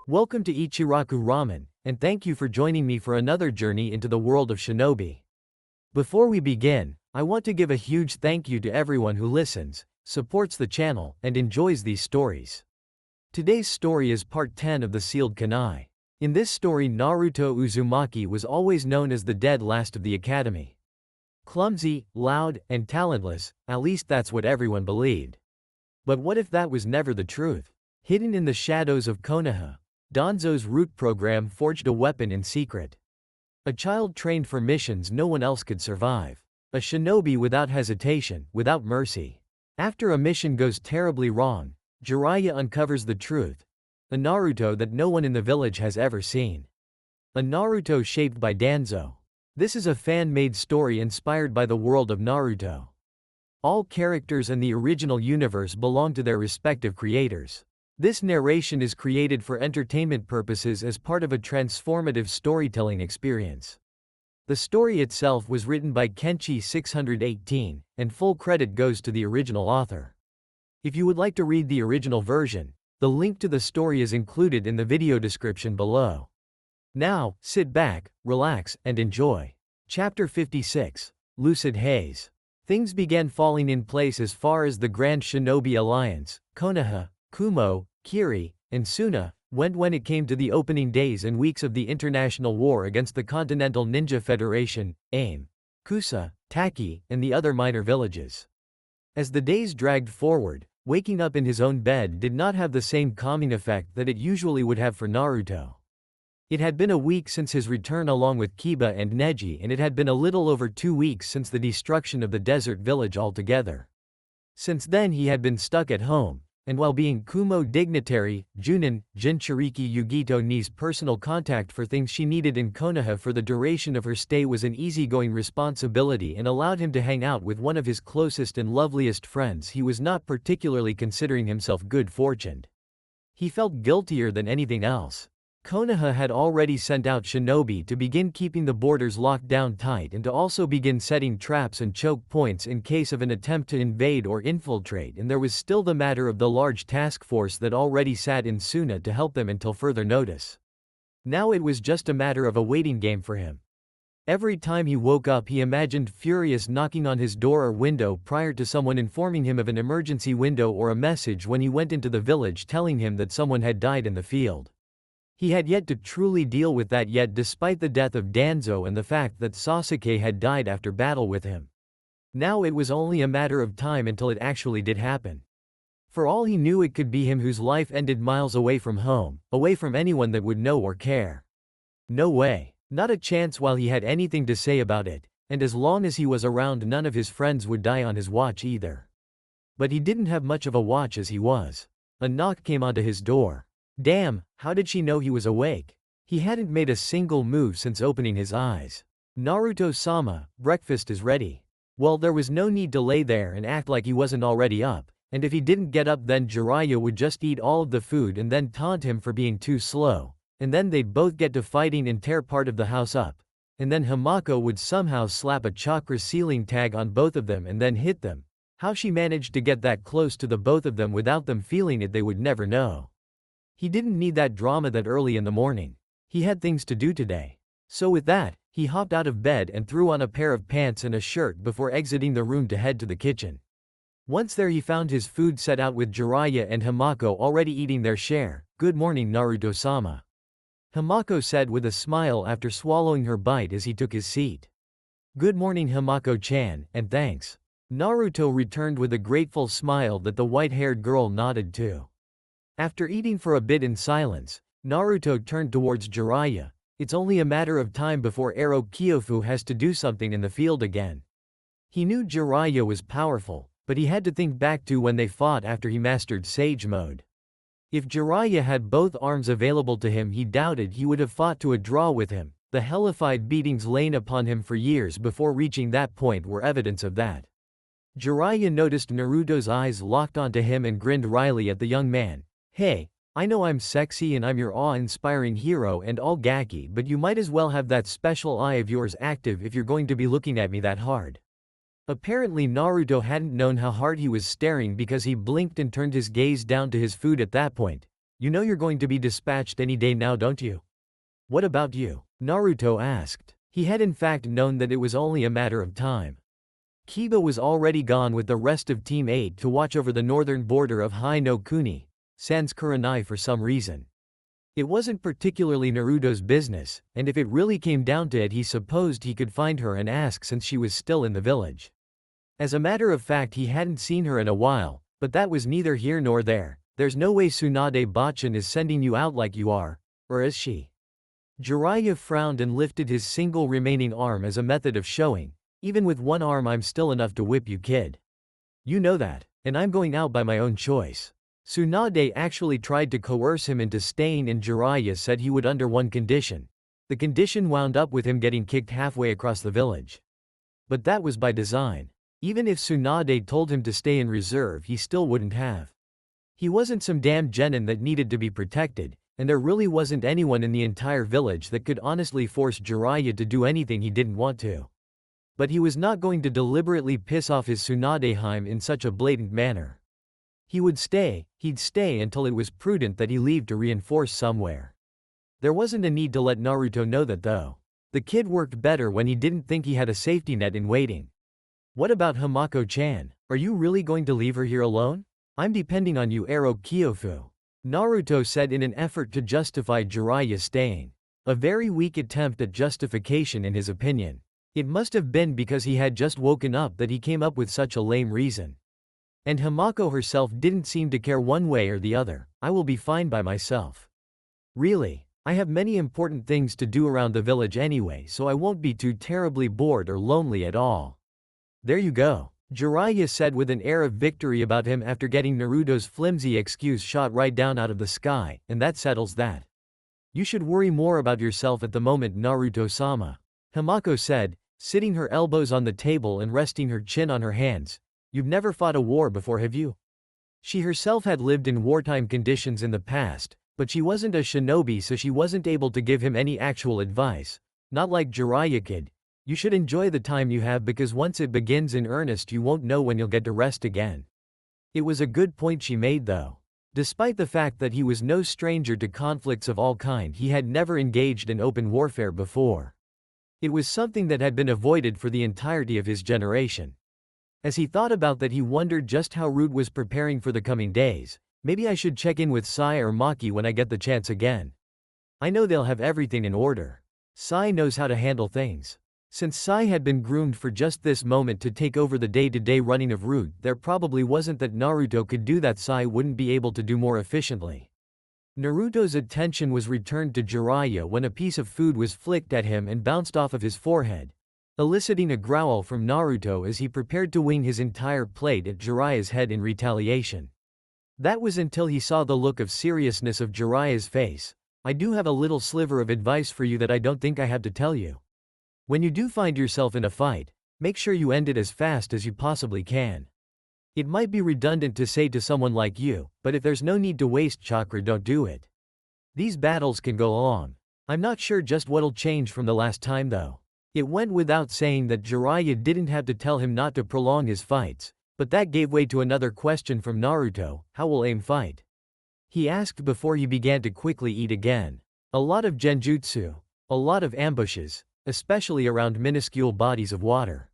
Welcome to Ichiraku Ramen, and thank you for joining me for another journey into the world of shinobi. Before we begin, I want to give a huge thank you to everyone who listens, supports the channel, and enjoys these stories. Today's story is part 10 of the sealed Kunai. In this story, Naruto Uzumaki was always known as the dead last of the academy. Clumsy, loud, and talentless, at least that's what everyone believed. But what if that was never the truth? Hidden in the shadows of Konoha, Danzo's root program forged a weapon in secret. A child trained for missions no one else could survive. A shinobi without hesitation, without mercy. After a mission goes terribly wrong, Jiraiya uncovers the truth. A Naruto that no one in the village has ever seen. A Naruto shaped by Danzo. This is a fan-made story inspired by the world of Naruto. All characters in the original universe belong to their respective creators. This narration is created for entertainment purposes as part of a transformative storytelling experience. The story itself was written by Kenshi 618, and full credit goes to the original author. If you would like to read the original version, the link to the story is included in the video description below. Now, sit back, relax, and enjoy. Chapter 56. Lucid Haze. Things began falling in place as far as the Grand Shinobi Alliance, Konoha, Kumo, Kiri, and Suna, went when it came to the opening days and weeks of the international war against the Continental Ninja Federation, AIM, Kusa, Taki, and the other minor villages. As the days dragged forward, waking up in his own bed did not have the same calming effect that it usually would have for Naruto. It had been a week since his return along with Kiba and Neji, and it had been a little over 2 weeks since the destruction of the desert village altogether. Since then he had been stuck at home, and while being Kumo dignitary, Junin, Jinchuriki Yugito Ni's personal contact for things she needed in Konoha for the duration of her stay was an easygoing responsibility and allowed him to hang out with one of his closest and loveliest friends, he was not particularly considering himself good-fortuned. He felt guiltier than anything else. Konoha had already sent out shinobi to begin keeping the borders locked down tight and to also begin setting traps and choke points in case of an attempt to invade or infiltrate, and there was still the matter of the large task force that already sat in Suna to help them until further notice. Now it was just a matter of a waiting game for him. Every time he woke up he imagined Furious knocking on his door or window prior to someone informing him of an emergency window or a message when he went into the village telling him that someone had died in the field. He had yet to truly deal with that yet, despite the death of Danzo and the fact that Sasuke had died after battle with him. Now it was only a matter of time until it actually did happen. For all he knew, it could be him whose life ended miles away from home, away from anyone that would know or care. No way. Not a chance while he had anything to say about it, and as long as he was around none of his friends would die on his watch either. But he didn't have much of a watch as he was. A knock came onto his door. Damn, how did she know he was awake? He hadn't made a single move since opening his eyes. Naruto-sama, breakfast is ready. Well, there was no need to lay there and act like he wasn't already up, and if he didn't get up then Jiraiya would just eat all of the food and then taunt him for being too slow, and then they'd both get to fighting and tear part of the house up, and then Hamako would somehow slap a chakra ceiling tag on both of them and then hit them. How she managed to get that close to the both of them without them feeling it they would never know. He didn't need that drama that early in the morning. He had things to do today. So with that, he hopped out of bed and threw on a pair of pants and a shirt before exiting the room to head to the kitchen. Once there he found his food set out with Jiraiya and Hamako already eating their share. Good morning, Naruto-sama. Hamako said with a smile after swallowing her bite as he took his seat. Good morning, Hamako-chan, and thanks. Naruto returned with a grateful smile that the white-haired girl nodded to. After eating for a bit in silence, Naruto turned towards Jiraiya. It's only a matter of time before Ero Kyofu has to do something in the field again. He knew Jiraiya was powerful, but he had to think back to when they fought after he mastered Sage Mode. If Jiraiya had both arms available to him, he doubted he would have fought to a draw with him. The hellified beatings lain upon him for years before reaching that point were evidence of that. Jiraiya noticed Naruto's eyes locked onto him and grinned wryly at the young man. Hey, I know I'm sexy and I'm your awe-inspiring hero and all gaki, but you might as well have that special eye of yours active if you're going to be looking at me that hard. Apparently Naruto hadn't known how hard he was staring because he blinked and turned his gaze down to his food at that point. You know you're going to be dispatched any day now, don't you? What about you? Naruto asked. He had in fact known that it was only a matter of time. Kiba was already gone with the rest of Team 8 to watch over the northern border of Hai no Kuni, sans Kunai for some reason. It wasn't particularly Naruto's business, and if it really came down to it he supposed he could find her and ask since she was still in the village. As a matter of fact he hadn't seen her in a while, but that was neither here nor there. There's no way Tsunade Bachan is sending you out like you are, or is she? Jiraiya frowned and lifted his single remaining arm as a method of showing, even with one arm I'm still enough to whip you, kid. You know that, and I'm going out by my own choice. Tsunade actually tried to coerce him into staying and Jiraiya said he would under one condition. The condition wound up with him getting kicked halfway across the village. But that was by design. Even if Tsunade told him to stay in reserve he still wouldn't have. He wasn't some damn genin that needed to be protected, and there really wasn't anyone in the entire village that could honestly force Jiraiya to do anything he didn't want to. But he was not going to deliberately piss off his Tsunadeheim in such a blatant manner. He'd stay until it was prudent that he leave to reinforce somewhere. There wasn't a need to let Naruto know that though. The kid worked better when he didn't think he had a safety net in waiting. What about Hamako-chan? Are you really going to leave her here alone? I'm depending on you, Ero Kyofu. Naruto said in an effort to justify Jiraiya staying. A very weak attempt at justification in his opinion. It must have been because he had just woken up that he came up with such a lame reason. And Hamako herself didn't seem to care one way or the other. I will be fine by myself. Really, I have many important things to do around the village anyway, so I won't be too terribly bored or lonely at all. There you go, Jiraiya said with an air of victory about him after getting Naruto's flimsy excuse shot right down out of the sky, and that settles that. You should worry more about yourself at the moment, Naruto-sama. Hamako said, sitting her elbows on the table and resting her chin on her hands. You've never fought a war before, have you? She herself had lived in wartime conditions in the past, but she wasn't a shinobi, so she wasn't able to give him any actual advice. Not like Jiraiya, kid. You should enjoy the time you have because once it begins in earnest you won't know when you'll get to rest again. It was a good point she made though. Despite the fact that he was no stranger to conflicts of all kind, he had never engaged in open warfare before. It was something that had been avoided for the entirety of his generation. As he thought about that he wondered just how Root was preparing for the coming days. Maybe I should check in with Sai or Maki when I get the chance again. I know they'll have everything in order. Sai knows how to handle things. Since Sai had been groomed for just this moment to take over the day-to-day running of Root, there probably wasn't that Naruto could do that Sai wouldn't be able to do more efficiently. Naruto's attention was returned to Jiraiya when a piece of food was flicked at him and bounced off of his forehead, eliciting a growl from Naruto as he prepared to wing his entire plate at Jiraiya's head in retaliation. That was until he saw the look of seriousness of Jiraiya's face. I do have a little sliver of advice for you that I don't think I have to tell you. When you do find yourself in a fight, make sure you end it as fast as you possibly can. It might be redundant to say to someone like you, but if there's no need to waste chakra, don't do it. These battles can go long. I'm not sure just what'll change from the last time though. It went without saying that Jiraiya didn't have to tell him not to prolong his fights, but that gave way to another question from Naruto: how will aim fight? He asked before he began to quickly eat again. A lot of genjutsu. A lot of ambushes, especially around minuscule bodies of water.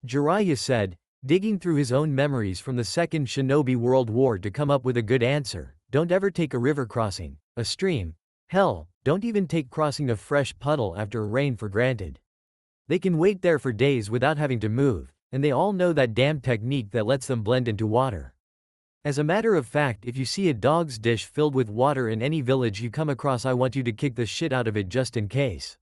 Jiraiya said, digging through his own memories from the Second Shinobi World War to come up with a good answer. Don't ever take a river crossing, a stream. Hell, don't even take crossing a fresh puddle after rain for granted. They can wait there for days without having to move, and they all know that damn technique that lets them blend into water. As a matter of fact, if you see a dog's dish filled with water in any village you come across, I want you to kick the shit out of it just in case.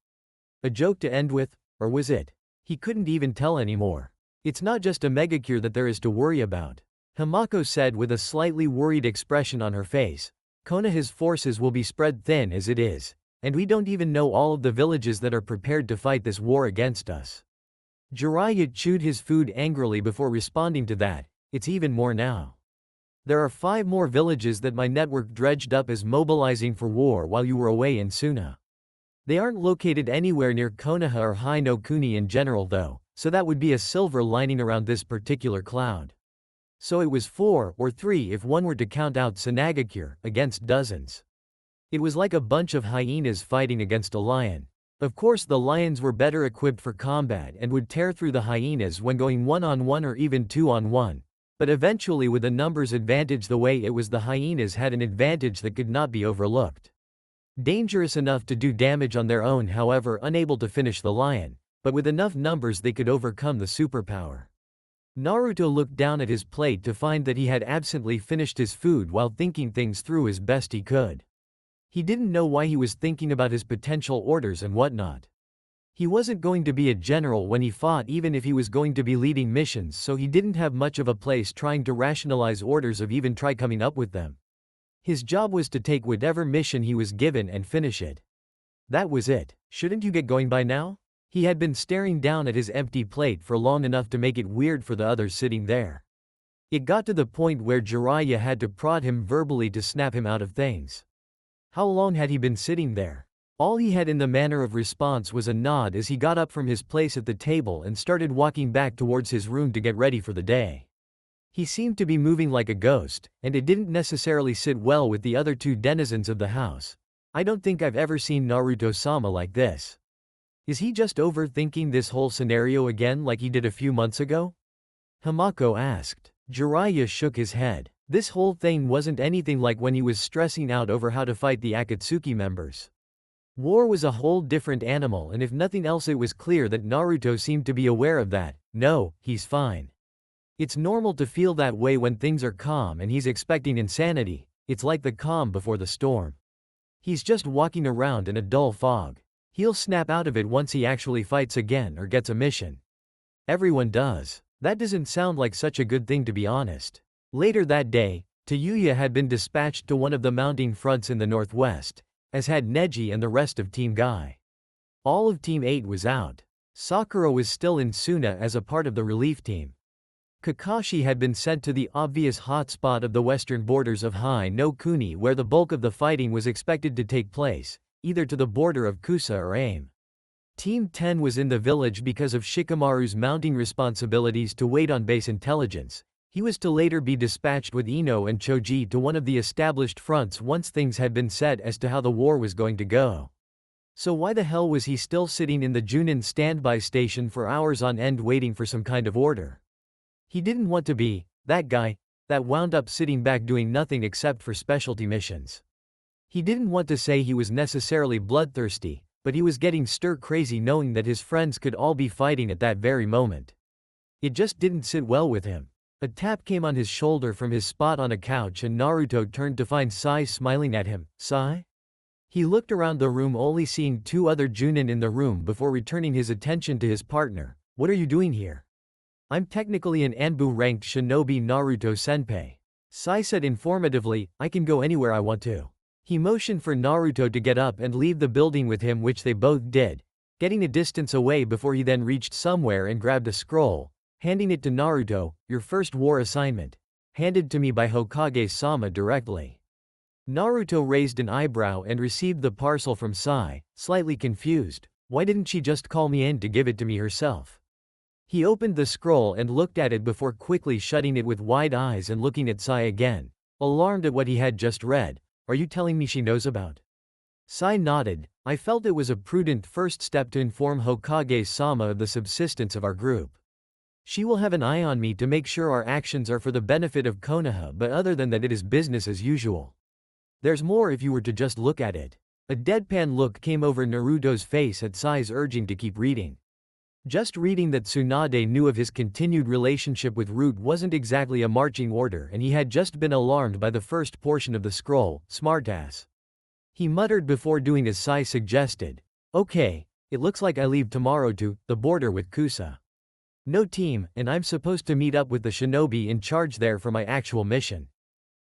A joke to end with, or was it? He couldn't even tell anymore. It's not just a megacure that there is to worry about. Hamako said with a slightly worried expression on her face. Konoha's forces will be spread thin as it is, and we don't even know all of the villages that are prepared to fight this war against us. Jiraiya chewed his food angrily before responding to that. It's even more now. There are 5 more villages that my network dredged up as mobilizing for war while you were away in Suna. They aren't located anywhere near Konoha or Hai no Kuni in general though, so that would be a silver lining around this particular cloud. So it was 4 or 3 if one were to count out Sanagakure, against dozens. It was like a bunch of hyenas fighting against a lion. Of course the lions were better equipped for combat and would tear through the hyenas when going one-on-one or even two-on-one. But eventually with a numbers advantage the way it was the hyenas had an advantage that could not be overlooked. Dangerous enough to do damage on their own, however unable to finish the lion, but with enough numbers they could overcome the superpower. Naruto looked down at his plate to find that he had absently finished his food while thinking things through as best he could. He didn't know why he was thinking about his potential orders and whatnot. He wasn't going to be a general when he fought, even if he was going to be leading missions, so he didn't have much of a place trying to rationalize orders or even try coming up with them. His job was to take whatever mission he was given and finish it. That was it. Shouldn't you get going by now? He had been staring down at his empty plate for long enough to make it weird for the others sitting there. It got to the point where Jiraiya had to prod him verbally to snap him out of things. How long had he been sitting there? All he had in the manner of response was a nod as he got up from his place at the table and started walking back towards his room to get ready for the day. He seemed to be moving like a ghost, and it didn't necessarily sit well with the other two denizens of the house. I don't think I've ever seen Naruto-sama like this. Is he just overthinking this whole scenario again like he did a few months ago? Hamako asked. Jiraiya shook his head. This whole thing wasn't anything like when he was stressing out over how to fight the Akatsuki members. War was a whole different animal, and if nothing else it was clear that Naruto seemed to be aware of that. No, he's fine. It's normal to feel that way when things are calm and he's expecting insanity. It's like the calm before the storm. He's just walking around in a dull fog. He'll snap out of it once he actually fights again or gets a mission. Everyone does. That doesn't sound like such a good thing, to be honest. Later that day, Tayuya had been dispatched to one of the mounting fronts in the northwest, as had Neji and the rest of Team Guy. All of Team 8 was out. Sakura was still in Suna as a part of the relief team. Kakashi had been sent to the obvious hotspot of the western borders of Hai no Kuni, where the bulk of the fighting was expected to take place, either to the border of Kusa or AIM. Team 10 was in the village because of Shikamaru's mounting responsibilities to wait on base intelligence. He was to later be dispatched with Ino and Choji to one of the established fronts once things had been set as to how the war was going to go. So why the hell was he still sitting in the Junin standby station for hours on end waiting for some kind of order? He didn't want to be that guy that wound up sitting back doing nothing except for specialty missions. He didn't want to say he was necessarily bloodthirsty, but he was getting stir-crazy knowing that his friends could all be fighting at that very moment. It just didn't sit well with him. A tap came on his shoulder from his spot on a couch and Naruto turned to find Sai smiling at him. Sai? He looked around the room, only seeing two other Junin in the room before returning his attention to his partner. What are you doing here? I'm technically an ANBU ranked shinobi, Naruto-senpai. Sai said informatively. I can go anywhere I want to. He motioned for Naruto to get up and leave the building with him, which they both did, getting a distance away before he then reached somewhere and grabbed a scroll, handing it to Naruto. Your first war assignment. Handed to me by Hokage-sama directly. Naruto raised an eyebrow and received the parcel from Sai, slightly confused. Why didn't she just call me in to give it to me herself? He opened the scroll and looked at it before quickly shutting it with wide eyes and looking at Sai again, alarmed at what he had just read. Are you telling me she knows about? Sai nodded. I felt it was a prudent first step to inform Hokage-sama of the subsistence of our group. She will have an eye on me to make sure our actions are for the benefit of Konoha, but other than that it is business as usual. There's more if you were to just look at it. A deadpan look came over Naruto's face at Sai's urging to keep reading. Just reading that Tsunade knew of his continued relationship with Root wasn't exactly a marching order, and he had just been alarmed by the first portion of the scroll. Smartass. He muttered before doing as Sai suggested. Okay, it looks like I leave tomorrow to the border with Kusa. No team, and I'm supposed to meet up with the shinobi in charge there for my actual mission.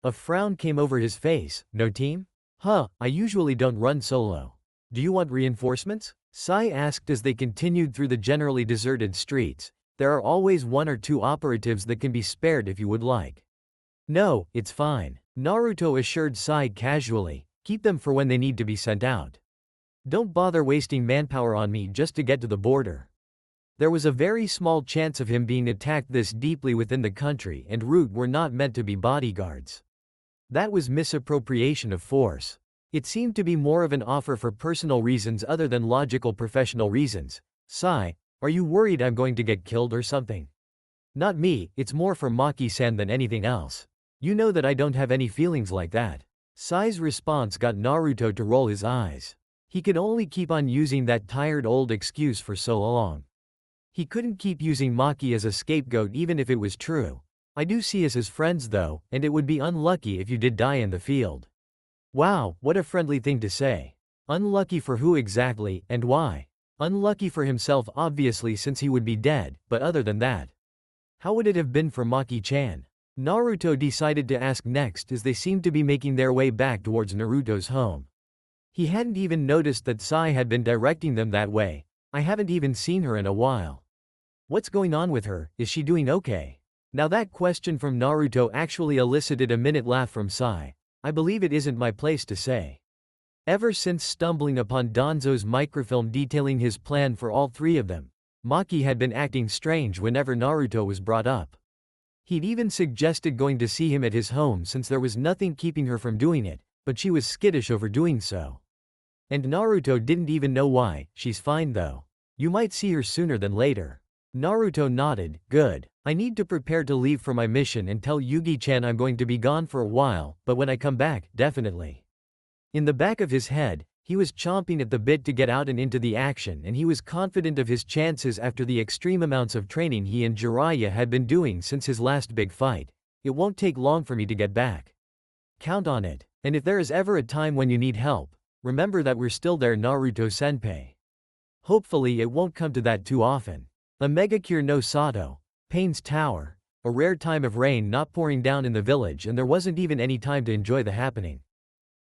A frown came over his face. No team? Huh, I usually don't run solo. Do you want reinforcements? Sai asked as they continued through the generally deserted streets. There are always one or two operatives that can be spared if you would like. No, it's fine. Naruto assured Sai casually. Keep them for when they need to be sent out. Don't bother wasting manpower on me just to get to the border. There was a very small chance of him being attacked this deeply within the country, and Root were not meant to be bodyguards. That was misappropriation of force. It seemed to be more of an offer for personal reasons other than logical professional reasons. Sai, are you worried I'm going to get killed or something? Not me, it's more for Maki-san than anything else. You know that I don't have any feelings like that. Sai's response got Naruto to roll his eyes. He could only keep on using that tired old excuse for so long. He couldn't keep using Maki as a scapegoat even if it was true. I do see us as friends though, and it would be unlucky if you did die in the field. Wow, what a friendly thing to say. Unlucky for who exactly, and why? Unlucky for himself obviously since he would be dead, but other than that. How would it have been for Maki-chan? Naruto decided to ask next as they seemed to be making their way back towards Naruto's home. He hadn't even noticed that Sai had been directing them that way. I haven't even seen her in a while. What's going on with her, is she doing okay? Now that question from Naruto actually elicited a minute laugh from Sai. I believe it isn't my place to say. Ever since stumbling upon Danzo's microfilm detailing his plan for all three of them, Maki had been acting strange whenever Naruto was brought up. He'd even suggested going to see him at his home since there was nothing keeping her from doing it, but she was skittish over doing so. And Naruto didn't even know why. She's fine though. You might see her sooner than later. Naruto nodded. Good. I need to prepare to leave for my mission and tell Yugi-chan I'm going to be gone for a while, but when I come back, definitely. In the back of his head, he was chomping at the bit to get out and into the action, and he was confident of his chances after the extreme amounts of training he and Jiraiya had been doing since his last big fight. It won't take long for me to get back. Count on it. And if there is ever a time when you need help, remember that we're still there, Naruto-senpai. Hopefully it won't come to that too often. A Megacure no Sato, Pain's Tower, a rare time of rain not pouring down in the village, and there wasn't even any time to enjoy the happening.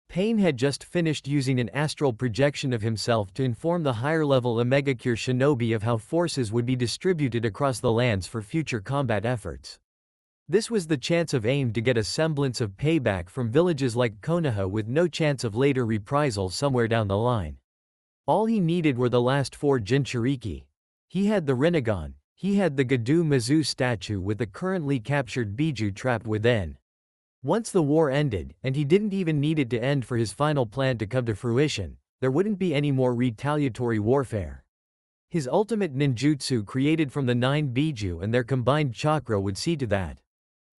Pain had just finished using an astral projection of himself to inform the higher-level Omegacure shinobi of how forces would be distributed across the lands for future combat efforts. This was the chance of AIM to get a semblance of payback from villages like Konoha with no chance of later reprisal somewhere down the line. All he needed were the last 4 Jinchuriki. He had the Rinnegan, he had the Gadu Mizu statue with the currently captured Biju trapped within. Once the war ended, and he didn't even need it to end for his final plan to come to fruition, there wouldn't be any more retaliatory warfare. His ultimate ninjutsu created from the 9 Biju and their combined chakra would see to that.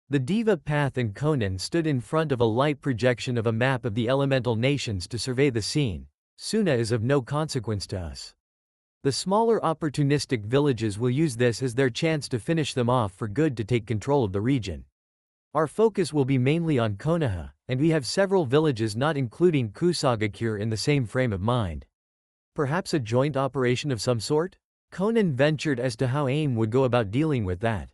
The Diva Path and Konan stood in front of a light projection of a map of the elemental nations to survey the scene. Suna is of no consequence to us. The smaller opportunistic villages will use this as their chance to finish them off for good to take control of the region. Our focus will be mainly on Konoha, and we have several villages not including Kusagakure in the same frame of mind. Perhaps a joint operation of some sort? Konan ventured as to how AIM would go about dealing with that.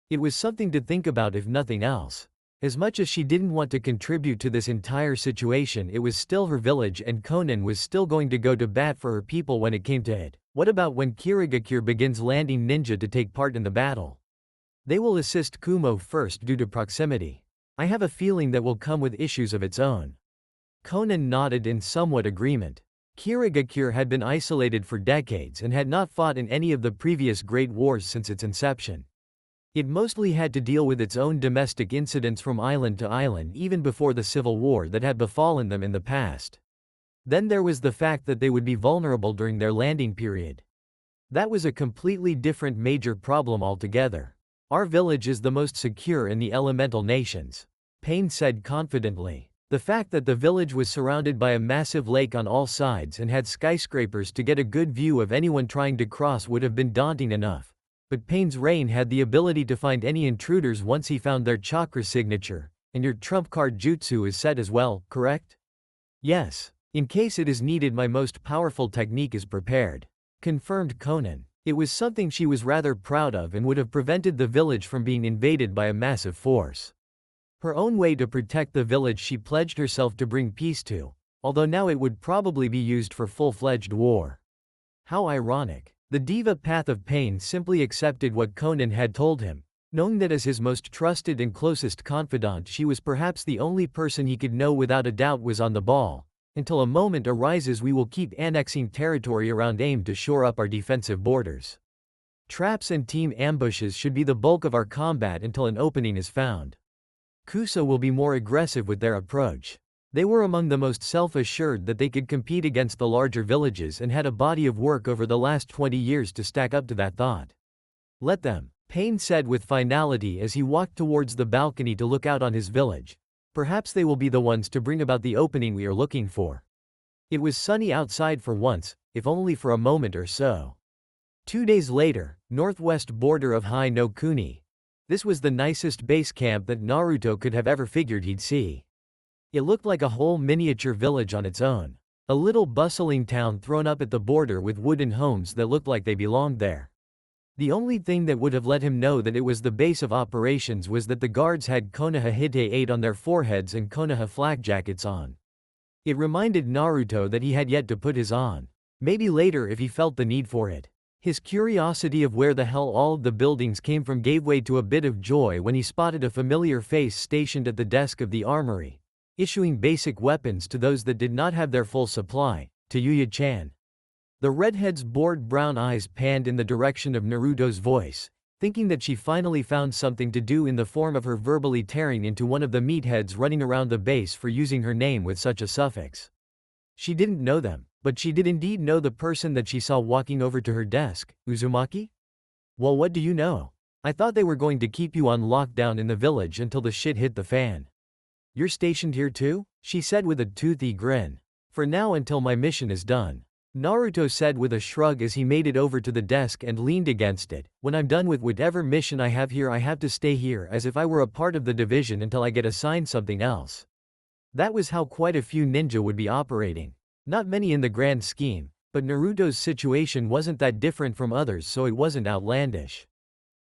It was something to think about if nothing else. As much as she didn't want to contribute to this entire situation, it was still her village and Konan was still going to go to bat for her people when it came to it. What about when Kirigakure begins landing ninja to take part in the battle? They will assist Kumo first due to proximity. I have a feeling that will come with issues of its own. Konan nodded in somewhat agreement. Kirigakure had been isolated for decades and had not fought in any of the previous great wars since its inception. It mostly had to deal with its own domestic incidents from island to island even before the civil war that had befallen them in the past. Then there was the fact that they would be vulnerable during their landing period. That was a completely different major problem altogether. Our village is the most secure in the elemental nations, Pain said confidently. The fact that the village was surrounded by a massive lake on all sides and had skyscrapers to get a good view of anyone trying to cross would have been daunting enough. But Pain's Rain had the ability to find any intruders once he found their chakra signature, and your trump card jutsu is set as well, correct? Yes. In case it is needed, my most powerful technique is prepared, confirmed Konan. It was something she was rather proud of and would have prevented the village from being invaded by a massive force. Her own way to protect the village she pledged herself to bring peace to, although now it would probably be used for full-fledged war. How ironic. The Diva Path of Pain simply accepted what Konan had told him, knowing that as his most trusted and closest confidant she was perhaps the only person he could know without a doubt was on the ball. Until a moment arises we will keep annexing territory around AIM to shore up our defensive borders. Traps and team ambushes should be the bulk of our combat until an opening is found. Kusa will be more aggressive with their approach. They were among the most self-assured that they could compete against the larger villages and had a body of work over the last 20 years to stack up to that thought. Let them, Pain said with finality as he walked towards the balcony to look out on his village. Perhaps they will be the ones to bring about the opening we are looking for. It was sunny outside for once, if only for a moment or so. 2 days later, northwest border of Hai no Kuni. This was the nicest base camp that Naruto could have ever figured he'd see. It looked like a whole miniature village on its own. A little bustling town thrown up at the border with wooden homes that looked like they belonged there. The only thing that would have let him know that it was the base of operations was that the guards had Konoha Hite 8 on their foreheads and Konoha flak jackets on. It reminded Naruto that he had yet to put his on. Maybe later if he felt the need for it. His curiosity of where the hell all of the buildings came from gave way to a bit of joy when he spotted a familiar face stationed at the desk of the armory, issuing basic weapons to those that did not have their full supply, to Yuya-chan. The redhead's bored brown eyes panned in the direction of Naruto's voice, thinking that she finally found something to do in the form of her verbally tearing into one of the meatheads running around the base for using her name with such a suffix. She didn't know them, but she did indeed know the person that she saw walking over to her desk, Uzumaki? Well, what do you know? I thought they were going to keep you on lockdown in the village until the shit hit the fan. You're stationed here too? She said with a toothy grin. For now until my mission is done. Naruto said with a shrug as he made it over to the desk and leaned against it. When I'm done with whatever mission I have here, I have to stay here as if I were a part of the division until I get assigned something else. That was how quite a few ninja would be operating. Not many in the grand scheme, but Naruto's situation wasn't that different from others, so it wasn't outlandish.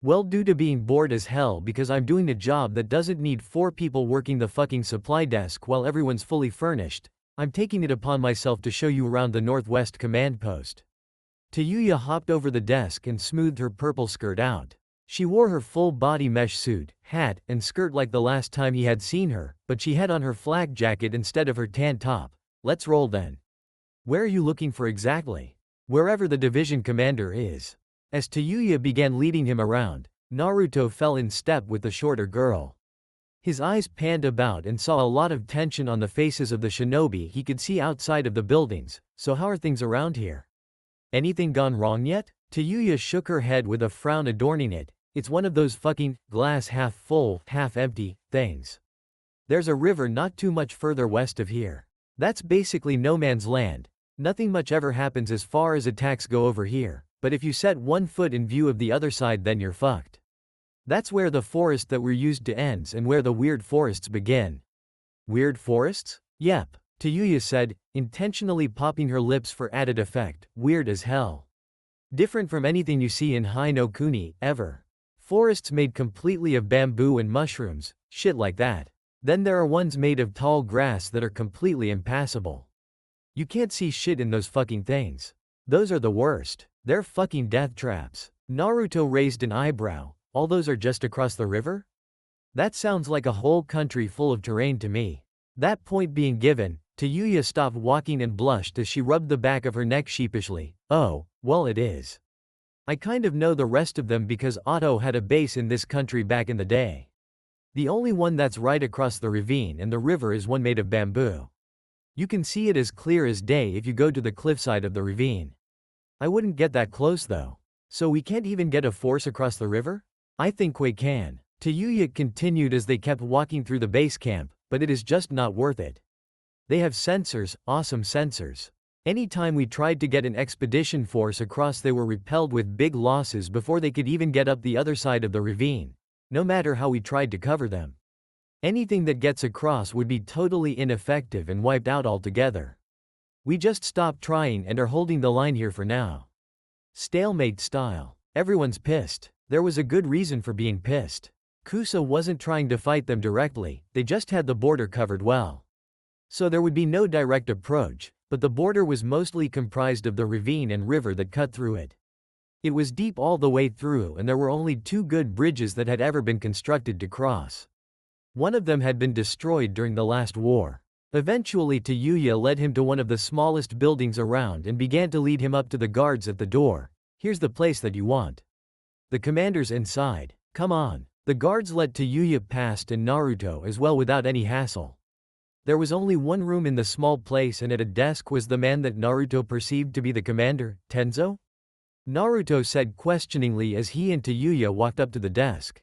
Well, due to being bored as hell because I'm doing a job that doesn't need 4 people working the fucking supply desk while everyone's fully furnished, I'm taking it upon myself to show you around the Northwest Command Post. Yuya hopped over the desk and smoothed her purple skirt out. She wore her full-body mesh suit, hat, and skirt like the last time he had seen her, but she had on her flak jacket instead of her tan top. Let's roll then. Where are you looking for exactly? Wherever the division commander is. As Yuya began leading him around, Naruto fell in step with the shorter girl. His eyes panned about and saw a lot of tension on the faces of the shinobi he could see outside of the buildings. So how are things around here? Anything gone wrong yet? Yuya shook her head with a frown adorning it. It's one of those fucking glass half full, half empty things. There's a river not too much further west of here. That's basically no man's land. Nothing much ever happens as far as attacks go over here, but if you set one foot in view of the other side then you're fucked. That's where the forest that we're used to ends and where the weird forests begin. Weird forests? Yep, Yuya said, intentionally popping her lips for added effect. Weird as hell. Different from anything you see in Hai no Kuni, ever. Forests made completely of bamboo and mushrooms, shit like that. Then there are ones made of tall grass that are completely impassable. You can't see shit in those fucking things. Those are the worst. They're fucking death traps. Naruto raised an eyebrow. All those are just across the river? That sounds like a whole country full of terrain to me. That point being given, Yuya stopped walking and blushed as she rubbed the back of her neck sheepishly. Oh, well it is. I kind of know the rest of them because Otto had a base in this country back in the day. The only one that's right across the ravine and the river is one made of bamboo. You can see it as clear as day if you go to the cliffside of the ravine. I wouldn't get that close though. So we can't even get a force across the river? I think we can. Yuya continued as they kept walking through the base camp, but it is just not worth it. They have sensors, awesome sensors. Anytime we tried to get an expedition force across they were repelled with big losses before they could even get up the other side of the ravine. No matter how we tried to cover them. Anything that gets across would be totally ineffective and wiped out altogether. We just stopped trying and are holding the line here for now. Stalemate style. Everyone's pissed. There was a good reason for being pissed. Kusa wasn't trying to fight them directly, they just had the border covered well. So there would be no direct approach, but the border was mostly comprised of the ravine and river that cut through it. It was deep all the way through and there were only 2 good bridges that had ever been constructed to cross. One of them had been destroyed during the last war. Eventually Yuya led him to one of the smallest buildings around and began to lead him up to the guards at the door. Here's the place that you want. The commander's inside. Come on. The guards let Tayuya past and Naruto as well without any hassle. There was only one room in the small place, and at a desk was the man that Naruto perceived to be the commander, Tenzo? Naruto said questioningly as he and Tayuya walked up to the desk.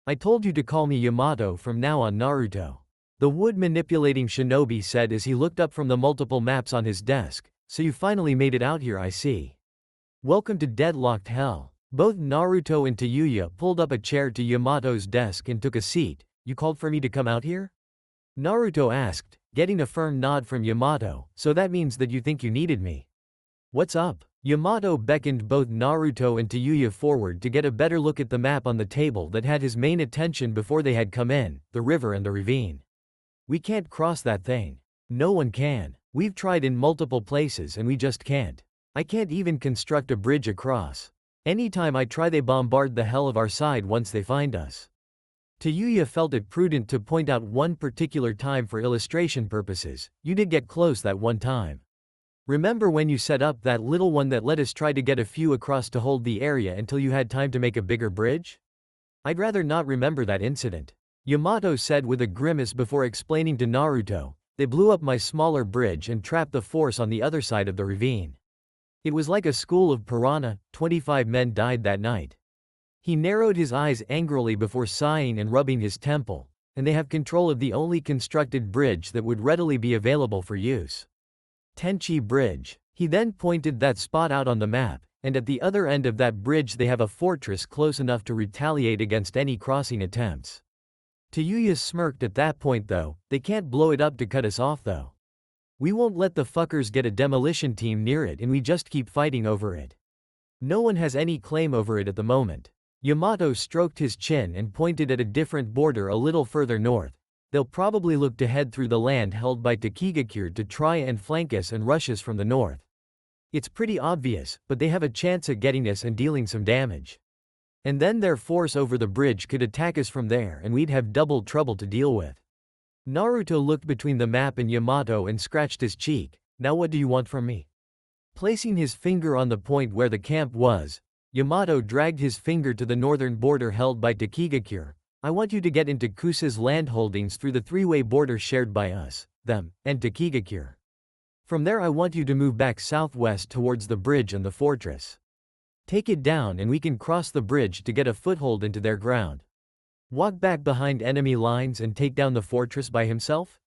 I told you to call me Yamato from now on, Naruto. The wood-manipulating shinobi said as he looked up from the multiple maps on his desk. So you finally made it out here, I see. Welcome to deadlocked hell. Both Naruto and Tayuya pulled up a chair to Yamato's desk and took a seat. You called for me to come out here? Naruto asked, getting a firm nod from Yamato. So that means that you think you needed me. What's up? Yamato beckoned both Naruto and Tayuya forward to get a better look at the map on the table that had his main attention before they had come in, the river and the ravine. We can't cross that thing. No one can. We've tried in multiple places and we just can't. I can't even construct a bridge across. Anytime I try they bombard the hell of our side once they find us. Tayuya felt it prudent to point out one particular time for illustration purposes. You did get close that one time. Remember when you set up that little one that let us try to get a few across to hold the area until you had time to make a bigger bridge? I'd rather not remember that incident. Yamato said with a grimace before explaining to Naruto. They blew up my smaller bridge and trapped the force on the other side of the ravine. It was like a school of piranha. 25 men died that night. He narrowed his eyes angrily before sighing and rubbing his temple, and they have control of the only constructed bridge that would readily be available for use. Tenchi Bridge. He then pointed that spot out on the map, and at the other end of that bridge they have a fortress close enough to retaliate against any crossing attempts. Tayuya smirked at that point though. They can't blow it up to cut us off though. We won't let the fuckers get a demolition team near it and we just keep fighting over it. No one has any claim over it at the moment. Yamato stroked his chin and pointed at a different border a little further north. They'll probably look to head through the land held by Takigakure to try and flank us and rush us from the north. It's pretty obvious, but they have a chance at getting us and dealing some damage. And then their force over the bridge could attack us from there and we'd have double trouble to deal with. Naruto looked between the map and Yamato and scratched his cheek. Now what do you want from me? Placing his finger on the point where the camp was, Yamato dragged his finger to the northern border held by Takigakure. I want you to get into Kusa's landholdings through the three-way border shared by us, them, and Takigakure. From there I want you to move back southwest towards the bridge and the fortress. Take it down and we can cross the bridge to get a foothold into their ground. Walk back behind enemy lines and take down the fortress by himself?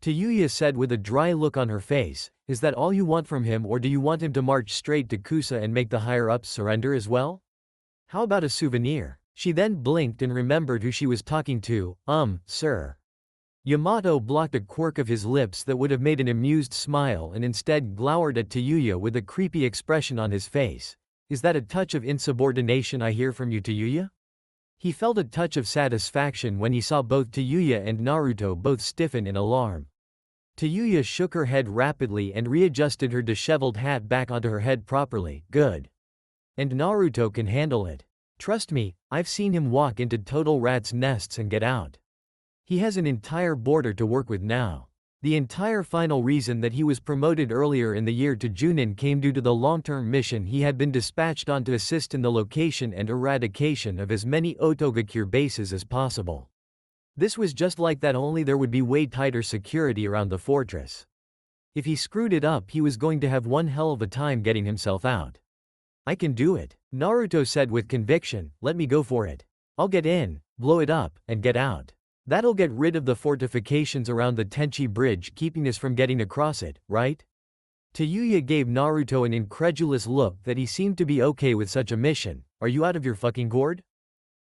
Tayuya said with a dry look on her face. Is that all you want from him, or do you want him to march straight to Kusa and make the higher-ups surrender as well? How about a souvenir? She then blinked and remembered who she was talking to. Sir. Yamato blocked a quirk of his lips that would have made an amused smile and instead glowered at Tayuya with a creepy expression on his face. Is that a touch of insubordination I hear from you, Tayuya? He felt a touch of satisfaction when he saw both Tayuya and Naruto both stiffen in alarm. Tayuya shook her head rapidly and readjusted her disheveled hat back onto her head properly. Good. And Naruto can handle it. Trust me, I've seen him walk into total rats' nests and get out. He has an entire border to work with now. The entire final reason that he was promoted earlier in the year to Junin came due to the long-term mission he had been dispatched on to assist in the location and eradication of as many Otogakure bases as possible. This was just like that, only there would be way tighter security around the fortress. If he screwed it up, he was going to have one hell of a time getting himself out. I can do it, Naruto said with conviction. Let me go for it. I'll get in, blow it up, and get out. That'll get rid of the fortifications around the Tenchi Bridge, keeping us from getting across it, right? Tayuya gave Naruto an incredulous look that he seemed to be okay with such a mission. Are you out of your fucking gourd?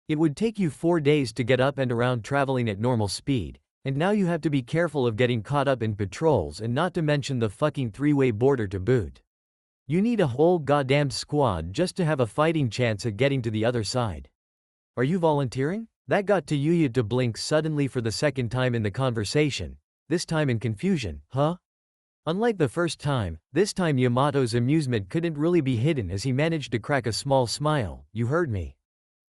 It would take you 4 days to get up and around traveling at normal speed, and now you have to be careful of getting caught up in patrols, and not to mention the fucking three-way border to boot. You need a whole goddamn squad just to have a fighting chance at getting to the other side. Are you volunteering? That got Tayuya to blink suddenly for the second time in the conversation, this time in confusion. Huh? Unlike the first time, this time Yamato's amusement couldn't really be hidden as he managed to crack a small smile. You heard me.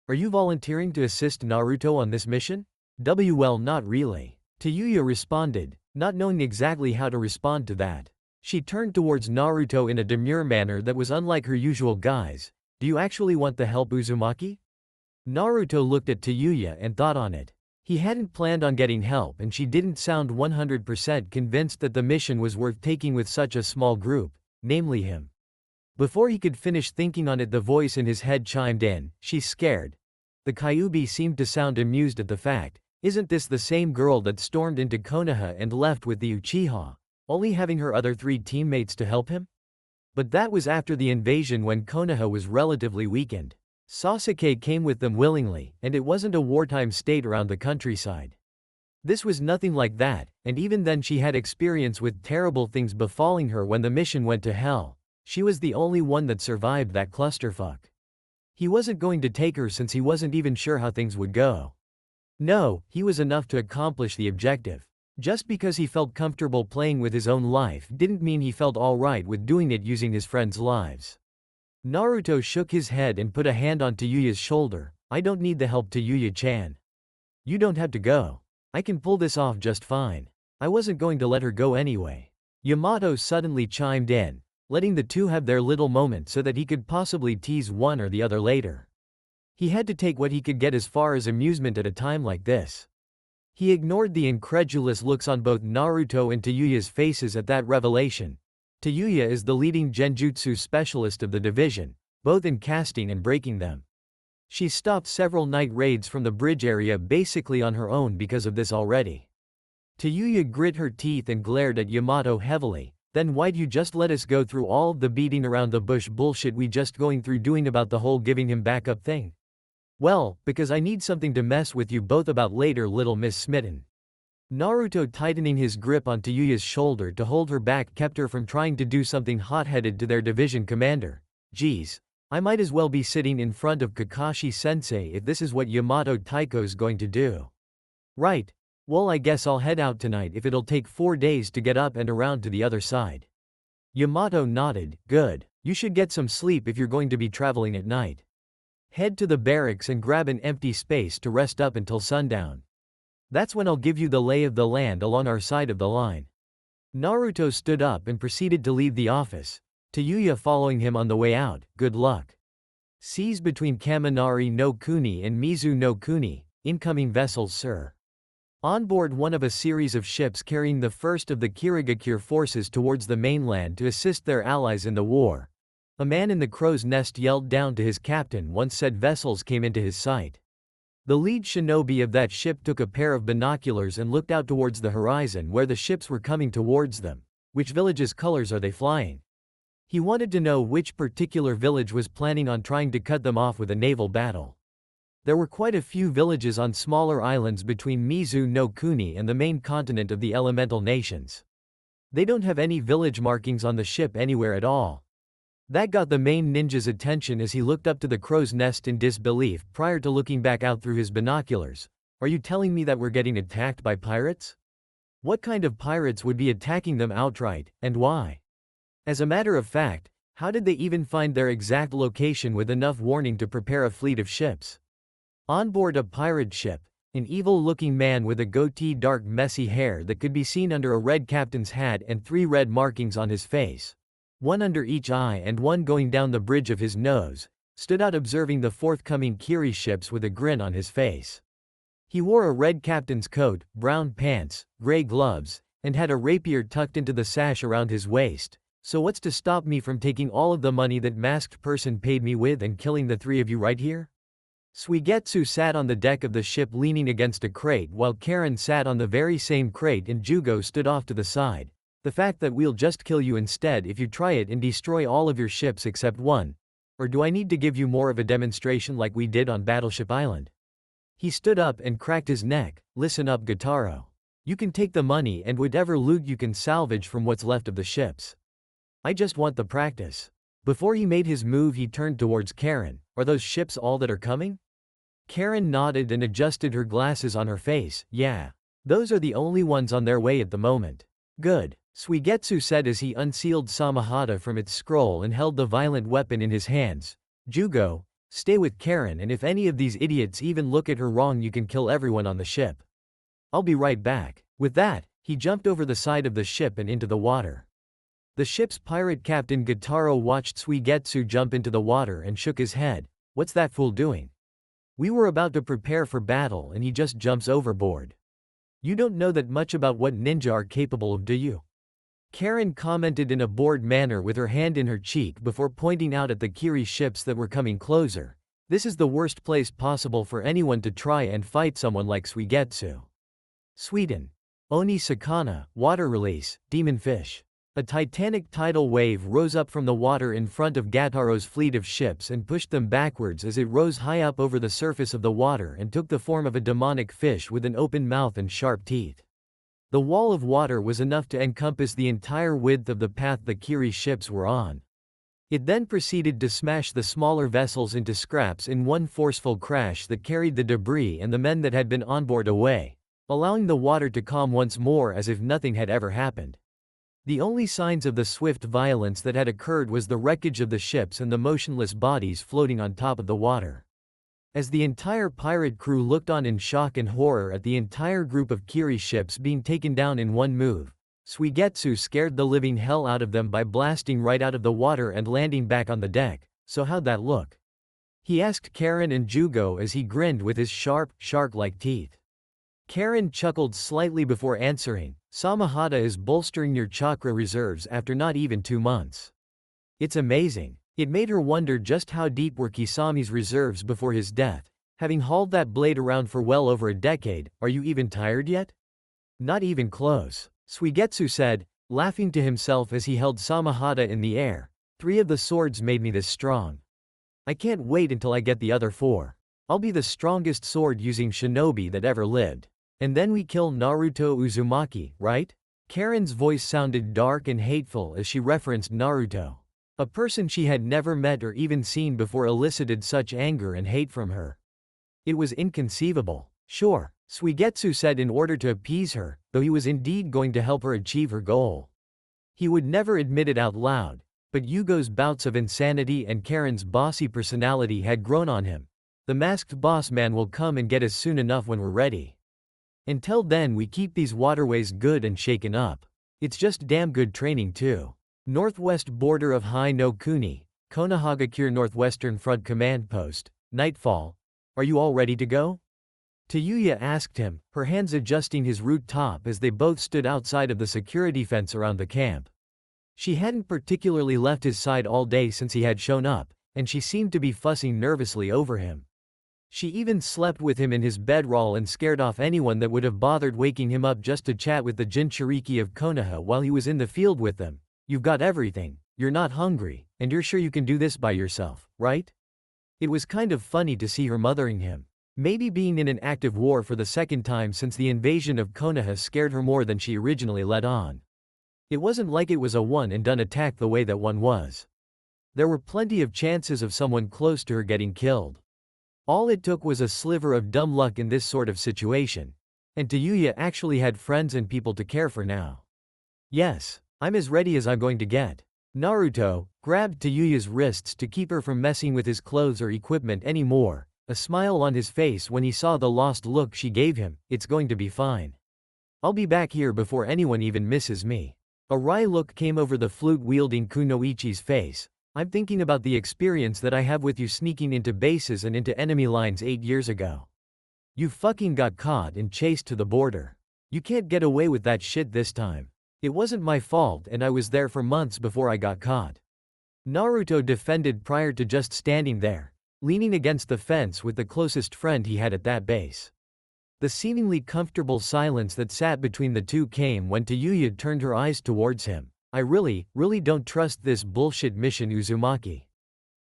Are you volunteering to assist Naruto on this mission? Well, not really. Tayuya responded, not knowing exactly how to respond to that. She turned towards Naruto in a demure manner that was unlike her usual guise. Do Do you actually want the help, Uzumaki? Naruto looked at Tayuya and thought on it. He hadn't planned on getting help, and she didn't sound 100% convinced that the mission was worth taking with such a small group, namely him. Before he could finish thinking on it, the voice in his head chimed in, "She's scared." The Kyuubi seemed to sound amused at the fact. Isn't this the same girl that stormed into Konoha and left with the Uchiha, only having her other 3 teammates to help him? But that was after the invasion, when Konoha was relatively weakened. Sasuke came with them willingly, and it wasn't a wartime state around the countryside. This was nothing like that, and even then she had experience with terrible things befalling her when the mission went to hell. She was the only one that survived that clusterfuck. He wasn't going to take her since he wasn't even sure how things would go. No, he was enough to accomplish the objective. Just because he felt comfortable playing with his own life didn't mean he felt alright with doing it using his friends' lives. Naruto shook his head and put a hand on Tayuya's shoulder. "I don't need the help, Tayuya-chan. You don't have to go. I can pull this off just fine. I wasn't going to let her go anyway." Yamato suddenly chimed in, letting the two have their little moment so that he could possibly tease one or the other later. He had to take what he could get as far as amusement at a time like this. He ignored the incredulous looks on both Naruto and Tayuya's faces at that revelation. Tayuya is the leading genjutsu specialist of the division, both in casting and breaking them. She stopped several night raids from the bridge area basically on her own because of this already. Tayuya grit her teeth and glared at Yamato heavily. "Then why'd you just let us go through all of the beating around the bush bullshit we just going through doing about the whole giving him backup thing?" "Well, because I need something to mess with you both about later, little Miss Smitten." Naruto, tightening his grip on Tayuya's shoulder to hold her back, kept her from trying to do something hot-headed to their division commander. "Geez, I might as well be sitting in front of Kakashi-sensei if this is what Yamato Taiko's going to do." "Right. Well, I guess I'll head out tonight if it'll take 4 days to get up and around to the other side." Yamato nodded. "Good. You should get some sleep if you're going to be traveling at night. Head to the barracks and grab an empty space to rest up until sundown. That's when I'll give you the lay of the land along our side of the line." Naruto stood up and proceeded to leave the office, Tayuya following him on the way out. "Good luck. Seas between Kaminari no Kuni and Mizu no Kuni, incoming vessels, sir." On board one of a series of ships carrying the first of the Kirigakure forces towards the mainland to assist their allies in the war, a man in the crow's nest yelled down to his captain once said vessels came into his sight. The lead shinobi of that ship took a pair of binoculars and looked out towards the horizon where the ships were coming towards them. Which village's colors are they flying? He wanted to know which particular village was planning on trying to cut them off with a naval battle. There were quite a few villages on smaller islands between Mizu no Kuni and the main continent of the elemental nations. They don't have any village markings on the ship anywhere at all. That got the main ninja's attention as he looked up to the crow's nest in disbelief prior to looking back out through his binoculars. "Are you telling me that we're getting attacked by pirates? What kind of pirates would be attacking them outright, and why? As a matter of fact, how did they even find their exact location with enough warning to prepare a fleet of ships?" On board a pirate ship, an evil-looking man with a goatee, dark messy hair that could be seen under a red captain's hat, and 3 red markings on his face, one under each eye and one going down the bridge of his nose, stood out observing the forthcoming Kiri ships with a grin on his face. He wore a red captain's coat, brown pants, gray gloves, and had a rapier tucked into the sash around his waist. "So what's to stop me from taking all of the money that masked person paid me with and killing the 3 of you right here?" Suigetsu sat on the deck of the ship leaning against a crate while Karen sat on the very same crate and Jugo stood off to the side. "The fact that we'll just kill you instead if you try it and destroy all of your ships except one. Or do I need to give you more of a demonstration like we did on Battleship Island?" He stood up and cracked his neck. "Listen up, Gotaro. You can take the money and whatever loot you can salvage from what's left of the ships. I just want the practice." Before he made his move, he turned towards Karen. "Are those ships all that are coming?" Karen nodded and adjusted her glasses on her face. "Yeah. Those are the only ones on their way at the moment." "Good," Suigetsu said as he unsealed Samahata from its scroll and held the violent weapon in his hands. "Jugo, stay with Karen, and if any of these idiots even look at her wrong you can kill everyone on the ship. I'll be right back." With that, he jumped over the side of the ship and into the water. The ship's pirate captain Gitaro watched Suigetsu jump into the water and shook his head. What's that fool doing? We were about to prepare for battle and he just jumps overboard. You don't know that much about what ninja are capable of, do you? Karen commented in a bored manner with her hand in her cheek before pointing out at the Kiri ships that were coming closer. This is the worst place possible for anyone to try and fight someone like Suigetsu. Sweden. Oni Sakana, water release, demon fish. A titanic tidal wave rose up from the water in front of Gataro's fleet of ships and pushed them backwards as it rose high up over the surface of the water and took the form of a demonic fish with an open mouth and sharp teeth. The wall of water was enough to encompass the entire width of the path the Kiri ships were on. It then proceeded to smash the smaller vessels into scraps in one forceful crash that carried the debris and the men that had been on board away, allowing the water to calm once more as if nothing had ever happened. The only signs of the swift violence that had occurred was the wreckage of the ships and the motionless bodies floating on top of the water. As the entire pirate crew looked on in shock and horror at the entire group of Kiri ships being taken down in one move, Suigetsu scared the living hell out of them by blasting right out of the water and landing back on the deck. So how'd that look? He asked Karen and Jugo as he grinned with his sharp, shark-like teeth. Karen chuckled slightly before answering, Samahata is bolstering your chakra reserves after not even 2 months. It's amazing. It made her wonder just how deep were Kisami's reserves before his death. Having hauled that blade around for well over a decade, are you even tired yet? Not even close. Suigetsu said, laughing to himself as he held Samahata in the air. 3 of the swords made me this strong. I can't wait until I get the other 4. I'll be the strongest sword-using shinobi that ever lived. And then we kill Naruto Uzumaki, right? Karen's voice sounded dark and hateful as she referenced Naruto. A person she had never met or even seen before elicited such anger and hate from her. It was inconceivable. Sure, Suigetsu said in order to appease her, though he was indeed going to help her achieve her goal. He would never admit it out loud, but Yugo's bouts of insanity and Karen's bossy personality had grown on him. The masked boss man will come and get us soon enough when we're ready. Until then we keep these waterways good and shaken up. It's just damn good training too. Northwest border of Hai no Kuni, Konohagakure Northwestern Front Command Post, nightfall. Are you all ready to go? Tayuya asked him, her hands adjusting his root top as they both stood outside of the security fence around the camp. She hadn't particularly left his side all day since he had shown up, and she seemed to be fussing nervously over him. She even slept with him in his bedroll and scared off anyone that would have bothered waking him up just to chat with the Jinchuriki of Konoha while he was in the field with them. You've got everything, you're not hungry, and you're sure you can do this by yourself, right? It was kind of funny to see her mothering him. Maybe being in an active war for the second time since the invasion of Konoha scared her more than she originally let on. It wasn't like it was a one-and-done attack the way that one was. There were plenty of chances of someone close to her getting killed. All it took was a sliver of dumb luck in this sort of situation. And Tayuya actually had friends and people to care for now. Yes, I'm as ready as I'm going to get. Naruto grabbed Tayuya's wrists to keep her from messing with his clothes or equipment anymore, a smile on his face when he saw the lost look she gave him. It's going to be fine. I'll be back here before anyone even misses me. A wry look came over the flute-wielding Kunoichi's face. I'm thinking about the experience that I have with you sneaking into bases and into enemy lines 8 years ago. You fucking got caught and chased to the border. You can't get away with that shit this time. It wasn't my fault and I was there for months before I got caught. Naruto defended prior to just standing there, leaning against the fence with the closest friend he had at that base. The seemingly comfortable silence that sat between the two came when Tayuya turned her eyes towards him. I really don't trust this bullshit mission, Uzumaki.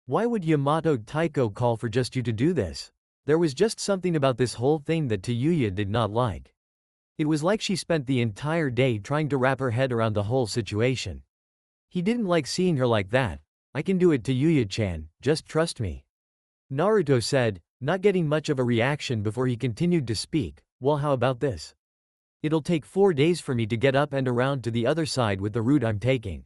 Why would Yamato Taiko call for just you to do this? There was just something about this whole thing that Tayuya did not like. It was like she spent the entire day trying to wrap her head around the whole situation. He didn't like seeing her like that. I can do it, Tayuya-chan, just trust me. Naruto said, not getting much of a reaction before he continued to speak. Well, how about this? It'll take 4 days for me to get up and around to the other side with the route I'm taking.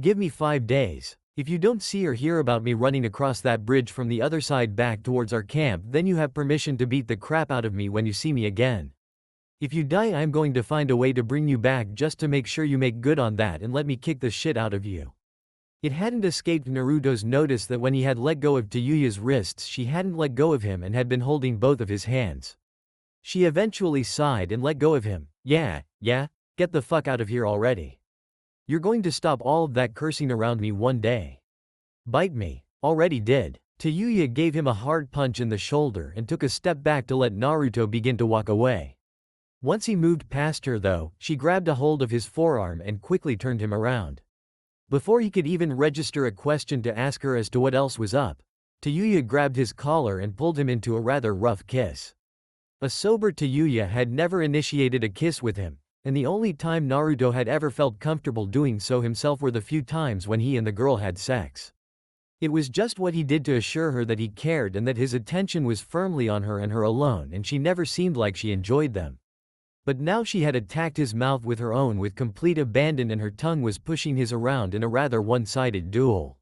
Give me 5 days. If you don't see or hear about me running across that bridge from the other side back towards our camp, then you have permission to beat the crap out of me when you see me again. If you die, I'm going to find a way to bring you back just to make sure you make good on that and let me kick the shit out of you. It hadn't escaped Naruto's notice that when he had let go of Tayuya's wrists, she hadn't let go of him and had been holding both of his hands. She eventually sighed and let go of him. Yeah, get the fuck out of here already. You're going to stop all of that cursing around me one day. Bite me. Already did. Tayuya gave him a hard punch in the shoulder and took a step back to let Naruto begin to walk away. Once he moved past her though, she grabbed a hold of his forearm and quickly turned him around. Before he could even register a question to ask her as to what else was up, Tayuya grabbed his collar and pulled him into a rather rough kiss. A sober Tayuya had never initiated a kiss with him, and the only time Naruto had ever felt comfortable doing so himself were the few times when he and the girl had sex. It was just what he did to assure her that he cared and that his attention was firmly on her and her alone, and she never seemed like she enjoyed them. But now she had attacked his mouth with her own with complete abandon, and her tongue was pushing his around in a rather one-sided duel.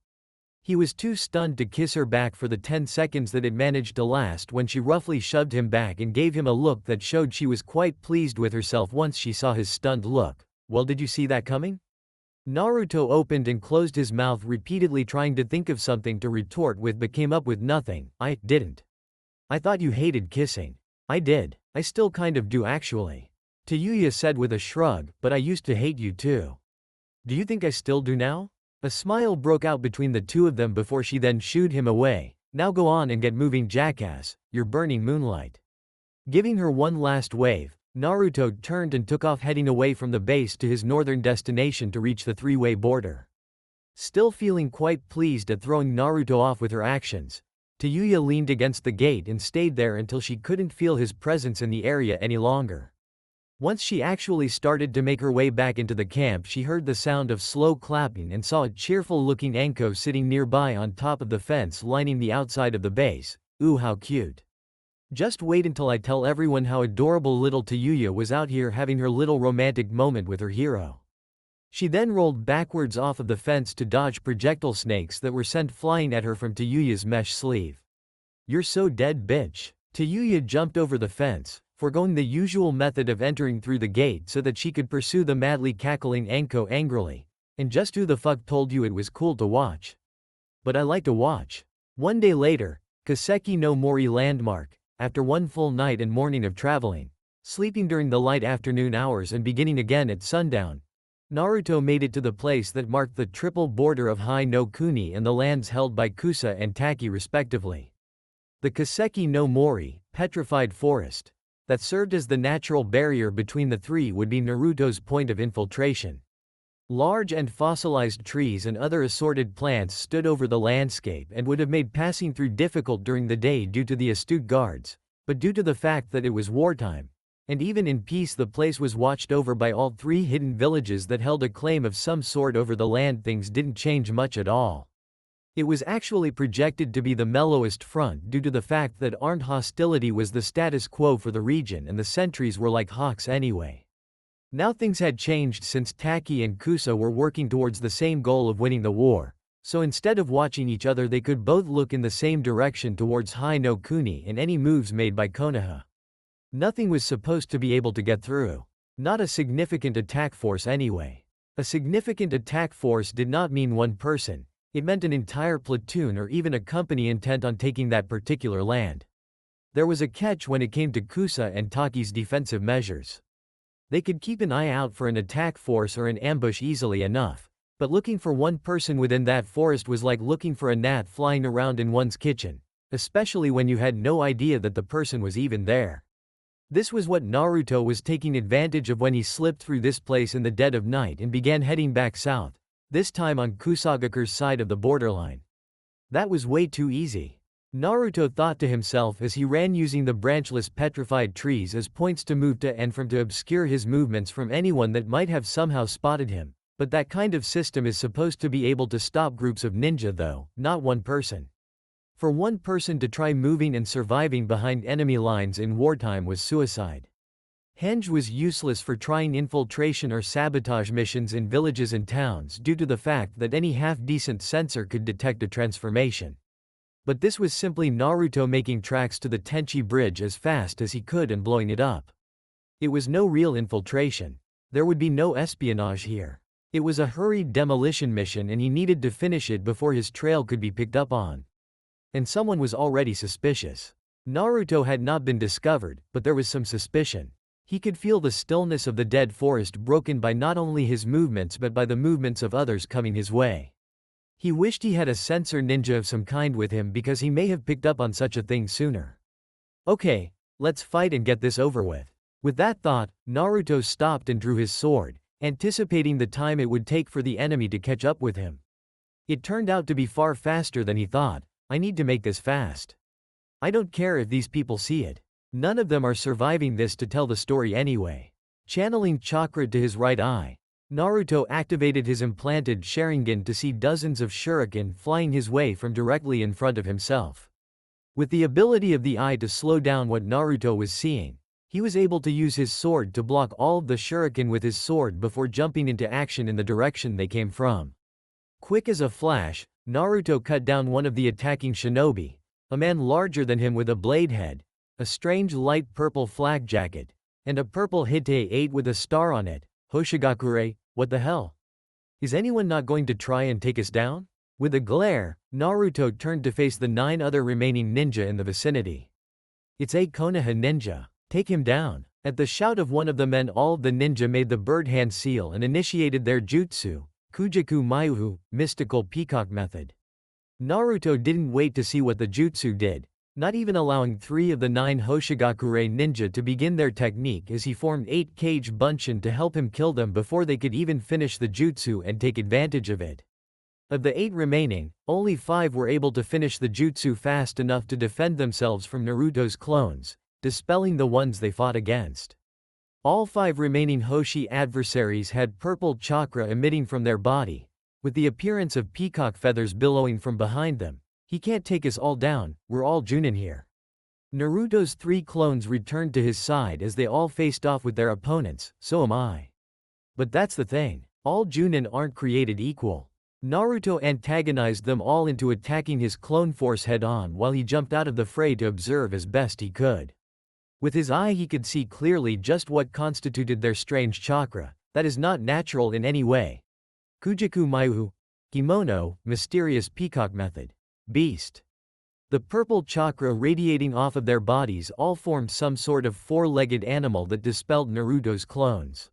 He was too stunned to kiss her back for the 10 seconds that it managed to last when she roughly shoved him back and gave him a look that showed she was quite pleased with herself once she saw his stunned look. Well, did you see that coming? Naruto opened and closed his mouth repeatedly, trying to think of something to retort with, but came up with nothing. I didn't. I thought you hated kissing. I did. I still kind of do actually. Tayuya said with a shrug, but I used to hate you too. Do you think I still do now? A smile broke out between the two of them before she then shooed him away. Now go on and get moving, jackass, you're burning moonlight. Giving her one last wave, Naruto turned and took off, heading away from the base to his northern destination to reach the three-way border. Still feeling quite pleased at throwing Naruto off with her actions, Tayuya leaned against the gate and stayed there until she couldn't feel his presence in the area any longer. Once she actually started to make her way back into the camp, she heard the sound of slow clapping and saw a cheerful-looking Anko sitting nearby on top of the fence lining the outside of the base. Ooh, how cute. Just wait until I tell everyone how adorable little Tayuya was out here having her little romantic moment with her hero. She then rolled backwards off of the fence to dodge projectile snakes that were sent flying at her from Tayuya's mesh sleeve. You're so dead, bitch. Tayuya jumped over the fence, foregoing the usual method of entering through the gate so that she could pursue the madly cackling Anko angrily. And just who the fuck told you it was cool to watch? But I like to watch. One day later, Kaseki no Mori landmark, after one full night and morning of traveling, sleeping during the light afternoon hours and beginning again at sundown, Naruto made it to the place that marked the triple border of Hai no Kuni and the lands held by Kusa and Taki respectively. The Kaseki no Mori, petrified forest, that served as the natural barrier between the three would be Naruto's point of infiltration. Large and fossilized trees and other assorted plants stood over the landscape and would have made passing through difficult during the day due to the astute guards, but due to the fact that it was wartime, and even in peace, the place was watched over by all three hidden villages that held a claim of some sort over the land. Things didn't change much at all. It was actually projected to be the mellowest front due to the fact that armed hostility was the status quo for the region and the sentries were like hawks anyway. Now things had changed since Taki and Kusa were working towards the same goal of winning the war, so instead of watching each other they could both look in the same direction towards Hai no Kuni and any moves made by Konoha. Nothing was supposed to be able to get through. Not a significant attack force anyway. A significant attack force did not mean one person. It meant an entire platoon or even a company intent on taking that particular land. There was a catch when it came to Kusa and Taki's defensive measures. They could keep an eye out for an attack force or an ambush easily enough, but looking for one person within that forest was like looking for a gnat flying around in one's kitchen, especially when you had no idea that the person was even there. This was what Naruto was taking advantage of when he slipped through this place in the dead of night and began heading back south, this time on Kusagaku's side of the borderline. That was way too easy. Naruto thought to himself as he ran, using the branchless petrified trees as points to move to and from to obscure his movements from anyone that might have somehow spotted him. But that kind of system is supposed to be able to stop groups of ninja though, not one person. For one person to try moving and surviving behind enemy lines in wartime was suicide. Henge was useless for trying infiltration or sabotage missions in villages and towns due to the fact that any half-decent sensor could detect a transformation. But this was simply Naruto making tracks to the Tenchi Bridge as fast as he could and blowing it up. It was no real infiltration. There would be no espionage here. It was a hurried demolition mission and he needed to finish it before his trail could be picked up on. And someone was already suspicious. Naruto had not been discovered, but there was some suspicion. He could feel the stillness of the dead forest broken by not only his movements but by the movements of others coming his way. He wished he had a sensor ninja of some kind with him because he may have picked up on such a thing sooner. Okay, let's fight and get this over with. With that thought, Naruto stopped and drew his sword, anticipating the time it would take for the enemy to catch up with him. It turned out to be far faster than he thought. I need to make this fast. I don't care if these people see it. None of them are surviving this to tell the story anyway. Channeling chakra to his right eye, Naruto activated his implanted Sharingan to see dozens of shuriken flying his way from directly in front of himself. With the ability of the eye to slow down what Naruto was seeing, he was able to use his sword to block all of the shuriken with his sword before jumping into action in the direction they came from. Quick as a flash, Naruto cut down one of the attacking shinobi, a man larger than him with a blade head, a strange light purple flak jacket, and a purple Hitei 8 with a star on it. Hoshigakure, what the hell? Is anyone not going to try and take us down? With a glare, Naruto turned to face the 9 other remaining ninja in the vicinity. It's a Konoha ninja. Take him down. At the shout of one of the men, all of the ninja made the bird hand seal and initiated their jutsu, Kujaku Mayuhu, mystical peacock method. Naruto didn't wait to see what the jutsu did, not even allowing 3 of the 9 Hoshigakure ninja to begin their technique as he formed 8 cage bunshin to help him kill them before they could even finish the jutsu and take advantage of it. Of the 8 remaining, only 5 were able to finish the jutsu fast enough to defend themselves from Naruto's clones, dispelling the ones they fought against. All 5 remaining Hoshi adversaries had purple chakra emitting from their body, with the appearance of peacock feathers billowing from behind them. He can't take us all down, we're all Junin here. Naruto's 3 clones returned to his side as they all faced off with their opponents, so am I. But that's the thing, all Junin aren't created equal. Naruto antagonized them all into attacking his clone force head-on while he jumped out of the fray to observe as best he could. With his eye he could see clearly just what constituted their strange chakra, that is not natural in any way. Kujaku Mayuhu, kimono, mysterious peacock method. Beast. The purple chakra radiating off of their bodies all formed some sort of 4-legged animal that dispelled Naruto's clones.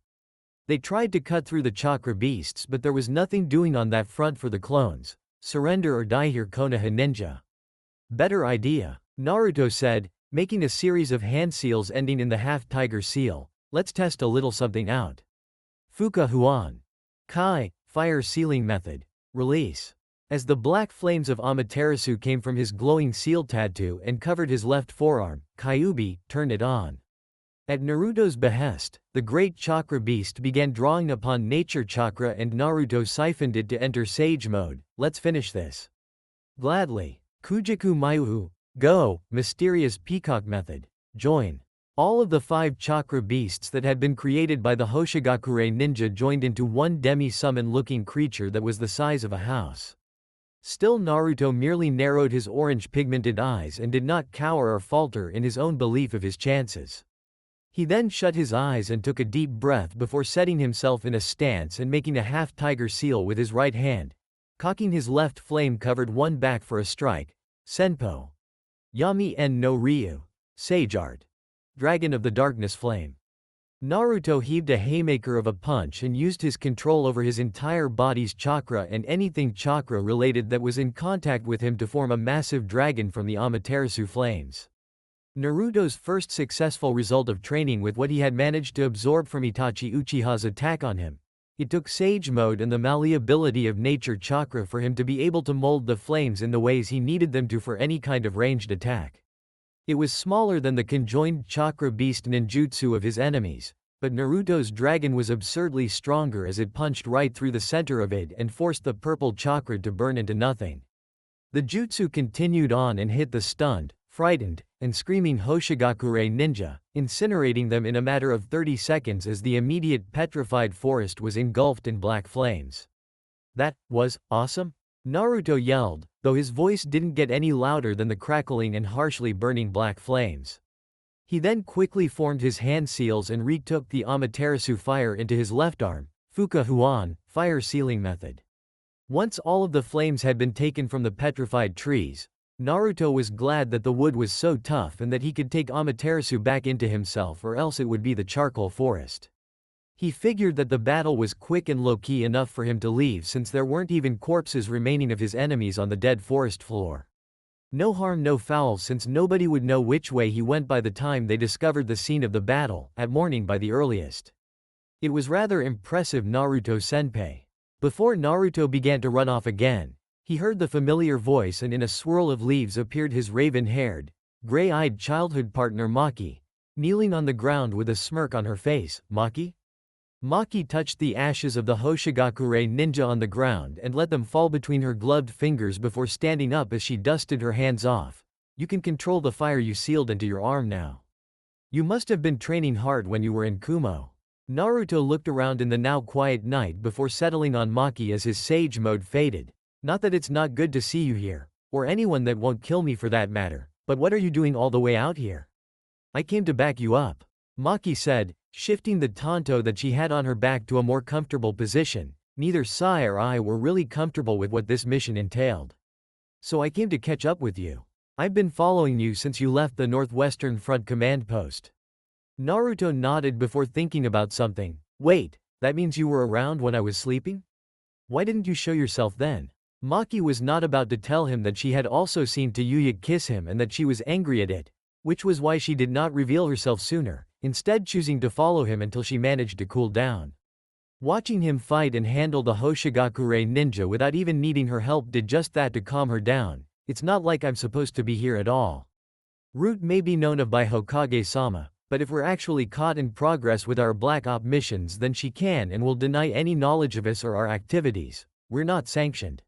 They tried to cut through the chakra beasts but there was nothing doing on that front for the clones. Surrender or die here, Konoha ninja. Better idea, Naruto said, making a series of hand seals ending in the half-tiger seal. Let's test a little something out. Fuka Huan. Kai, fire sealing method. Release. As the black flames of Amaterasu came from his glowing seal tattoo and covered his left forearm, Kyuubi turned it on. At Naruto's behest, the great chakra beast began drawing upon nature chakra and Naruto siphoned it to enter sage mode. Let's finish this. Gladly. Kujaku Mayuhu. Go, mysterious peacock method. Join. All of the 5 chakra beasts that had been created by the Hoshigakure ninja joined into one demi-summon looking creature that was the size of a house. Still, Naruto merely narrowed his orange pigmented eyes and did not cower or falter in his own belief of his chances. He then shut his eyes and took a deep breath before setting himself in a stance and making a half-tiger seal with his right hand, cocking his left flame-covered one back for a strike. Senpo. Yami en no Ryu. Sage Art. Dragon of the Darkness Flame. Naruto heaved a haymaker of a punch and used his control over his entire body's chakra and anything chakra related that was in contact with him to form a massive dragon from the Amaterasu flames. Naruto's first successful result of training with what he had managed to absorb from Itachi Uchiha's attack on him. It took sage mode and the malleability of nature chakra for him to be able to mold the flames in the ways he needed them to for any kind of ranged attack. It was smaller than the conjoined chakra beast ninjutsu of his enemies, but Naruto's dragon was absurdly stronger as it punched right through the center of it and forced the purple chakra to burn into nothing. The jutsu continued on and hit the stunned, frightened, and screaming Hoshigakure ninja, incinerating them in a matter of 30 seconds as the immediate petrified forest was engulfed in black flames. That was awesome? Naruto yelled, though his voice didn't get any louder than the crackling and harshly burning black flames. He then quickly formed his hand seals and retook the Amaterasu fire into his left arm, Fuka Huan, fire sealing method. Once all of the flames had been taken from the petrified trees, Naruto was glad that the wood was so tough and that he could take Amaterasu back into himself, or else it would be the charcoal forest. He figured that the battle was quick and low-key enough for him to leave, since there weren't even corpses remaining of his enemies on the dead forest floor. No harm no foul, since nobody would know which way he went by the time they discovered the scene of the battle, at morning by the earliest. It was rather impressive, Naruto-senpai. Before Naruto began to run off again, he heard the familiar voice, and in a swirl of leaves appeared his raven-haired, gray-eyed childhood partner Maki, kneeling on the ground with a smirk on her face. Maki? Maki touched the ashes of the Hoshigakure ninja on the ground and let them fall between her gloved fingers before standing up as she dusted her hands off. You can control the fire you sealed into your arm now. You must have been training hard when you were in Kumo. Naruto looked around in the now quiet night before settling on Maki as his sage mode faded. Not that it's not good to see you here, or anyone that won't kill me for that matter, but what are you doing all the way out here? I came to back you up, Maki said, shifting the tanto that she had on her back to a more comfortable position. Neither Sai or I were really comfortable with what this mission entailed. So I came to catch up with you. I've been following you since you left the Northwestern Front command post. Naruto nodded before thinking about something. Wait, that means you were around when I was sleeping? Why didn't you show yourself then? Maki was not about to tell him that she had also seen Tayuya kiss him and that she was angry at it, which was why she did not reveal herself sooner, instead choosing to follow him until she managed to cool down. Watching him fight and handle the Hoshigakure ninja without even needing her help did just that to calm her down. It's not like I'm supposed to be here at all. Root may be known of by Hokage-sama, but if we're actually caught in progress with our Black Op missions, then she can and will deny any knowledge of us or our activities. We're not sanctioned.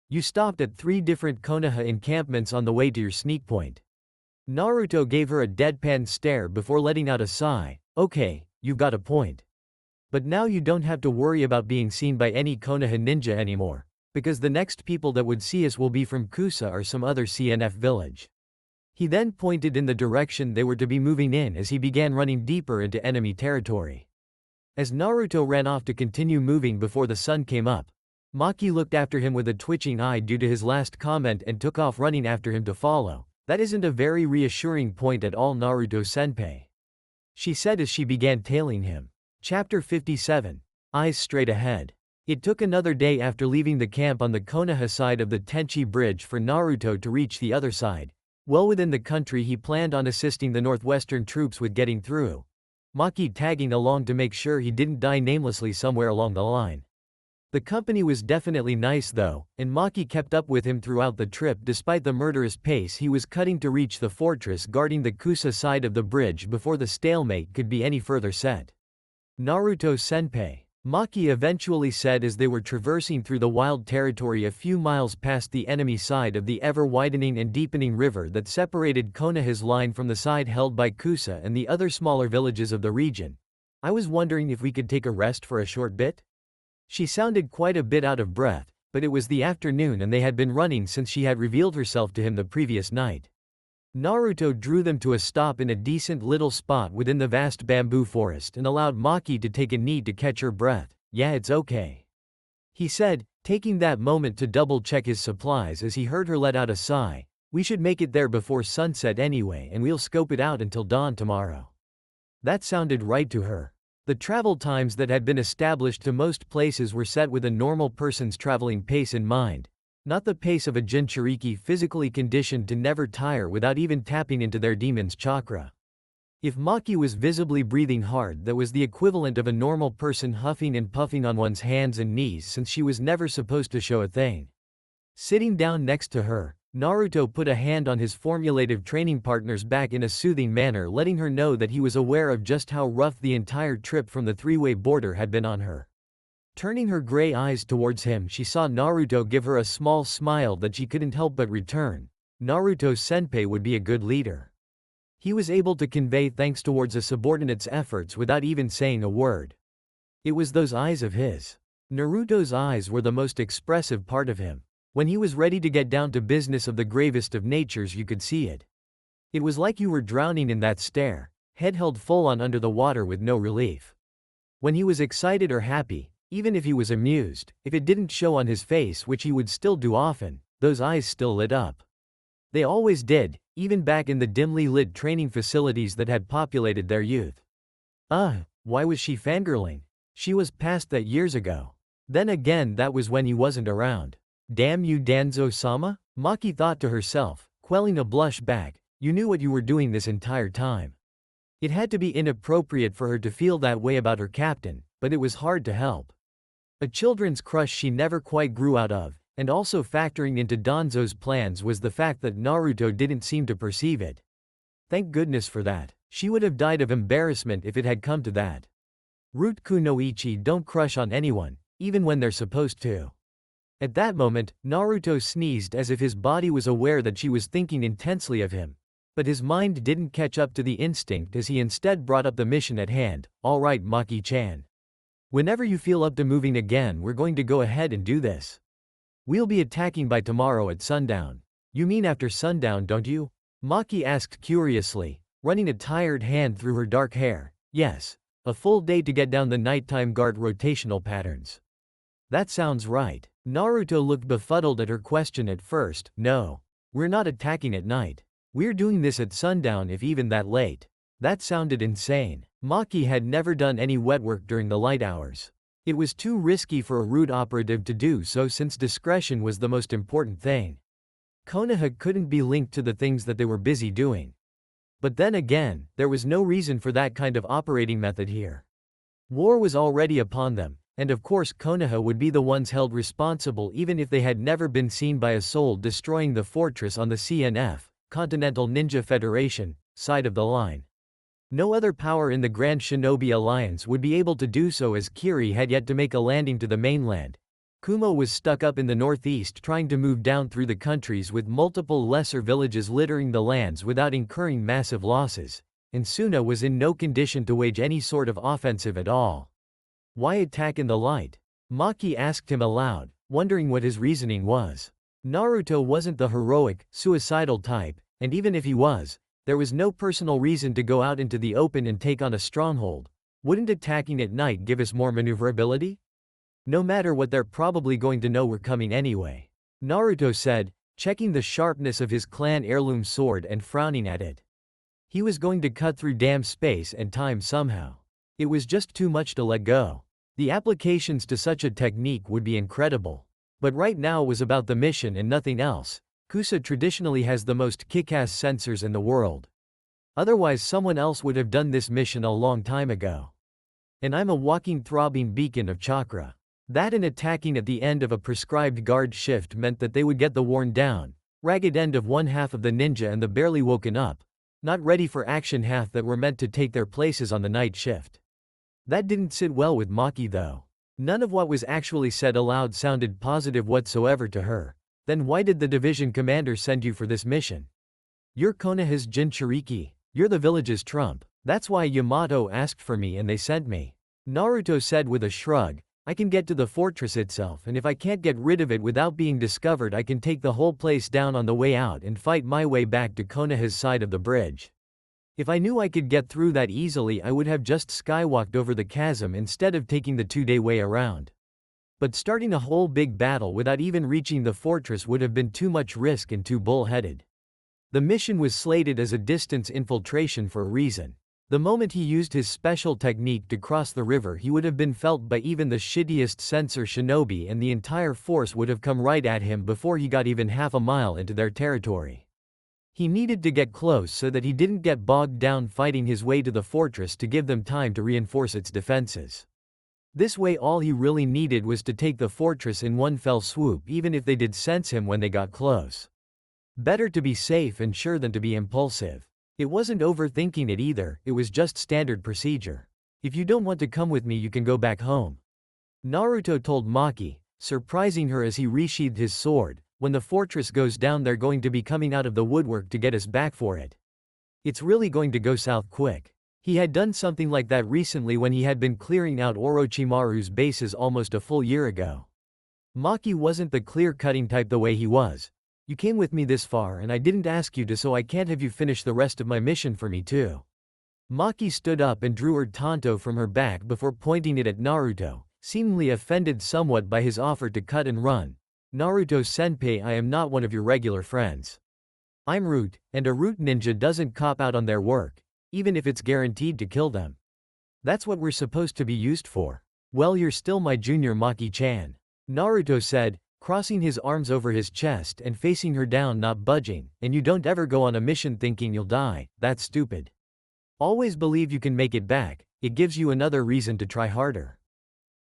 You stopped at 3 different Konoha encampments on the way to your sneak point. Naruto gave her a deadpan stare before letting out a sigh. Okay, you've got a point. But now you don't have to worry about being seen by any Konoha ninja anymore, because the next people that would see us will be from Kusa or some other CNF village. He then pointed in the direction they were to be moving in as he began running deeper into enemy territory. As Naruto ran off to continue moving before the sun came up, Maki looked after him with a twitching eye due to his last comment and took off running after him to follow. That isn't a very reassuring point at all, Naruto-senpai, she said as she began tailing him. Chapter 57. Eyes straight ahead. It took another day after leaving the camp on the Konoha side of the Tenchi Bridge for Naruto to reach the other side. Well within the country, he planned on assisting the northwestern troops with getting through, Maki tagging along to make sure he didn't die namelessly somewhere along the line. The company was definitely nice though, and Maki kept up with him throughout the trip despite the murderous pace he was cutting to reach the fortress guarding the Kusa side of the bridge before the stalemate could be any further set. Naruto-senpai, Maki eventually said as they were traversing through the wild territory a few miles past the enemy side of the ever-widening and deepening river that separated Konoha's line from the side held by Kusa and the other smaller villages of the region. I was wondering if we could take a rest for a short bit? She sounded quite a bit out of breath, but it was the afternoon and they had been running since she had revealed herself to him the previous night. Naruto drew them to a stop in a decent little spot within the vast bamboo forest and allowed Maki to take a knee to catch her breath. Yeah, it's okay, he said, taking that moment to double-check his supplies as he heard her let out a sigh. We should make it there before sunset anyway, and we'll scope it out until dawn tomorrow. That sounded right to her. The travel times that had been established to most places were set with a normal person's traveling pace in mind, not the pace of a Jinchuriki physically conditioned to never tire without even tapping into their demon's chakra. If Maki was visibly breathing hard, that was the equivalent of a normal person huffing and puffing on one's hands and knees, since she was never supposed to show a thing. Sitting down next to her, Naruto put a hand on his formulative training partner's back in a soothing manner, letting her know that he was aware of just how rough the entire trip from the three-way border had been on her. Turning her gray eyes towards him, she saw Naruto give her a small smile that she couldn't help but return. Naruto-senpai would be a good leader. He was able to convey thanks towards a subordinate's efforts without even saying a word. It was those eyes of his. Naruto's eyes were the most expressive part of him. When he was ready to get down to business of the gravest of natures, you could see it. It was like you were drowning in that stare, head held full on under the water with no relief. When he was excited or happy, even if he was amused, if it didn't show on his face, which he would still do often, those eyes still lit up. They always did, even back in the dimly lit training facilities that had populated their youth. Why was she fangirling? She was past that years ago. Then again, that was when he wasn't around. Damn you, Danzo-sama? Maki thought to herself, quelling a blush back. You knew what you were doing this entire time. It had to be inappropriate for her to feel that way about her captain, but it was hard to help. A children's crush she never quite grew out of, and also factoring into Danzo's plans was the fact that Naruto didn't seem to perceive it. Thank goodness for that. She would have died of embarrassment if it had come to that. Root kunoichi don't crush on anyone, even when they're supposed to. At that moment, Naruto sneezed as if his body was aware that she was thinking intensely of him. But his mind didn't catch up to the instinct as he instead brought up the mission at hand. All right, Maki-chan. Whenever you feel up to moving again, we're going to go ahead and do this. We'll be attacking by tomorrow at sundown. You mean after sundown, don't you? Maki asked curiously, running a tired hand through her dark hair. Yes. A full day to get down the nighttime guard rotational patterns. That sounds right. Naruto looked befuddled at her question at first. No. We're not attacking at night. We're doing this at sundown, if even that late. That sounded insane. Maki had never done any wet work during the light hours. It was too risky for a root operative to do so, since discretion was the most important thing. Konoha couldn't be linked to the things that they were busy doing. But then again, there was no reason for that kind of operating method here. War was already upon them, and of course Konoha would be the ones held responsible even if they had never been seen by a soul destroying the fortress on the CNF, Continental Ninja Federation, side of the line. No other power in the Grand Shinobi Alliance would be able to do so, as Kiri had yet to make a landing to the mainland. Kumo was stuck up in the northeast trying to move down through the countries with multiple lesser villages littering the lands without incurring massive losses, and Suna was in no condition to wage any sort of offensive at all. Why attack in the light? Maki asked him aloud, wondering what his reasoning was. Naruto wasn't the heroic, suicidal type, and even if he was, there was no personal reason to go out into the open and take on a stronghold. Wouldn't attacking at night give us more maneuverability? No matter what, they're probably going to know we're coming anyway. Naruto said, checking the sharpness of his clan heirloom sword and frowning at it. He was going to cut through damn space and time somehow. It was just too much to let go. The applications to such a technique would be incredible. But right now was about the mission and nothing else. Kusa traditionally has the most kick-ass sensors in the world. Otherwise someone else would have done this mission a long time ago. And I'm a walking throbbing beacon of chakra. That and attacking at the end of a prescribed guard shift meant that they would get the worn down, ragged end of one half of the ninja and the barely woken up, not ready for action half that were meant to take their places on the night shift. That didn't sit well with Maki though. None of what was actually said aloud sounded positive whatsoever to her. Then why did the division commander send you for this mission? You're Konoha's Jinchuriki. You're the village's trump. That's why Yamato asked for me and they sent me. Naruto said with a shrug. I can get to the fortress itself, and if I can't get rid of it without being discovered, I can take the whole place down on the way out and fight my way back to Konoha's side of the bridge. If I knew I could get through that easily, I would have just skywalked over the chasm instead of taking the 2-day way around. But starting a whole big battle without even reaching the fortress would have been too much risk and too bull-headed. The mission was slated as a distance infiltration for a reason. The moment he used his special technique to cross the river, he would have been felt by even the shittiest sensor shinobi, and the entire force would have come right at him before he got even half a mile into their territory. He needed to get close so that he didn't get bogged down fighting his way to the fortress to give them time to reinforce its defenses. This way all he really needed was to take the fortress in one fell swoop, even if they did sense him when they got close. Better to be safe and sure than to be impulsive. It wasn't overthinking it either, it was just standard procedure. If you don't want to come with me, you can go back home. Naruto told Maki, surprising her as he resheathed his sword. When the fortress goes down, they're going to be coming out of the woodwork to get us back for it. It's really going to go south quick. He had done something like that recently when he had been clearing out Orochimaru's bases almost a full year ago. Maki wasn't the clear-cutting type the way he was. You came with me this far and I didn't ask you to, so I can't have you finish the rest of my mission for me too. Maki stood up and drew her tanto from her back before pointing it at Naruto, seemingly offended somewhat by his offer to cut and run. Naruto-senpai, I am not one of your regular friends. I'm Root, and a Root ninja doesn't cop out on their work, even if it's guaranteed to kill them. That's what we're supposed to be used for. Well, you're still my junior, Maki-chan. Naruto said, crossing his arms over his chest and facing her down, not budging, and you don't ever go on a mission thinking you'll die. That's stupid. Always believe you can make it back, it gives you another reason to try harder.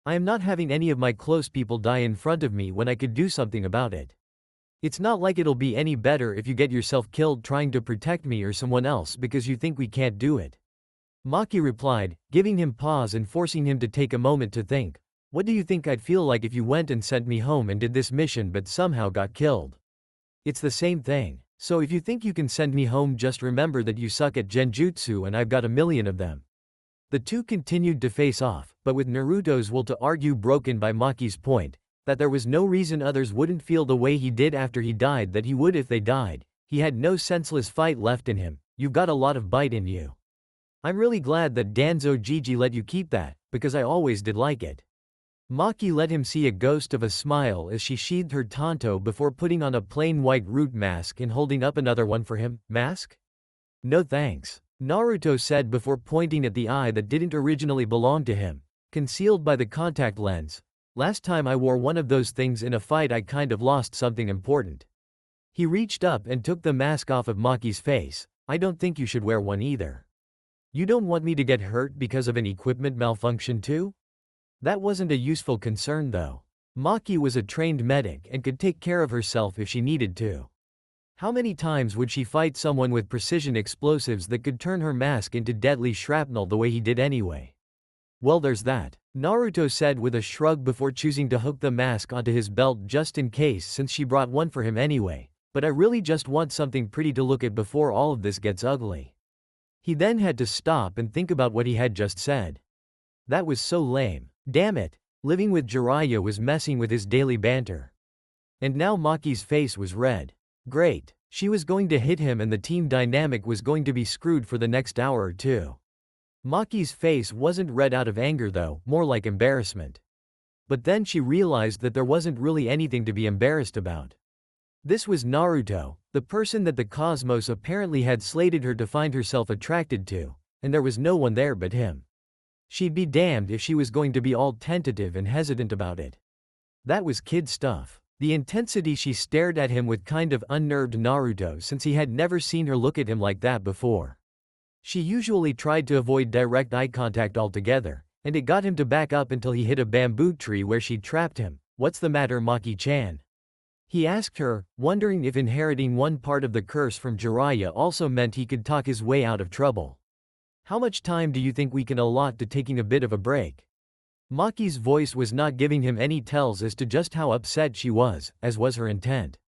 I am not having any of my close people die in front of me when I could do something about it. It's not like it'll be any better if you get yourself killed trying to protect me or someone else because you think we can't do it. Maki replied, giving him pause and forcing him to take a moment to think. What do you think I'd feel like if you went and sent me home and did this mission but somehow got killed? It's the same thing. So if you think you can send me home, just remember that you suck at genjutsu and I've got a million of them. The two continued to face off, but with Naruto's will to argue broken by Maki's point, that there was no reason others wouldn't feel the way he did after he died that he would if they died. He had no senseless fight left in him. You've got a lot of bite in you. I'm really glad that Danzo Gigi let you keep that, because I always did like it. Maki let him see a ghost of a smile as she sheathed her tanto before putting on a plain white root mask and holding up another one for him. Mask? No thanks, Naruto said before pointing at the eye that didn't originally belong to him, concealed by the contact lens. Last time I wore one of those things in a fight I kind of lost something important. He reached up and took the mask off of Maki's face. I don't think you should wear one either. You don't want me to get hurt because of an equipment malfunction too? That wasn't a useful concern though. Maki was a trained medic and could take care of herself if she needed to. How many times would she fight someone with precision explosives that could turn her mask into deadly shrapnel the way he did anyway? Well, there's that, Naruto said with a shrug before choosing to hook the mask onto his belt just in case, since she brought one for him anyway. But I really just want something pretty to look at before all of this gets ugly. He then had to stop and think about what he had just said. That was so lame. Damn it, living with Jiraiya was messing with his daily banter. And now Maki's face was red. Great, she was going to hit him and the team dynamic was going to be screwed for the next hour or two. Maki's face wasn't red out of anger though, more like embarrassment. But then she realized that there wasn't really anything to be embarrassed about. This was Naruto, the person that the cosmos apparently had slated her to find herself attracted to, and there was no one there but him. She'd be damned if she was going to be all tentative and hesitant about it. That was kid stuff. The intensity she stared at him with kind of unnerved Naruto since he had never seen her look at him like that before. She usually tried to avoid direct eye contact altogether, and it got him to back up until he hit a bamboo tree where she'd trapped him. What's the matter, Maki-chan? He asked her, wondering if inheriting one part of the curse from Jiraiya also meant he could talk his way out of trouble. How much time do you think we can allot to taking a bit of a break? Maki's voice was not giving him any tells as to just how upset she was, as was her intent.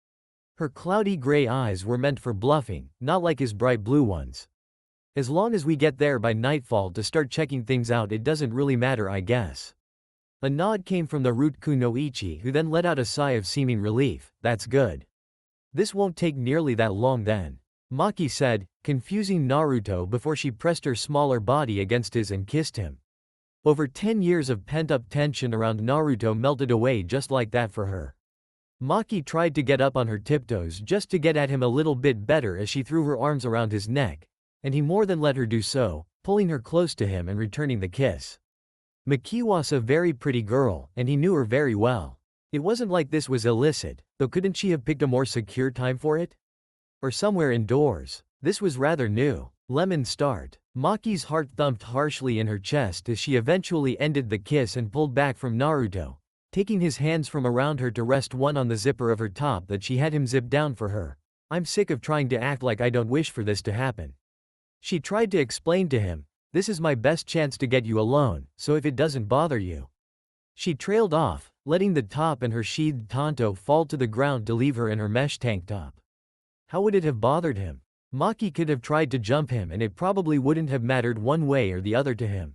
Her cloudy gray eyes were meant for bluffing, not like his bright blue ones. As long as we get there by nightfall to start checking things out, it doesn't really matter, I guess. A nod came from the Root Kunoichi, who then let out a sigh of seeming relief. That's good. This won't take nearly that long then, Maki said, confusing Naruto before she pressed her smaller body against his and kissed him. Over 10 years of pent-up tension around Naruto melted away just like that for her. Maki tried to get up on her tiptoes just to get at him a little bit better as she threw her arms around his neck, and he more than let her do so, pulling her close to him and returning the kiss. Maki was a very pretty girl, and he knew her very well. It wasn't like this was illicit, though couldn't she have picked a more secure time for it? Or somewhere indoors. This was rather new. Lemon start. Maki's heart thumped harshly in her chest as she eventually ended the kiss and pulled back from Naruto, taking his hands from around her to rest one on the zipper of her top that she had him zip down for her. I'm sick of trying to act like I don't wish for this to happen. She tried to explain to him, this is my best chance to get you alone, so if it doesn't bother you. She trailed off, letting the top and her sheathed tanto fall to the ground to leave her in her mesh tank top. How would it have bothered him? Maki could have tried to jump him and it probably wouldn't have mattered one way or the other to him.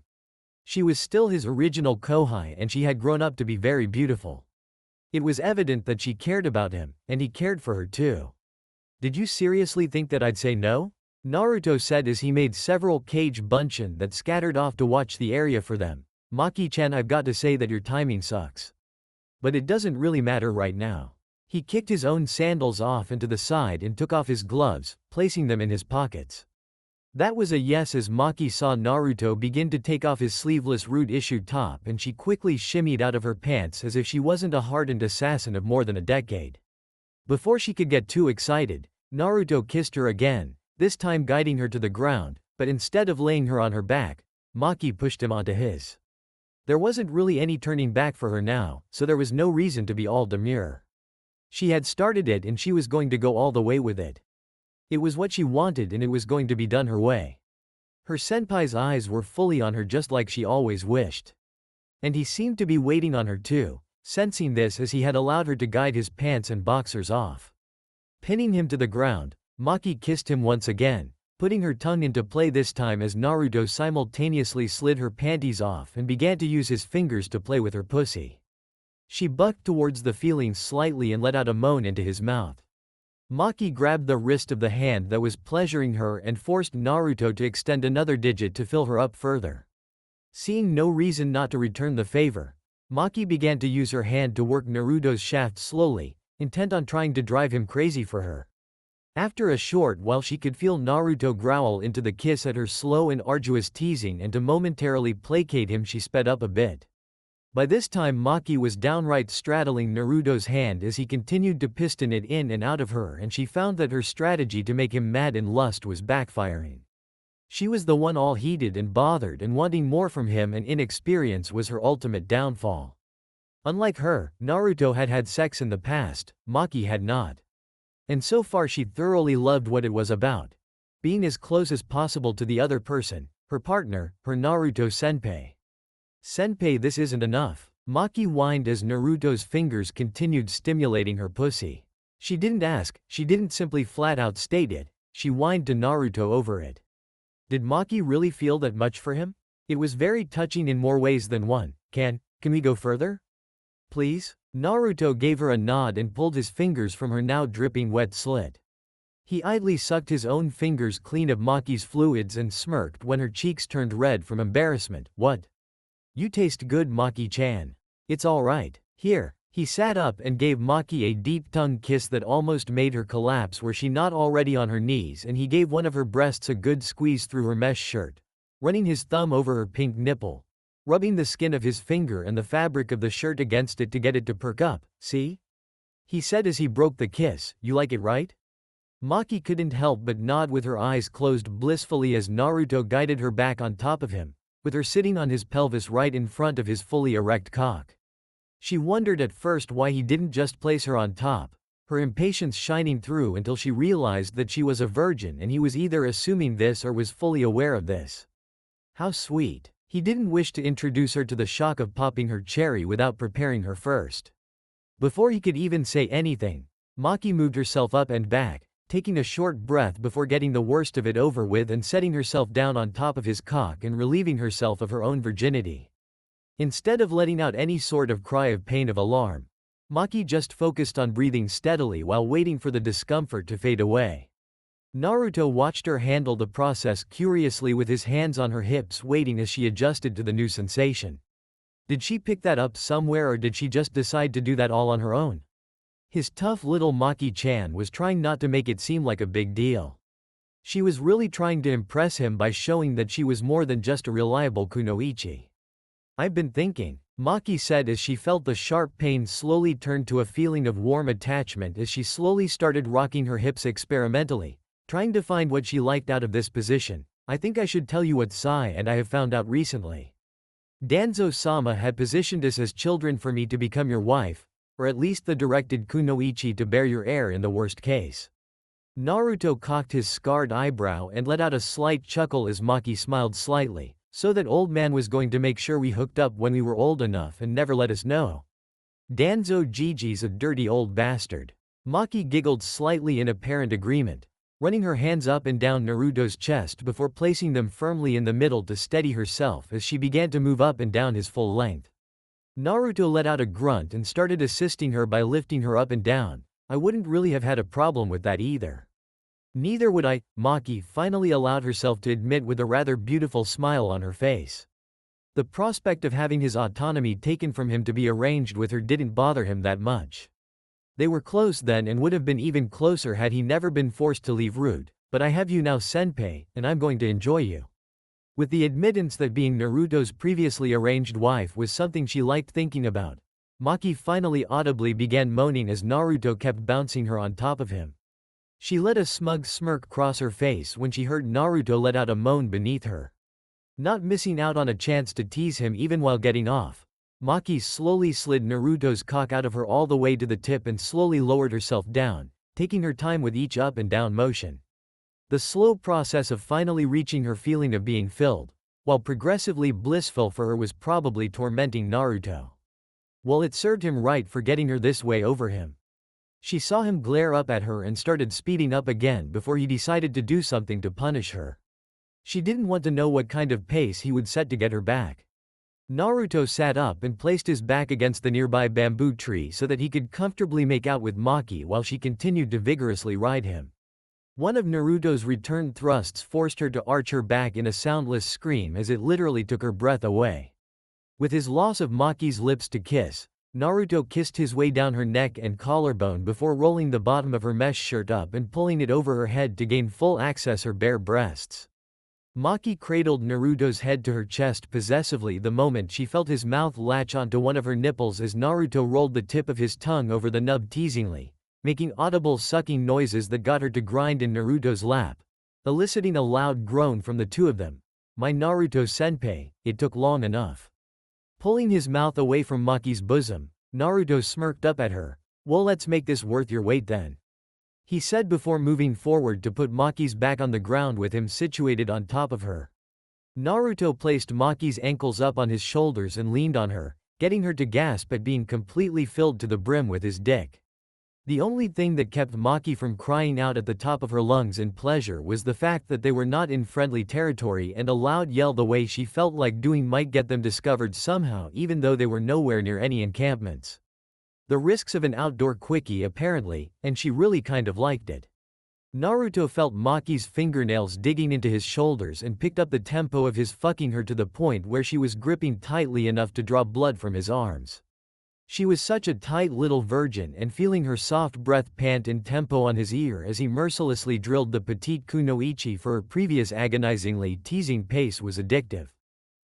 She was still his original Kohai and she had grown up to be very beautiful. It was evident that she cared about him, and he cared for her too. Did you seriously think that I'd say no? Naruto said as he made several kage bunshin that scattered off to watch the area for them. Maki-chan, I've got to say that your timing sucks. But it doesn't really matter right now. He kicked his own sandals off and to the side and took off his gloves, placing them in his pockets. That was a yes as Maki saw Naruto begin to take off his sleeveless root-issue top, and she quickly shimmied out of her pants as if she wasn't a hardened assassin of more than a decade. Before she could get too excited, Naruto kissed her again, this time guiding her to the ground, but instead of laying her on her back, Maki pushed him onto his. There wasn't really any turning back for her now, so there was no reason to be all demure. She had started it and she was going to go all the way with it. It was what she wanted and it was going to be done her way. Her senpai's eyes were fully on her just like she always wished. And he seemed to be waiting on her too, sensing this as he had allowed her to guide his pants and boxers off. Pinning him to the ground, Maki kissed him once again, putting her tongue into play this time as Naruto simultaneously slid her panties off and began to use his fingers to play with her pussy. She bucked towards the feeling slightly and let out a moan into his mouth. Maki grabbed the wrist of the hand that was pleasuring her and forced Naruto to extend another digit to fill her up further. Seeing no reason not to return the favor, Maki began to use her hand to work Naruto's shaft slowly, intent on trying to drive him crazy for her. After a short while she could feel Naruto growl into the kiss at her slow and arduous teasing, and to momentarily placate him she sped up a bit. By this time Maki was downright straddling Naruto's hand as he continued to piston it in and out of her, and she found that her strategy to make him mad in lust was backfiring. She was the one all heated and bothered and wanting more from him, and inexperience was her ultimate downfall. Unlike her, Naruto had had sex in the past, Maki had not. And so far she thoroughly loved what it was about. Being as close as possible to the other person, her partner, her Naruto senpai. Senpai, this isn't enough. Maki whined as Naruto's fingers continued stimulating her pussy. She didn't ask, she didn't simply flat out state it, she whined to Naruto over it. Did Maki really feel that much for him? It was very touching in more ways than one. Can we go further? Please? Naruto gave her a nod and pulled his fingers from her now dripping wet slit. He idly sucked his own fingers clean of Maki's fluids and smirked when her cheeks turned red from embarrassment. What? You taste good, Maki-chan. It's alright. Here. He sat up and gave Maki a deep tongue kiss that almost made her collapse were she not already on her knees, and he gave one of her breasts a good squeeze through her mesh shirt, running his thumb over her pink nipple, rubbing the skin of his finger and the fabric of the shirt against it to get it to perk up. See? He said as he broke the kiss, you like it, right? Maki couldn't help but nod with her eyes closed blissfully as Naruto guided her back on top of him, with her sitting on his pelvis right in front of his fully erect cock. She wondered at first why he didn't just place her on top, her impatience shining through until she realized that she was a virgin and he was either assuming this or was fully aware of this. How sweet. He didn't wish to introduce her to the shock of popping her cherry without preparing her first. Before he could even say anything, Maki moved herself up and back, taking a short breath before getting the worst of it over with and setting herself down on top of his cock and relieving herself of her own virginity. Instead of letting out any sort of cry of pain of alarm, Maki just focused on breathing steadily while waiting for the discomfort to fade away. Naruto watched her handle the process curiously with his hands on her hips, waiting as she adjusted to the new sensation. Did she pick that up somewhere, or did she just decide to do that all on her own? His tough little Maki-chan was trying not to make it seem like a big deal. She was really trying to impress him by showing that she was more than just a reliable kunoichi. I've been thinking, Maki said as she felt the sharp pain slowly turn to a feeling of warm attachment as she slowly started rocking her hips experimentally, trying to find what she liked out of this position. I think I should tell you what Sai and I have found out recently. Danzo-sama had positioned us as children for me to become your wife, or at least the directed kunoichi to bear your heir in the worst case. Naruto cocked his scarred eyebrow and let out a slight chuckle as Maki smiled slightly. So that old man was going to make sure we hooked up when we were old enough and never let us know. Danzo Gigi's a dirty old bastard. Maki giggled slightly in apparent agreement, running her hands up and down Naruto's chest before placing them firmly in the middle to steady herself as she began to move up and down his full length. Naruto let out a grunt and started assisting her by lifting her up and down, I wouldn't really have had a problem with that either. Neither would I, Maki finally allowed herself to admit with a rather beautiful smile on her face. The prospect of having his autonomy taken from him to be arranged with her didn't bother him that much. They were close then and would have been even closer had he never been forced to leave Root, but I have you now, senpai, and I'm going to enjoy you. With the admittance that being Naruto's previously arranged wife was something she liked thinking about, Maki finally audibly began moaning as Naruto kept bouncing her on top of him. She let a smug smirk cross her face when she heard Naruto let out a moan beneath her. Not missing out on a chance to tease him even while getting off, Maki slowly slid Naruto's cock out of her all the way to the tip and slowly lowered herself down, taking her time with each up and down motion. The slow process of finally reaching her feeling of being filled, while progressively blissful for her, was probably tormenting Naruto. Well, it served him right for getting her this way over him. She saw him glare up at her and started speeding up again before he decided to do something to punish her. She didn't want to know what kind of pace he would set to get her back. Naruto sat up and placed his back against the nearby bamboo tree so that he could comfortably make out with Maki while she continued to vigorously ride him. One of Naruto's return thrusts forced her to arch her back in a soundless scream as it literally took her breath away. With his loss of Maki's lips to kiss, Naruto kissed his way down her neck and collarbone before rolling the bottom of her mesh shirt up and pulling it over her head to gain full access her bare breasts. Maki cradled Naruto's head to her chest possessively the moment she felt his mouth latch onto one of her nipples as Naruto rolled the tip of his tongue over the nub teasingly, making audible sucking noises that got her to grind in Naruto's lap, eliciting a loud groan from the two of them. My Naruto-senpai, it took long enough. Pulling his mouth away from Maki's bosom, Naruto smirked up at her. Well, let's make this worth your wait then, he said before moving forward to put Maki's back on the ground with him situated on top of her. Naruto placed Maki's ankles up on his shoulders and leaned on her, getting her to gasp at being completely filled to the brim with his dick. The only thing that kept Maki from crying out at the top of her lungs in pleasure was the fact that they were not in friendly territory, and a loud yell the way she felt like doing might get them discovered somehow even though they were nowhere near any encampments. The risks of an outdoor quickie apparently, and she really kind of liked it. Naruto felt Maki's fingernails digging into his shoulders and picked up the tempo of his fucking her to the point where she was gripping tightly enough to draw blood from his arms. She was such a tight little virgin, and feeling her soft breath pant in tempo on his ear as he mercilessly drilled the petite kunoichi for her previous agonizingly teasing pace was addictive.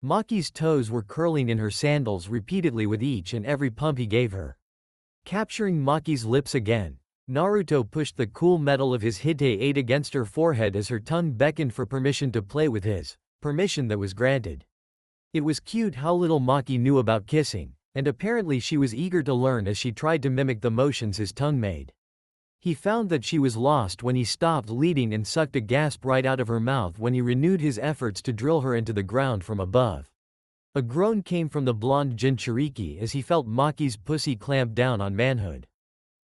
Maki's toes were curling in her sandals repeatedly with each and every pump he gave her. Capturing Maki's lips again, Naruto pushed the cool metal of his hite-8 against her forehead as her tongue beckoned for permission to play with his, permission that was granted. It was cute how little Maki knew about kissing, and apparently she was eager to learn as she tried to mimic the motions his tongue made. He found that she was lost when he stopped leading and sucked a gasp right out of her mouth when he renewed his efforts to drill her into the ground from above. A groan came from the blonde Jinchuriki as he felt Maki's pussy clamp down on manhood.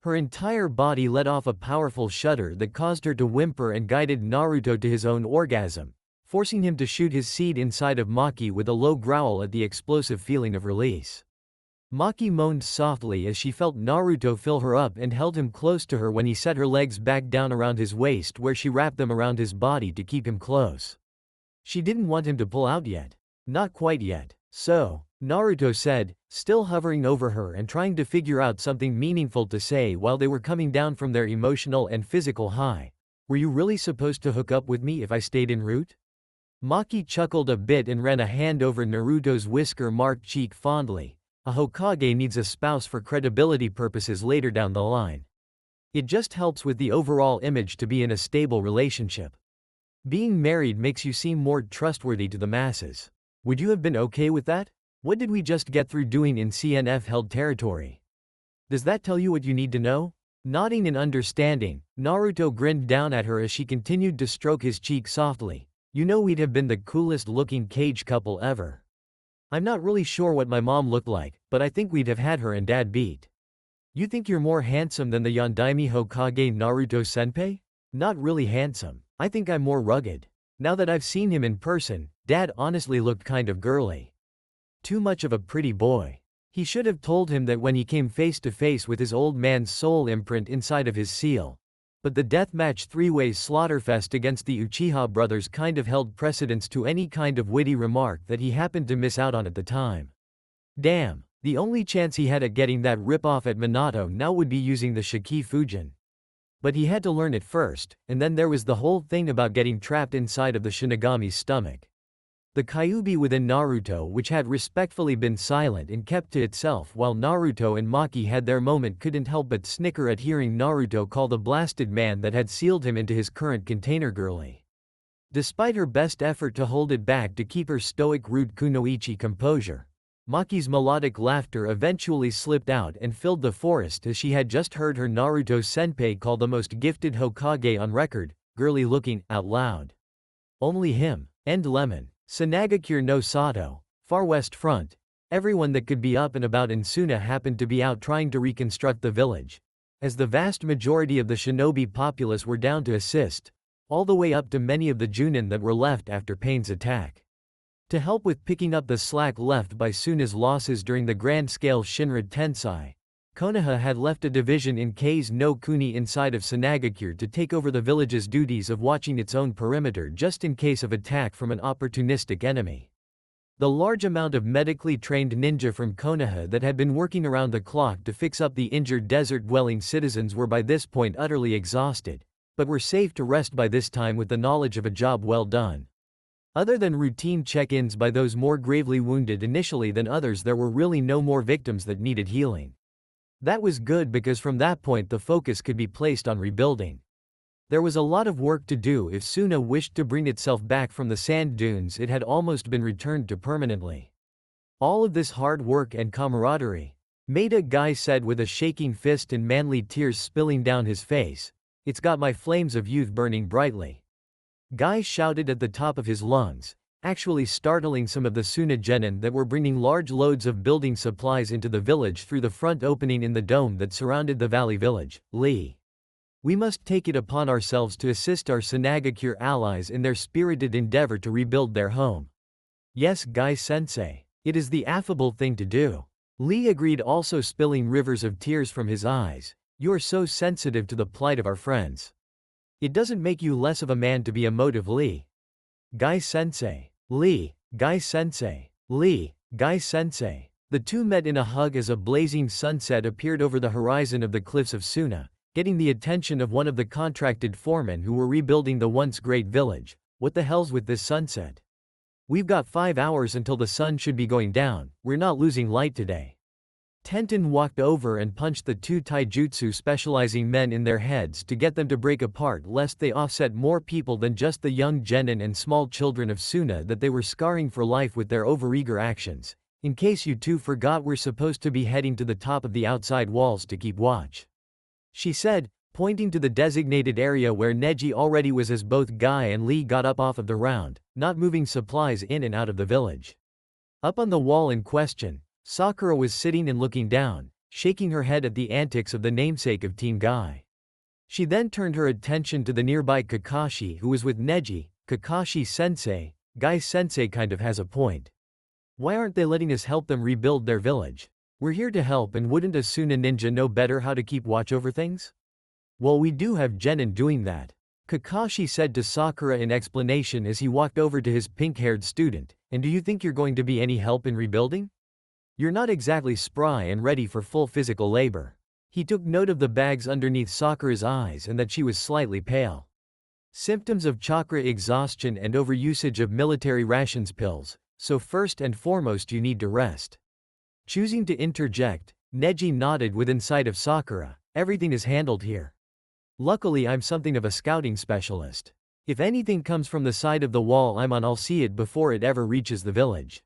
Her entire body let off a powerful shudder that caused her to whimper and guided Naruto to his own orgasm, forcing him to shoot his seed inside of Maki with a low growl at the explosive feeling of release. Maki moaned softly as she felt Naruto fill her up and held him close to her when he set her legs back down around his waist where she wrapped them around his body to keep him close. She didn't want him to pull out yet. Not quite yet. So, Naruto said, still hovering over her and trying to figure out something meaningful to say while they were coming down from their emotional and physical high. Were you really supposed to hook up with me if I stayed en route? Maki chuckled a bit and ran a hand over Naruto's whisker-marked cheek fondly. A Hokage needs a spouse for credibility purposes later down the line. It just helps with the overall image to be in a stable relationship. Being married makes you seem more trustworthy to the masses. Would you have been okay with that? What did we just get through doing in CNF-held territory? Does that tell you what you need to know? Nodding in understanding, Naruto grinned down at her as she continued to stroke his cheek softly. You know, we'd have been the coolest looking cage couple ever. I'm not really sure what my mom looked like, but I think we'd have had her and dad beat. You think you're more handsome than the Yondaime Hokage Naruto-senpai? Not really handsome. I think I'm more rugged. Now that I've seen him in person, dad honestly looked kind of girly. Too much of a pretty boy. He should have told him that when he came face to face with his old man's soul imprint inside of his seal. But the deathmatch three-way slaughterfest against the Uchiha brothers kind of held precedence to any kind of witty remark that he happened to miss out on at the time. Damn, the only chance he had at getting that rip-off at Minato now would be using the Shiki Fujin. But he had to learn it first, and then there was the whole thing about getting trapped inside of the Shinigami's stomach. The Kyuubi within Naruto, which had respectfully been silent and kept to itself while Naruto and Maki had their moment, couldn't help but snicker at hearing Naruto call the blasted man that had sealed him into his current container girly. Despite her best effort to hold it back to keep her stoic rude kunoichi composure, Maki's melodic laughter eventually slipped out and filled the forest as she had just heard her Naruto-senpai call the most gifted Hokage on record, girly looking, out loud. Only him, and Lemon. Sanagakure no Sato, Far West Front. Everyone that could be up and about in Suna happened to be out trying to reconstruct the village, as the vast majority of the shinobi populace were down to assist, all the way up to many of the Junin that were left after Pain's attack. To help with picking up the slack left by Suna's losses during the grand-scale Shinra Tensai, Konoha had left a division in Kei's no Kuni inside of Sanagakure to take over the village's duties of watching its own perimeter just in case of attack from an opportunistic enemy. The large amount of medically trained ninja from Konoha that had been working around the clock to fix up the injured desert-dwelling citizens were by this point utterly exhausted, but were safe to rest by this time with the knowledge of a job well done. Other than routine check-ins by those more gravely wounded initially than others, there were really no more victims that needed healing. That was good because from that point the focus could be placed on rebuilding. There was a lot of work to do if Suna wished to bring itself back from the sand dunes it had almost been returned to permanently. All of this hard work and camaraderie, Maida Guy said with a shaking fist and manly tears spilling down his face, it's got my flames of youth burning brightly. Guy shouted at the top of his lungs, actually startling some of the Suna genin that were bringing large loads of building supplies into the village through the front opening in the dome that surrounded the valley village. Lee. We must take it upon ourselves to assist our Sanagakure allies in their spirited endeavor to rebuild their home. Yes, Guy-sensei. It is the affable thing to do. Lee agreed, also spilling rivers of tears from his eyes. You are so sensitive to the plight of our friends. It doesn't make you less of a man to be emotive, Lee. Guy-sensei. Lee, Guy-sensei. Lee, Guy-sensei. The two met in a hug as a blazing sunset appeared over the horizon of the cliffs of Suna, getting the attention of one of the contracted foremen who were rebuilding the once great village. What the hell's with this sunset? We've got 5 hours until the sun should be going down, we're not losing light today. Tenten walked over and punched the two taijutsu specializing men in their heads to get them to break apart lest they offset more people than just the young genin and small children of Suna that they were scarring for life with their overeager actions. In case you two forgot, we're supposed to be heading to the top of the outside walls to keep watch, she said, pointing to the designated area where Neji already was as both Guy and Lee got up off of the round, not moving supplies in and out of the village. Up on the wall in question, Sakura was sitting and looking down, shaking her head at the antics of the namesake of Team Guy. She then turned her attention to the nearby Kakashi, who was with Neji. Kakashi-sensei, Guy-sensei kind of has a point. Why aren't they letting us help them rebuild their village? We're here to help, and wouldn't a Suna ninja know better how to keep watch over things? Well, we do have genin doing that, Kakashi said to Sakura in explanation as he walked over to his pink-haired student. And do you think you're going to be any help in rebuilding? You're not exactly spry and ready for full physical labor. He took note of the bags underneath Sakura's eyes and that she was slightly pale. Symptoms of chakra exhaustion and overusage of military rations pills, so first and foremost you need to rest. Choosing to interject, Neji nodded with insight of Sakura. Everything is handled here. Luckily I'm something of a scouting specialist. If anything comes from the side of the wall I'm on, I'll see it before it ever reaches the village.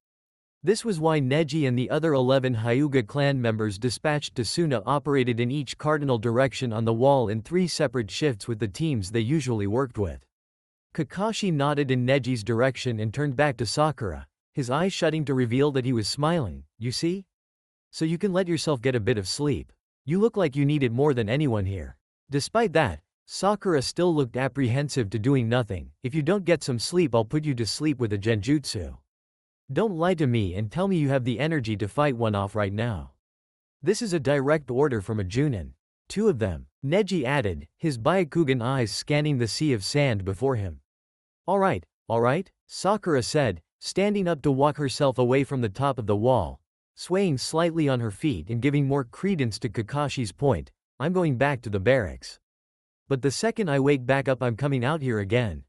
This was why Neji and the other 11 Hyuga clan members dispatched to Suna operated in each cardinal direction on the wall in 3 separate shifts with the teams they usually worked with. Kakashi nodded in Neji's direction and turned back to Sakura, his eyes shutting to reveal that he was smiling. You see? So you can let yourself get a bit of sleep. You look like you need it more than anyone here. Despite that, Sakura still looked apprehensive to doing nothing. If you don't get some sleep I'll put you to sleep with a genjutsu. Don't lie to me and tell me you have the energy to fight one off right now. This is a direct order from a Junin. Two of them, Neji added, his Byakugan eyes scanning the sea of sand before him. Alright, Sakura said, standing up to walk herself away from the top of the wall, swaying slightly on her feet and giving more credence to Kakashi's point. I'm going back to the barracks. But the second I wake back up I'm coming out here again.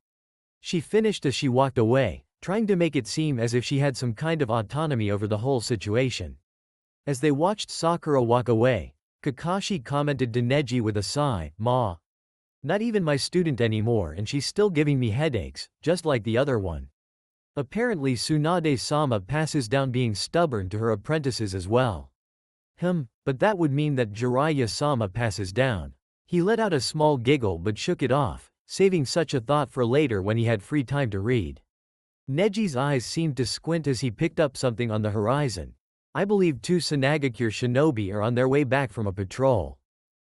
She finished as she walked away, trying to make it seem as if she had some kind of autonomy over the whole situation. As they watched Sakura walk away, Kakashi commented to Neji with a sigh, "Ma. Not even my student anymore and she's still giving me headaches, just like the other one." Apparently Tsunade-sama passes down being stubborn to her apprentices as well. But that would mean that Jiraiya-sama passes down. He let out a small giggle but shook it off, saving such a thought for later when he had free time to read. Neji's eyes seemed to squint as he picked up something on the horizon. I believe two Sunagakure shinobi are on their way back from a patrol.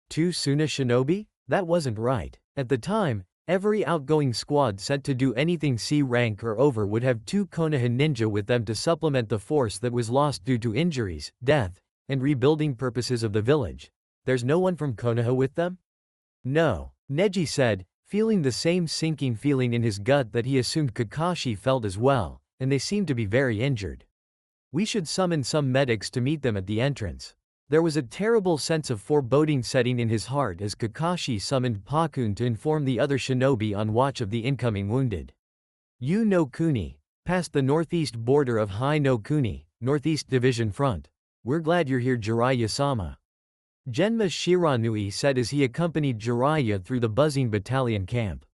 Two Suna shinobi? That wasn't right. At the time, every outgoing squad sent to do anything C rank or over would have two Konoha ninja with them to supplement the force that was lost due to injuries, death, and rebuilding purposes of the village. There's no one from Konoha with them? No, Neji said, feeling the same sinking feeling in his gut that he assumed Kakashi felt as well, and they seemed to be very injured. We should summon some medics to meet them at the entrance. There was a terrible sense of foreboding setting in his heart as Kakashi summoned Pakun to inform the other shinobi on watch of the incoming wounded. Yu no Kuni, past the northeast border of Hai no Kuni, Northeast Division Front. We're glad you're here, Jiraiya-sama. Genma Shiranui said as he accompanied Jiraiya through the buzzing battalion camp.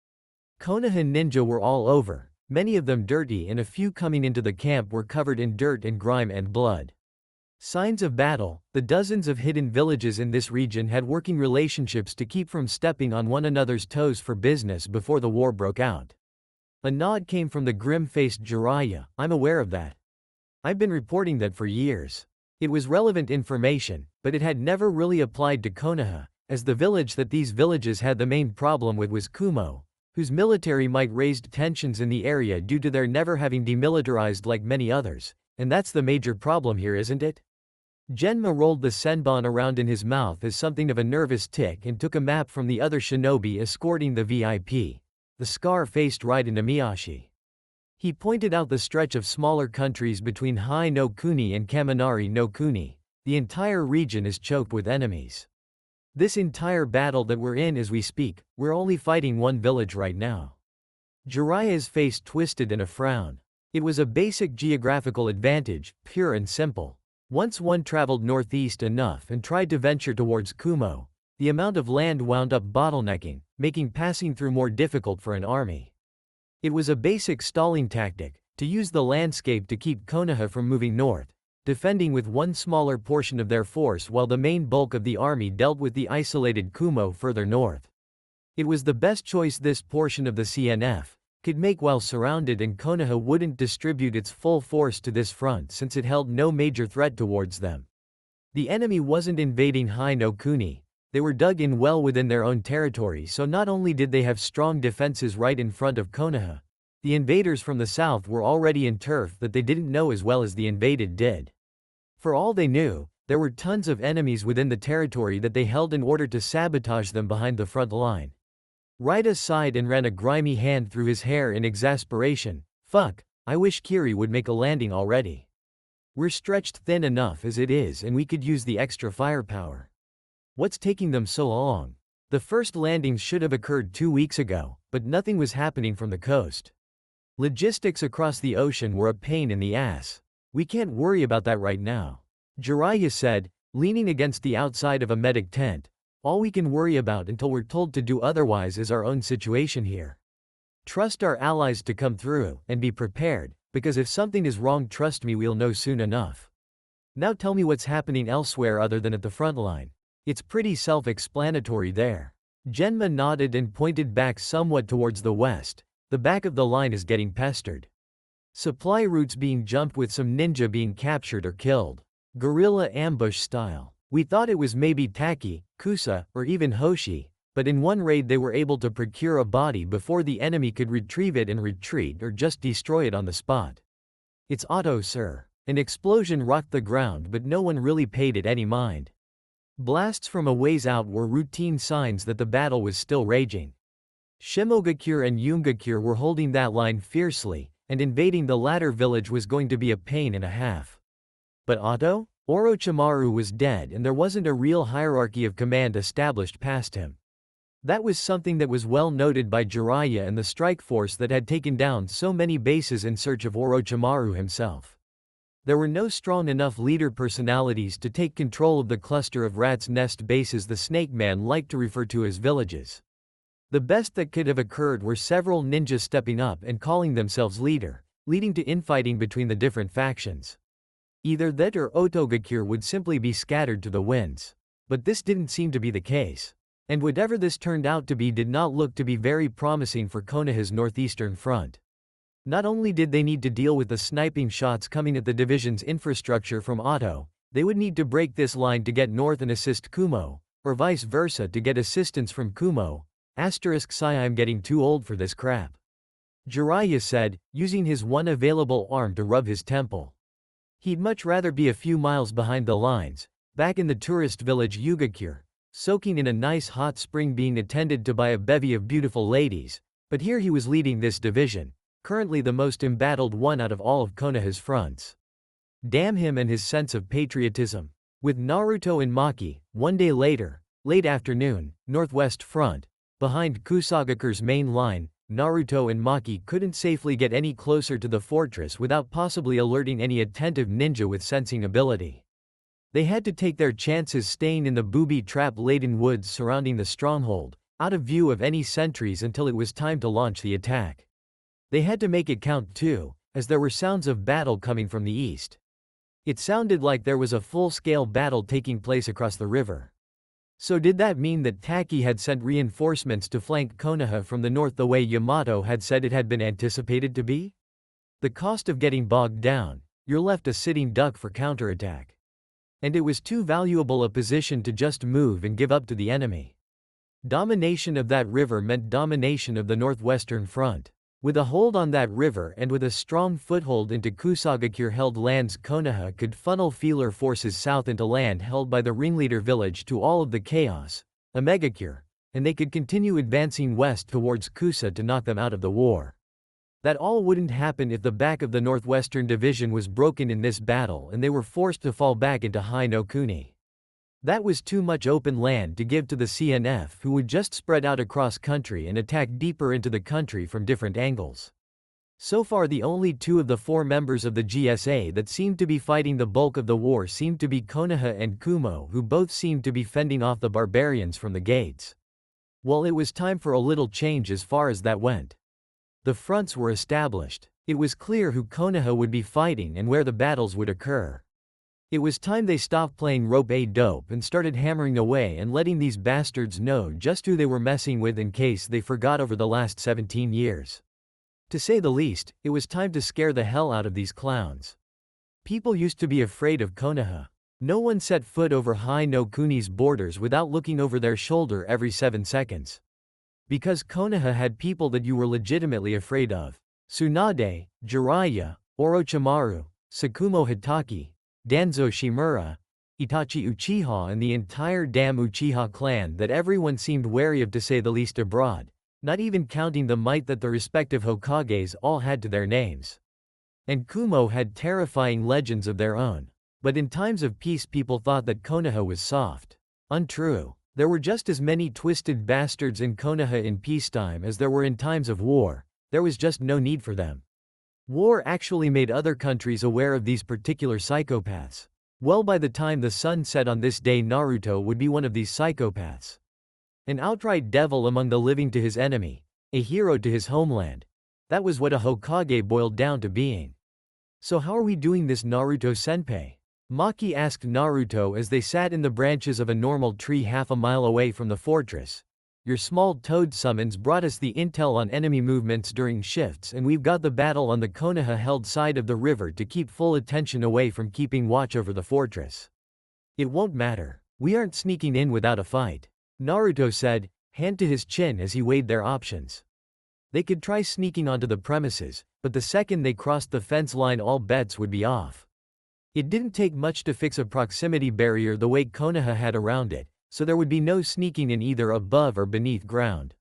Konoha ninja were all over, many of them dirty and a few coming into the camp were covered in dirt and grime and blood. Signs of battle. The dozens of hidden villages in this region had working relationships to keep from stepping on one another's toes for business before the war broke out. A nod came from the grim-faced Jiraiya. I'm aware of that. I've been reporting that for years. It was relevant information, but it had never really applied to Konoha, as the village that these villages had the main problem with was Kumo, whose military might raised tensions in the area due to their never having demilitarized like many others, and that's the major problem here, isn't it? Genma rolled the senbon around in his mouth as something of a nervous tick and took a map from the other shinobi escorting the VIP. The scar faced right into Miyashi. He pointed out the stretch of smaller countries between Hai no Kuni and Kaminari no Kuni. The entire region is choked with enemies. This entire battle that we're in as we speak, we're only fighting one village right now. Jiraiya's face twisted in a frown. It was a basic geographical advantage, pure and simple. Once one traveled northeast enough and tried to venture towards Kumo, the amount of land wound up bottlenecking, making passing through more difficult for an army. It was a basic stalling tactic, to use the landscape to keep Konoha from moving north, defending with one smaller portion of their force while the main bulk of the army dealt with the isolated Kumo further north. It was the best choice this portion of the CNF could make while surrounded, and Konoha wouldn't distribute its full force to this front since it held no major threat towards them. The enemy wasn't invading Hai no Kuni. They were dug in well within their own territory, so not only did they have strong defenses right in front of Konoha, the invaders from the south were already in turf that they didn't know as well as the invaded did. For all they knew, there were tons of enemies within the territory that they held in order to sabotage them behind the front line. Raida sighed and ran a grimy hand through his hair in exasperation. Fuck, I wish Kiri would make a landing already. We're stretched thin enough as it is and we could use the extra firepower. What's taking them so long? The first landings should have occurred 2 weeks ago, but nothing was happening from the coast. Logistics across the ocean were a pain in the ass. We can't worry about that right now. Jiraiya said, leaning against the outside of a medic tent. All we can worry about until we're told to do otherwise is our own situation here. Trust our allies to come through, and be prepared, because if something is wrong, trust me, we'll know soon enough. Now tell me what's happening elsewhere other than at the front line. It's pretty self-explanatory there. Genma nodded and pointed back somewhat towards the west. The back of the line is getting pestered. Supply routes being jumped with some ninja being captured or killed. Guerrilla ambush style. We thought it was maybe Taki, Kusa, or even Hoshi, but in one raid they were able to procure a body before the enemy could retrieve it and retreat or just destroy it on the spot. It's Otto, sir. An explosion rocked the ground, but no one really paid it any mind. Blasts from a ways out were routine signs that the battle was still raging. Shimogakure and Yumgakure were holding that line fiercely, and invading the latter village was going to be a pain and a half. But Otto? Orochimaru was dead, and there wasn't a real hierarchy of command established past him. That was something that was well noted by Jiraiya and the strike force that had taken down so many bases in search of Orochimaru himself. There were no strong enough leader personalities to take control of the cluster of rat's nest bases the Snake Man liked to refer to as villages. The best that could have occurred were several ninjas stepping up and calling themselves leader, leading to infighting between the different factions. Either that or Otogakure would simply be scattered to the winds. But this didn't seem to be the case. And whatever this turned out to be did not look to be very promising for Konoha's northeastern front. Not only did they need to deal with the sniping shots coming at the division's infrastructure from Otto, they would need to break this line to get north and assist Kumo, or vice versa to get assistance from Kumo. I'm getting too old for this crap. Jiraiya said, using his one available arm to rub his temple. He'd much rather be a few miles behind the lines, back in the tourist village Yugakure, soaking in a nice hot spring being attended to by a bevy of beautiful ladies, but here he was leading this division, currently the most embattled one out of all of Konoha's fronts. Damn him and his sense of patriotism. With Naruto and Maki, one day later, late afternoon, northwest front, behind Kusagakure's main line, Naruto and Maki couldn't safely get any closer to the fortress without possibly alerting any attentive ninja with sensing ability. They had to take their chances staying in the booby-trap-laden woods surrounding the stronghold, out of view of any sentries until it was time to launch the attack. They had to make it count too, as there were sounds of battle coming from the east. It sounded like there was a full-scale battle taking place across the river. So did that mean that Taki had sent reinforcements to flank Konoha from the north the way Yamato had said it had been anticipated to be? The cost of getting bogged down, you're left a sitting duck for counterattack. And it was too valuable a position to just move and give up to the enemy. Domination of that river meant domination of the northwestern front. With a hold on that river and with a strong foothold into Kusagakure-held lands, Konoha could funnel feeler forces south into land held by the ringleader village to all of the chaos, Omegakure, and they could continue advancing west towards Kusa to knock them out of the war. That all wouldn't happen if the back of the Northwestern Division was broken in this battle and they were forced to fall back into Hai no Kuni. That was too much open land to give to the CNF, who would just spread out across country and attack deeper into the country from different angles. So far the only two of the four members of the GSA that seemed to be fighting the bulk of the war seemed to be Konoha and Kumo, who both seemed to be fending off the barbarians from the gates. Well, it was time for a little change as far as that went. The fronts were established. It was clear who Konoha would be fighting and where the battles would occur. It was time they stopped playing rope-a-dope and started hammering away and letting these bastards know just who they were messing with in case they forgot over the last 17 years. To say the least, it was time to scare the hell out of these clowns. People used to be afraid of Konoha. No one set foot over Hai no Kuni's borders without looking over their shoulder every 7 seconds. Because Konoha had people that you were legitimately afraid of. Tsunade, Jiraiya, Orochimaru, Sakumo Hitaki, Danzo Shimura, Itachi Uchiha, and the entire damn Uchiha clan that everyone seemed wary of, to say the least, abroad, not even counting the might that the respective Hokages all had to their names. And Kumo had terrifying legends of their own. But in times of peace people thought that Konoha was soft. Untrue. There were just as many twisted bastards in Konoha in peacetime as there were in times of war. There was just no need for them. War actually made other countries aware of these particular psychopaths. Well, by the time the sun set on this day, Naruto would be one of these psychopaths. An outright devil among the living to his enemy, a hero to his homeland. That was what a Hokage boiled down to being. So how are we doing this, Naruto-senpai? Maki asked Naruto as they sat in the branches of a normal tree half a mile away from the fortress. Your small toad summons brought us the intel on enemy movements during shifts, and we've got the battle on the Konoha-held side of the river to keep full attention away from keeping watch over the fortress. It won't matter. We aren't sneaking in without a fight, Naruto said, hand to his chin as he weighed their options. They could try sneaking onto the premises, but the second they crossed the fence line all bets would be off. It didn't take much to fix a proximity barrier the way Konoha had around it, so there would be no sneaking in either above or beneath ground.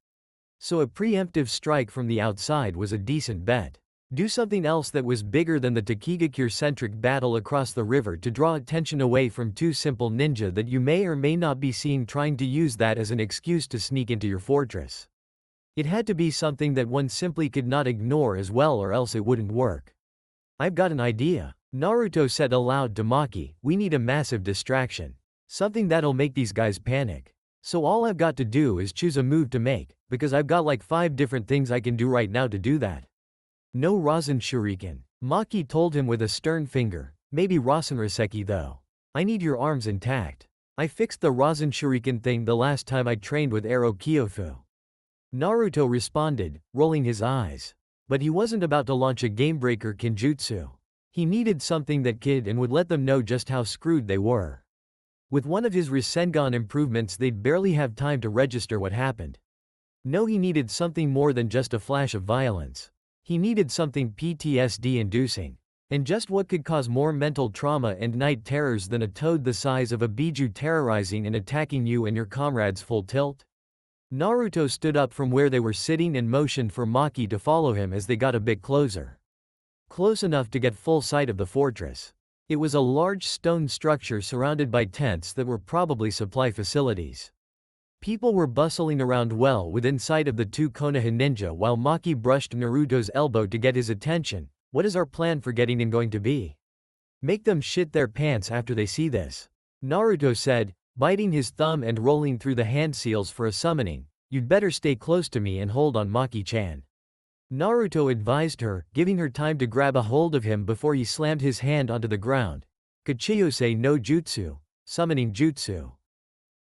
So a preemptive strike from the outside was a decent bet. Do something else that was bigger than the Takigakure-centric battle across the river to draw attention away from two simple ninja that you may or may not be seeing trying to use that as an excuse to sneak into your fortress. It had to be something that one simply could not ignore as well, or else it wouldn't work. I've got an idea. Naruto said aloud to Maki, we need a massive distraction. Something that'll make these guys panic. So all I've got to do is choose a move to make, because I've got like 5 different things I can do right now to do that. No Rasen Shuriken. Maki told him with a stern finger. Maybe Rasen Raseki though. I need your arms intact. I fixed the Rasen Shuriken thing the last time I trained with Arrow Kyofu. Naruto responded, rolling his eyes. But he wasn't about to launch a gamebreaker Kenjutsu. He needed something that could and would let them know just how screwed they were. With one of his Rasengan improvements they'd barely have time to register what happened. No, he needed something more than just a flash of violence. He needed something PTSD-inducing. And just what could cause more mental trauma and night terrors than a toad the size of a biju terrorizing and attacking you and your comrades full tilt? Naruto stood up from where they were sitting and motioned for Maki to follow him as they got a bit closer. Close enough to get full sight of the fortress. It was a large stone structure surrounded by tents that were probably supply facilities. People were bustling around well within sight of the two Konoha ninja while Maki brushed Naruto's elbow to get his attention. What is our plan for getting in going to be? Make them shit their pants after they see this. Naruto said, biting his thumb and rolling through the hand seals for a summoning. You'd better stay close to me and hold on Maki-chan. Naruto advised her, giving her time to grab a hold of him before he slammed his hand onto the ground. Kachiyose no Jutsu. Summoning Jutsu.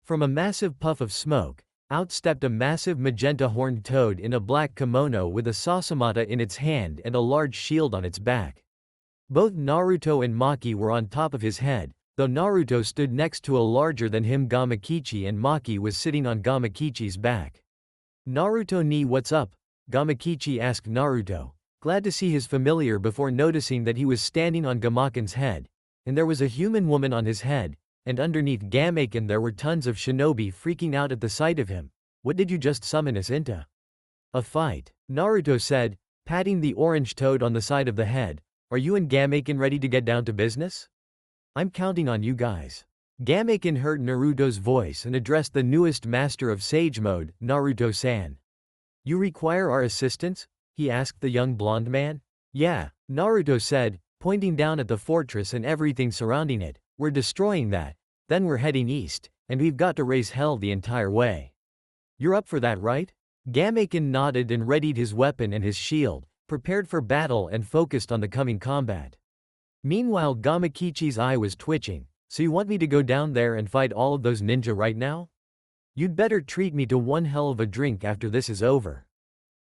From a massive puff of smoke, out stepped a massive magenta horned toad in a black kimono with a sasamata in its hand and a large shield on its back. Both Naruto and Maki were on top of his head, though Naruto stood next to a larger than him Gamakichi and Maki was sitting on Gamakichi's back. Naruto ni what's up? Gamakichi asked Naruto, glad to see his familiar before noticing that he was standing on Gamaken's head, and there was a human woman on his head. And underneath Gamaken there were tons of shinobi freaking out at the sight of him. What did you just summon us into? A fight, Naruto said, patting the orange toad on the side of the head. Are you and Gamaken ready to get down to business? I'm counting on you guys. Gamaken heard Naruto's voice and addressed the newest master of Sage Mode, Naruto-san. You require our assistance? He asked the young blonde man. Yeah, Naruto said, pointing down at the fortress and everything surrounding it. We're destroying that, then we're heading east, and we've got to raise hell the entire way. You're up for that, right? Gamaken nodded and readied his weapon and his shield, prepared for battle and focused on the coming combat. Meanwhile Gamakichi's eye was twitching. So you want me to go down there and fight all of those ninja right now? You'd better treat me to one hell of a drink after this is over.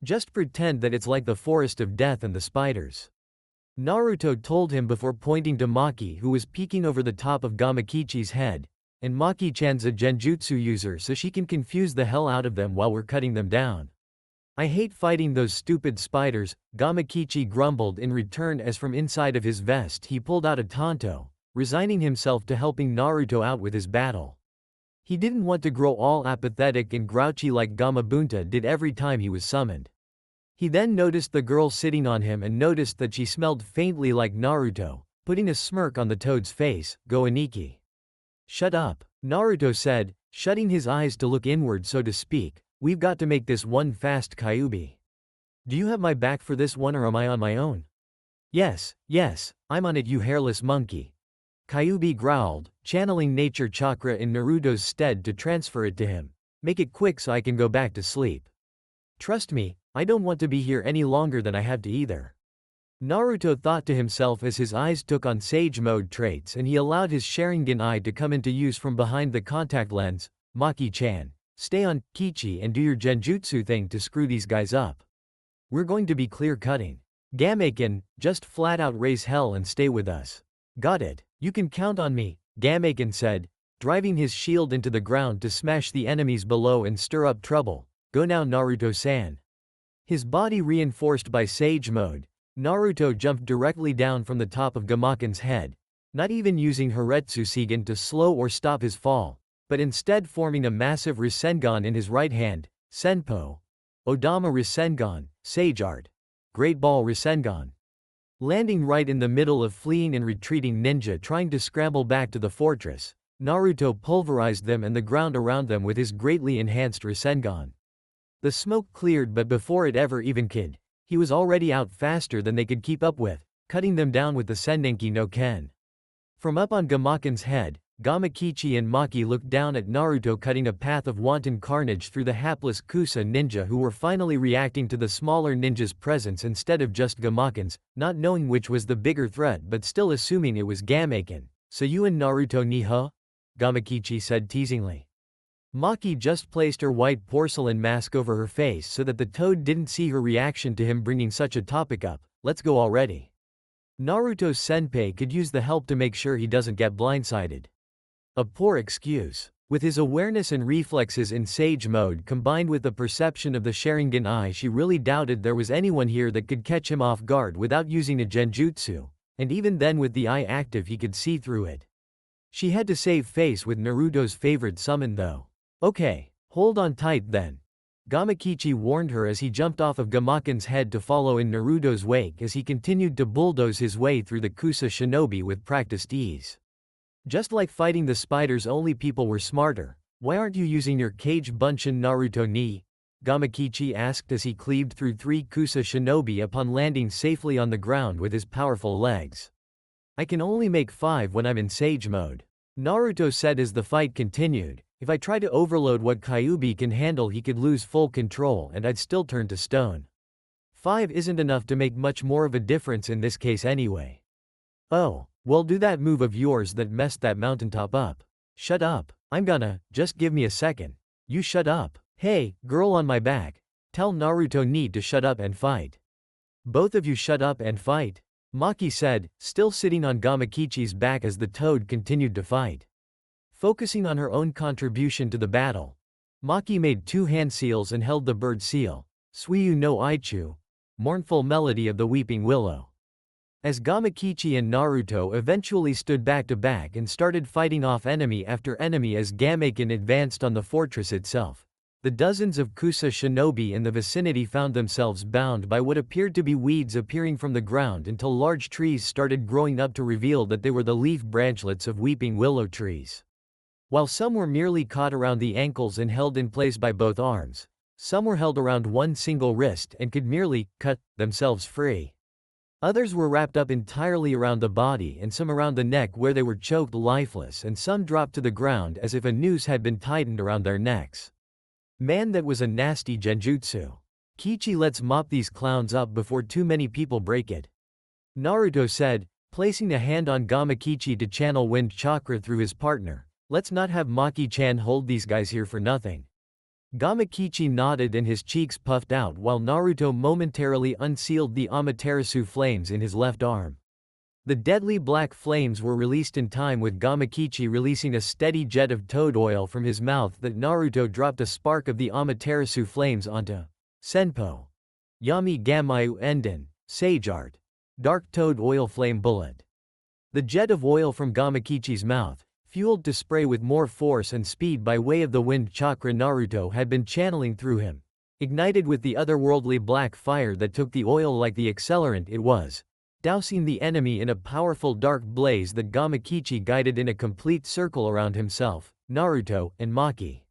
Just pretend that it's like the forest of death and the spiders. Naruto told him before pointing to Maki who was peeking over the top of Gamakichi's head, and Maki-chan's a genjutsu user so she can confuse the hell out of them while we're cutting them down. I hate fighting those stupid spiders, Gamakichi grumbled in return as from inside of his vest he pulled out a tanto, resigning himself to helping Naruto out with his battle. He didn't want to grow all apathetic and grouchy like Gamabunta did every time he was summoned. He then noticed the girl sitting on him and noticed that she smelled faintly like Naruto, putting a smirk on the toad's face. Go Aniki. Shut up, Naruto said, shutting his eyes to look inward so to speak. We've got to make this one fast, Kyuubi. Do you have my back for this one or am I on my own? Yes, I'm on it you hairless monkey. Kyuubi growled, channeling nature chakra in Naruto's stead to transfer it to him. Make it quick so I can go back to sleep. Trust me, I don't want to be here any longer than I have to either. Naruto thought to himself as his eyes took on Sage Mode traits and he allowed his Sharingan eye to come into use from behind the contact lens. Maki-chan, stay on Kichi and do your genjutsu thing to screw these guys up. We're going to be clear-cutting. Gamaken, just flat out raise hell and stay with us. Got it, you can count on me, Gamaken said, driving his shield into the ground to smash the enemies below and stir up trouble. Go now Naruto-san. His body reinforced by Sage Mode, Naruto jumped directly down from the top of Gamaken's head, not even using Haretsu Seigen to slow or stop his fall, but instead forming a massive Rasengan in his right hand, Senpo. Odama Rasengan, Sage Art. Great Ball Rasengan. Landing right in the middle of fleeing and retreating ninja trying to scramble back to the fortress, Naruto pulverized them and the ground around them with his greatly enhanced Rasengan. The smoke cleared, but before it ever even could, he was already out faster than they could keep up with, cutting them down with the Sennenki no Ken. From up on Gamaken's head, Gamakichi and Maki looked down at Naruto cutting a path of wanton carnage through the hapless Kusa ninja who were finally reacting to the smaller ninja's presence instead of just Gamaken's, not knowing which was the bigger threat but still assuming it was Gamaken. "So you and Naruto ni huh?" Gamakichi said teasingly. Maki just placed her white porcelain mask over her face so that the toad didn't see her reaction to him bringing such a topic up. "Let's go already." Naruto's senpai could use the help to make sure he doesn't get blindsided. A poor excuse. With his awareness and reflexes in Sage Mode combined with the perception of the Sharingan eye, she really doubted there was anyone here that could catch him off guard without using a genjutsu, and even then with the eye active he could see through it. She had to save face with Naruto's favorite summon though. "Okay, hold on tight then," Gamakichi warned her as he jumped off of Gamaken's head to follow in Naruto's wake as he continued to bulldoze his way through the Kusa shinobi with practiced ease. "Just like fighting the spiders, only people were smarter. Why aren't you using your Kage Bunshin Naruto ni?" Gamakichi asked as he cleaved through 3 Kusa shinobi upon landing safely on the ground with his powerful legs. "I can only make 5 when I'm in Sage Mode," Naruto said as the fight continued. "If I try to overload what Kyuubi can handle, he could lose full control and I'd still turn to stone. 5 isn't enough to make much more of a difference in this case anyway." "Oh, well, do that move of yours that messed that mountaintop up." "Shut up. I'm gonna, just give me a second." "You shut up. Hey, girl on my back. Tell Naruto need to shut up and fight." "Both of you shut up and fight," Maki said, still sitting on Gamakichi's back as the toad continued to fight. Focusing on her own contribution to the battle, Maki made 2 hand seals and held the bird seal, Suiyu no Ichu, mournful melody of the weeping willow. As Gamakichi and Naruto eventually stood back to back and started fighting off enemy after enemy as Gamaken advanced on the fortress itself, the dozens of Kusa shinobi in the vicinity found themselves bound by what appeared to be weeds appearing from the ground until large trees started growing up to reveal that they were the leaf branchlets of weeping willow trees. While some were merely caught around the ankles and held in place by both arms, some were held around one single wrist and could merely cut themselves free. Others were wrapped up entirely around the body and some around the neck where they were choked lifeless, and some dropped to the ground as if a noose had been tightened around their necks. "Man, that was a nasty genjutsu. Kichi, let's mop these clowns up before too many people break it," Naruto said, placing a hand on Gamakichi to channel wind chakra through his partner. "Let's not have Maki-chan hold these guys here for nothing." Gamakichi nodded and his cheeks puffed out while Naruto momentarily unsealed the Amaterasu flames in his left arm. The deadly black flames were released in time with Gamakichi releasing a steady jet of toad oil from his mouth that Naruto dropped a spark of the Amaterasu flames onto. Senpo. Yami Gamayu Enden, Sage Art. Dark Toad Oil Flame Bullet. The jet of oil from Gamakichi's mouth, fueled to spray with more force and speed by way of the wind chakra Naruto had been channeling through him, ignited with the otherworldly black fire that took the oil like the accelerant it was, dousing the enemy in a powerful dark blaze that Gamakichi guided in a complete circle around himself, Naruto, and Maki.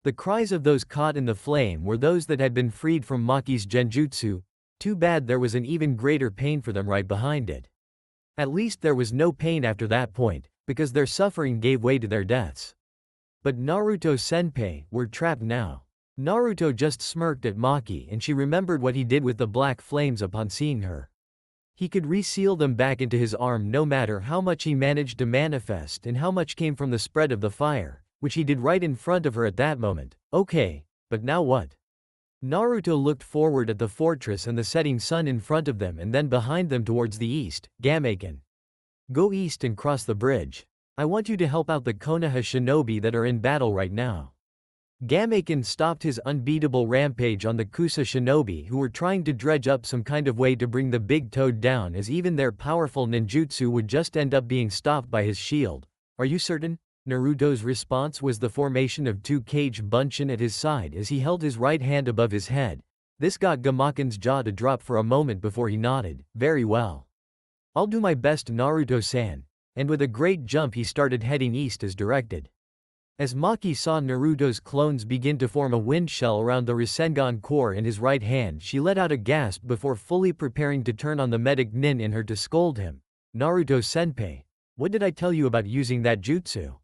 The cries of those caught in the flame were those that had been freed from Maki's genjutsu. Too bad there was an even greater pain for them right behind it. At least there was no pain after that point, because their suffering gave way to their deaths. But Naruto-senpai were trapped now. Naruto just smirked at Maki and she remembered what he did with the black flames upon seeing her. He could reseal them back into his arm no matter how much he managed to manifest and how much came from the spread of the fire, which he did right in front of her at that moment. Okay, but now what? Naruto looked forward at the fortress and the setting sun in front of them and then behind them towards the east. Gamaken. Go east and cross the bridge. I want you to help out the Konoha shinobi that are in battle right now. Gamaken stopped his unbeatable rampage on the Kusa shinobi who were trying to dredge up some kind of way to bring the big toad down, as even their powerful ninjutsu would just end up being stopped by his shield. Are you certain? Naruto's response was the formation of two cage bunshin at his side as he held his right hand above his head. This got Gamaken's jaw to drop for a moment before he nodded. Very well. I'll do my best, Naruto-san. And with a great jump he started heading east as directed. As Maki saw Naruto's clones begin to form a wind shell around the Rasengan core in his right hand, she let out a gasp before fully preparing to turn on the medic nin in her to scold him. Naruto-senpai, what did I tell you about using that jutsu?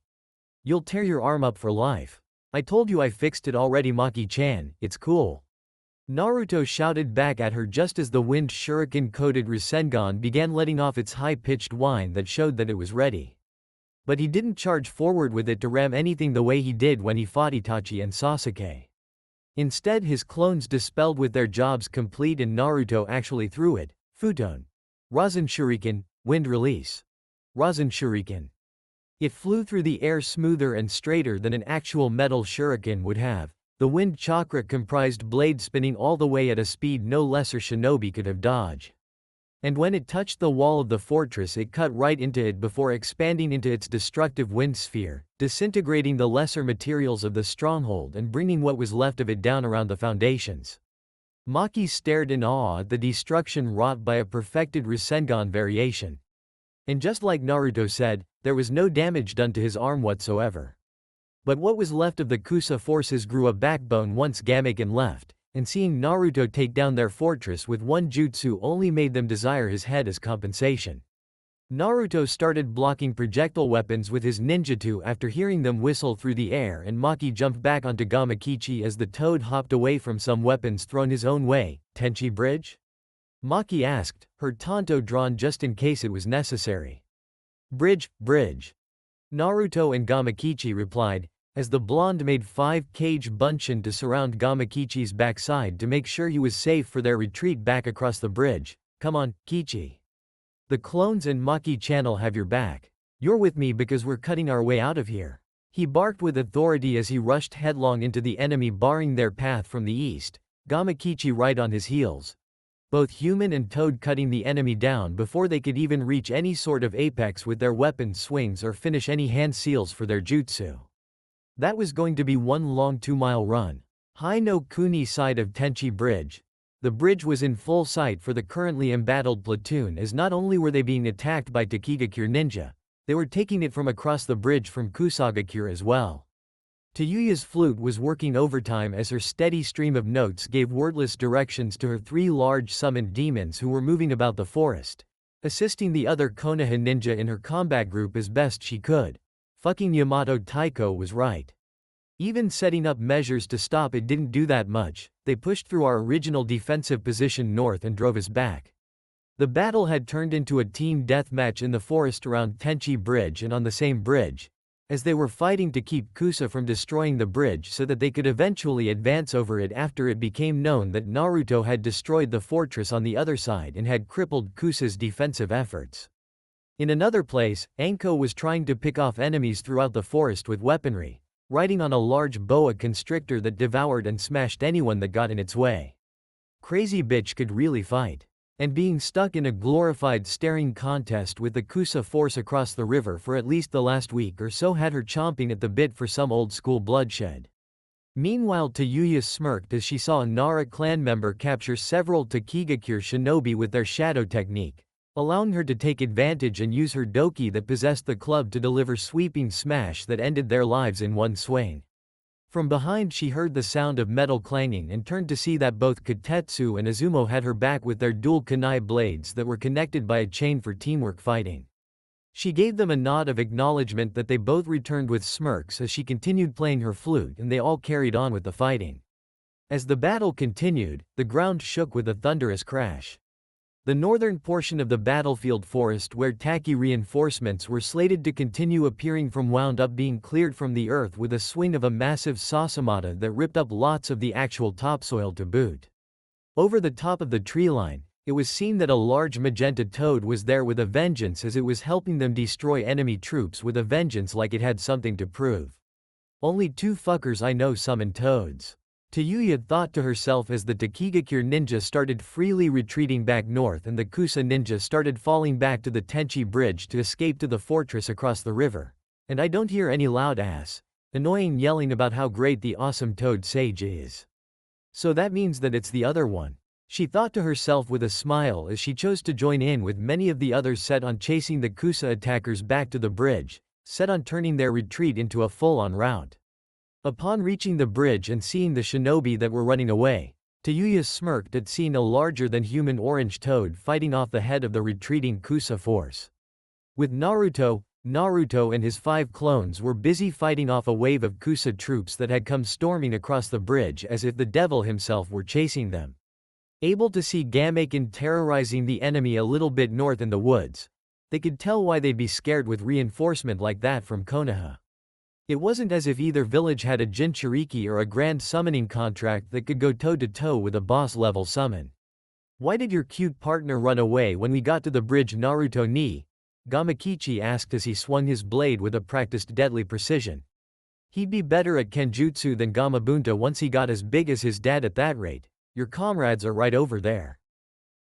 You'll tear your arm up for life. I told you I fixed it already, Maki-chan, it's cool. Naruto shouted back at her just as the wind shuriken-coated Rasengan began letting off its high-pitched whine that showed that it was ready. But he didn't charge forward with it to ram anything the way he did when he fought Itachi and Sasuke. Instead, his clones dispelled with their jobs complete and Naruto actually threw it. Futon. Rasen Shuriken, wind release. Rasen Shuriken. It flew through the air smoother and straighter than an actual metal shuriken would have. The wind chakra comprised blade spinning all the way at a speed no lesser shinobi could have dodged. And when it touched the wall of the fortress it cut right into it before expanding into its destructive wind sphere, disintegrating the lesser materials of the stronghold and bringing what was left of it down around the foundations. Maki stared in awe at the destruction wrought by a perfected Rasengan variation. And just like Naruto said, there was no damage done to his arm whatsoever. But what was left of the Kusa forces grew a backbone once Gamaken left, and seeing Naruto take down their fortress with one jutsu only made them desire his head as compensation. Naruto started blocking projectile weapons with his ninjutsu after hearing them whistle through the air, and Maki jumped back onto Gamakichi as the toad hopped away from some weapons thrown his own way. Tenchi bridge? Maki asked, her tanto drawn just in case it was necessary. Bridge, bridge. Naruto and Gamakichi replied, as the blonde made 5 cage bunshin to surround Gamakichi's backside to make sure he was safe for their retreat back across the bridge. Come on, Kichi. The clones and Maki channel have your back. You're with me because we're cutting our way out of here. He barked with authority as he rushed headlong into the enemy, barring their path from the east, Gamakichi right on his heels. Both human and toad cutting the enemy down before they could even reach any sort of apex with their weapon swings or finish any hand seals for their jutsu. That was going to be one long 2-mile run. High no Kuni side of Tenchi Bridge. The bridge was in full sight for the currently embattled platoon, as not only were they being attacked by Takigakure ninja, they were taking it from across the bridge from Kusagakure as well. Tayuya's flute was working overtime as her steady stream of notes gave wordless directions to her 3 large summoned demons who were moving about the forest, assisting the other Konoha ninja in her combat group as best she could. Fucking Yamato Taiko was right. Even setting up measures to stop it didn't do that much. They pushed through our original defensive position north and drove us back. The battle had turned into a team deathmatch in the forest around Tenchi Bridge and on the same bridge, as they were fighting to keep Kusa from destroying the bridge so that they could eventually advance over it after it became known that Naruto had destroyed the fortress on the other side and had crippled Kusa's defensive efforts. In another place, Anko was trying to pick off enemies throughout the forest with weaponry, riding on a large boa constrictor that devoured and smashed anyone that got in its way. Crazy bitch could really fight. And being stuck in a glorified staring contest with the Kusa force across the river for at least the last week or so had her chomping at the bit for some old-school bloodshed. Meanwhile, Tayuya smirked as she saw a Nara clan member capture several Takigakure shinobi with their shadow technique, allowing her to take advantage and use her doki that possessed the club to deliver sweeping smash that ended their lives in one swing. From behind she heard the sound of metal clanging and turned to see that both Kotetsu and Izumo had her back with their dual kunai blades that were connected by a chain for teamwork fighting. She gave them a nod of acknowledgement that they both returned with smirks as she continued playing her flute, and they all carried on with the fighting. As the battle continued, the ground shook with a thunderous crash. The northern portion of the battlefield forest where Taki reinforcements were slated to continue appearing from wound up being cleared from the earth with a swing of a massive Sasamata that ripped up lots of the actual topsoil to boot. Over the top of the tree line, it was seen that a large magenta toad was there with a vengeance, as it was helping them destroy enemy troops with a vengeance like it had something to prove. Only two fuckers I know summon toads. Tayuya thought to herself as the Takigakure ninja started freely retreating back north and the Kusa ninja started falling back to the Tenchi bridge to escape to the fortress across the river. And I don't hear any loud ass, annoying yelling about how great the awesome toad sage is. So that means that it's the other one. She thought to herself with a smile as she chose to join in with many of the others set on chasing the Kusa attackers back to the bridge, set on turning their retreat into a full-on rout. Upon reaching the bridge and seeing the shinobi that were running away, Tayuya smirked at seeing a larger-than-human orange toad fighting off the head of the retreating Kusa force. With Naruto and his 5 clones were busy fighting off a wave of Kusa troops that had come storming across the bridge as if the devil himself were chasing them. Able to see Gameken terrorizing the enemy a little bit north in the woods, they could tell why they'd be scared with reinforcement like that from Konoha. It wasn't as if either village had a Jinchuriki or a grand summoning contract that could go toe-to-toe with a boss-level summon. "Why did your cute partner run away when we got to the bridge Naruto ni?" Gamakichi asked as he swung his blade with a practiced deadly precision. He'd be better at Kenjutsu than Gamabunta once he got as big as his dad at that rate. "Your comrades are right over there.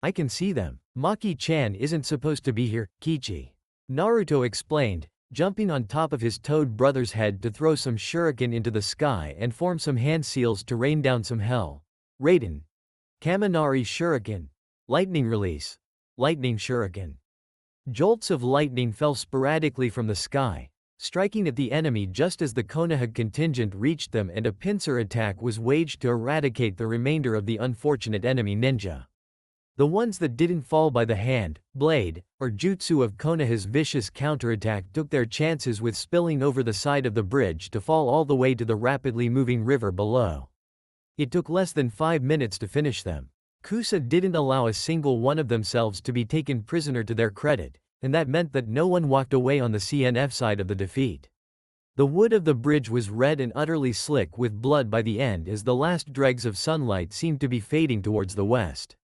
I can see them. Maki-chan isn't supposed to be here, Kichi," Naruto explained, jumping on top of his toad brother's head to throw some shuriken into the sky and form some hand seals to rain down some hell. Raiden. Kaminari shuriken. Lightning release. Lightning shuriken. Jolts of lightning fell sporadically from the sky, striking at the enemy just as the Konoha contingent reached them and a pincer attack was waged to eradicate the remainder of the unfortunate enemy ninja. The ones that didn't fall by the hand, blade, or jutsu of Konoha's vicious counterattack took their chances with spilling over the side of the bridge to fall all the way to the rapidly moving river below. It took less than 5 minutes to finish them. Kusa didn't allow a single one of themselves to be taken prisoner to their credit, and that meant that no one walked away on the CNF side of the defeat. The wood of the bridge was red and utterly slick with blood by the end as the last dregs of sunlight seemed to be fading towards the west.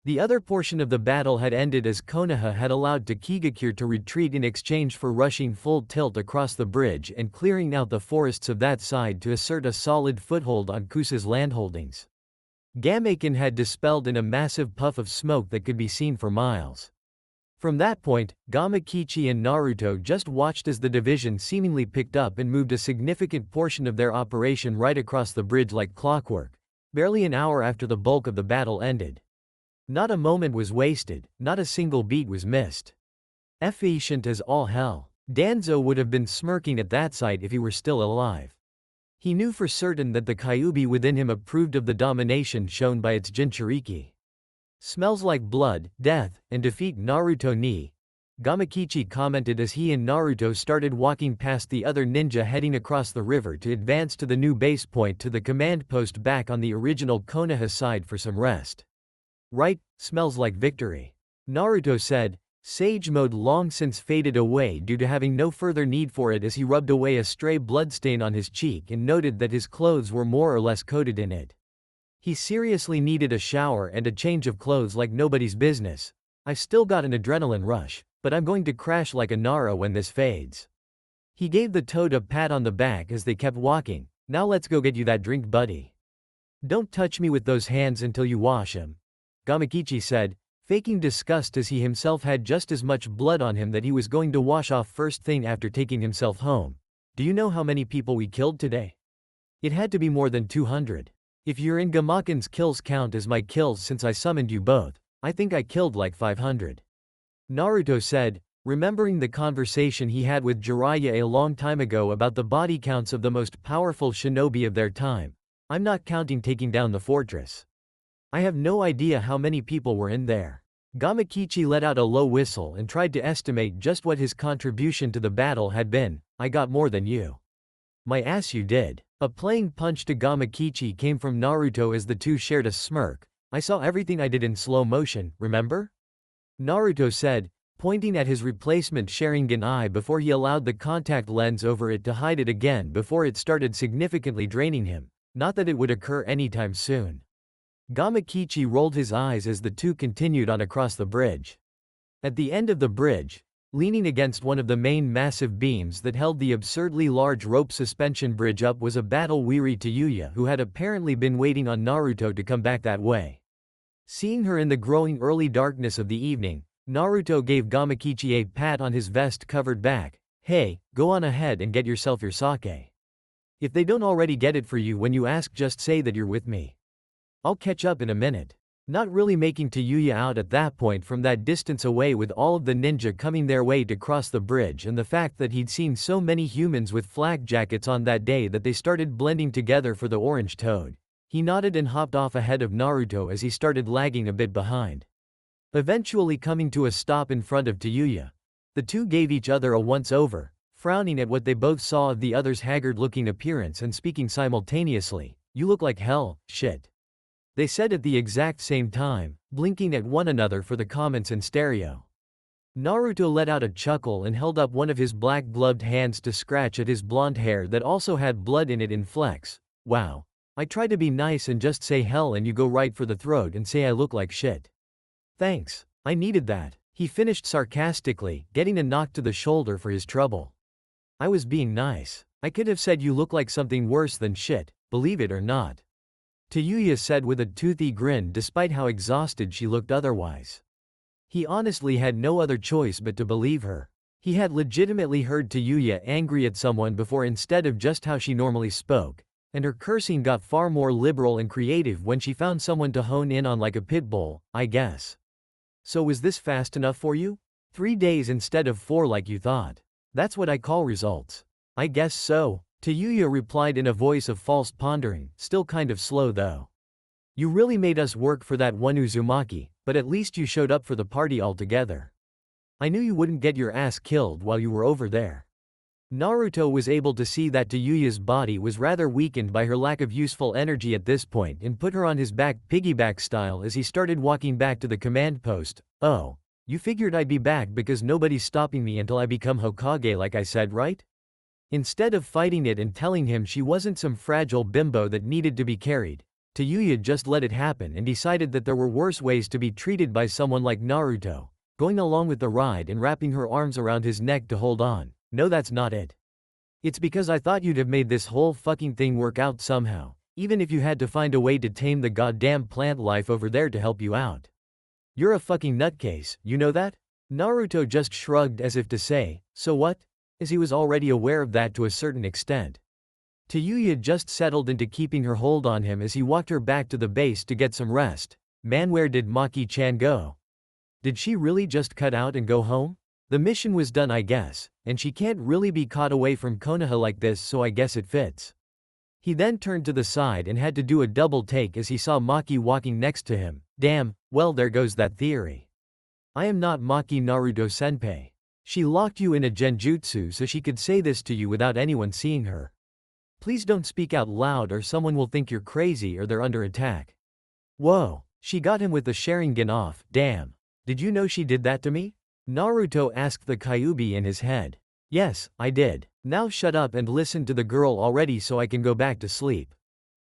The other portion of the battle had ended as Konoha had allowed Takigakure to retreat in exchange for rushing full tilt across the bridge and clearing out the forests of that side to assert a solid foothold on Kusa's landholdings. Gameken had dispelled in a massive puff of smoke that could be seen for miles. From that point, Gamakichi and Naruto just watched as the division seemingly picked up and moved a significant portion of their operation right across the bridge like clockwork, barely an hour after the bulk of the battle ended. Not a moment was wasted, not a single beat was missed. Efficient as all hell. Danzo would have been smirking at that sight if he were still alive. He knew for certain that the Kyuubi within him approved of the domination shown by its Jinchuriki. "Smells like blood, death, and defeat Naruto ni," Gamakichi commented as he and Naruto started walking past the other ninja heading across the river to advance to the new base point to the command post back on the original Konoha side for some rest. "Right, smells like victory," Naruto said, sage mode long since faded away due to having no further need for it as he rubbed away a stray bloodstain on his cheek and noted that his clothes were more or less coated in it. He seriously needed a shower and a change of clothes like nobody's business. "I've still got an adrenaline rush, but I'm going to crash like a Nara when this fades." He gave the toad a pat on the back as they kept walking. "Now let's go get you that drink, buddy. Don't touch me with those hands until you wash 'em," Gamakichi said, faking disgust as he himself had just as much blood on him that he was going to wash off first thing after taking himself home. "Do you know how many people we killed today? It had to be more than 200. If you're in Gamaken's kills count as my kills since I summoned you both, I think I killed like 500. Naruto said, remembering the conversation he had with Jiraiya a long time ago about the body counts of the most powerful shinobi of their time. "I'm not counting taking down the fortress. I have no idea how many people were in there." Gamakichi let out a low whistle and tried to estimate just what his contribution to the battle had been. "I got more than you." "My ass you did." A playing punch to Gamakichi came from Naruto as the two shared a smirk. "I saw everything I did in slow motion, remember?" Naruto said, pointing at his replacement Sharingan eye before he allowed the contact lens over it to hide it again before it started significantly draining him. Not that it would occur anytime soon. Gamakichi rolled his eyes as the two continued on across the bridge. At the end of the bridge, Leaning against one of the main massive beams that held the absurdly large rope suspension bridge up was a battle-weary Tayuya who had apparently been waiting on Naruto to come back that way. Seeing her in the growing early darkness of the evening, Naruto gave Gamakichi a pat on his vest-covered back. "Hey, go on ahead and get yourself your sake. If they don't already get it for you when you ask, just say that you're with me. I'll catch up in a minute." Not really making Tayuya out at that point from that distance away, with all of the ninja coming their way to cross the bridge, and the fact that he'd seen so many humans with flak jackets on that day that they started blending together for the orange toad, he nodded and hopped off ahead of Naruto as he started lagging a bit behind. Eventually coming to a stop in front of Tayuya, the two gave each other a once-over, frowning at what they both saw of the other's haggard-looking appearance and speaking simultaneously. "You look like hell, shit," they said at the exact same time, blinking at one another for the comments in stereo. Naruto let out a chuckle and held up one of his black-gloved hands to scratch at his blonde hair that also had blood in it in flex. "Wow. I try to be nice and just say hell and you go right for the throat and say I look like shit. Thanks. I needed that," he finished sarcastically, getting a knock to the shoulder for his trouble. "I was being nice. I could have said you look like something worse than shit, believe it or not," Tayuya said with a toothy grin despite how exhausted she looked otherwise. He honestly had no other choice but to believe her. He had legitimately heard Tayuya angry at someone before instead of just how she normally spoke, and her cursing got far more liberal and creative when she found someone to hone in on like a pit bull, I guess. "So was this fast enough for you? 3 days instead of 4 like you thought? That's what I call results." "I guess so," Tayuya replied in a voice of false pondering, still kind of slow though. "You really made us work for that one Uzumaki, but at least you showed up for the party altogether. I knew you wouldn't get your ass killed while you were over there." Naruto was able to see that Tayuya's body was rather weakened by her lack of useful energy at this point and put her on his back piggyback style as he started walking back to the command post. "Oh, you figured I'd be back because nobody's stopping me until I become Hokage like I said, right?" Instead of fighting it and telling him she wasn't some fragile bimbo that needed to be carried, Tayuya just let it happen and decided that there were worse ways to be treated by someone like Naruto, going along with the ride and wrapping her arms around his neck to hold on. "No, that's not it. It's because I thought you'd have made this whole fucking thing work out somehow, even if you had to find a way to tame the goddamn plant life over there to help you out. You're a fucking nutcase, you know that?" Naruto just shrugged as if to say, "So what?" as he was already aware of that to a certain extent. Tayuya just settled into keeping her hold on him as he walked her back to the base to get some rest. "Man, where did Maki-chan go? Did she really just cut out and go home? The mission was done, I guess, and she can't really be caught away from Konoha like this, so I guess it fits." He then turned to the side and had to do a double take as he saw Maki walking next to him. "Damn, well there goes that theory. I am not Maki Naruto-senpai. She locked you in a genjutsu so she could say this to you without anyone seeing her. Please don't speak out loud or someone will think you're crazy or they're under attack." "Whoa, she got him with the Sharingan off, damn. Did you know she did that to me?" Naruto asked the Kyuubi in his head. "Yes, I did. Now shut up and listen to the girl already so I can go back to sleep.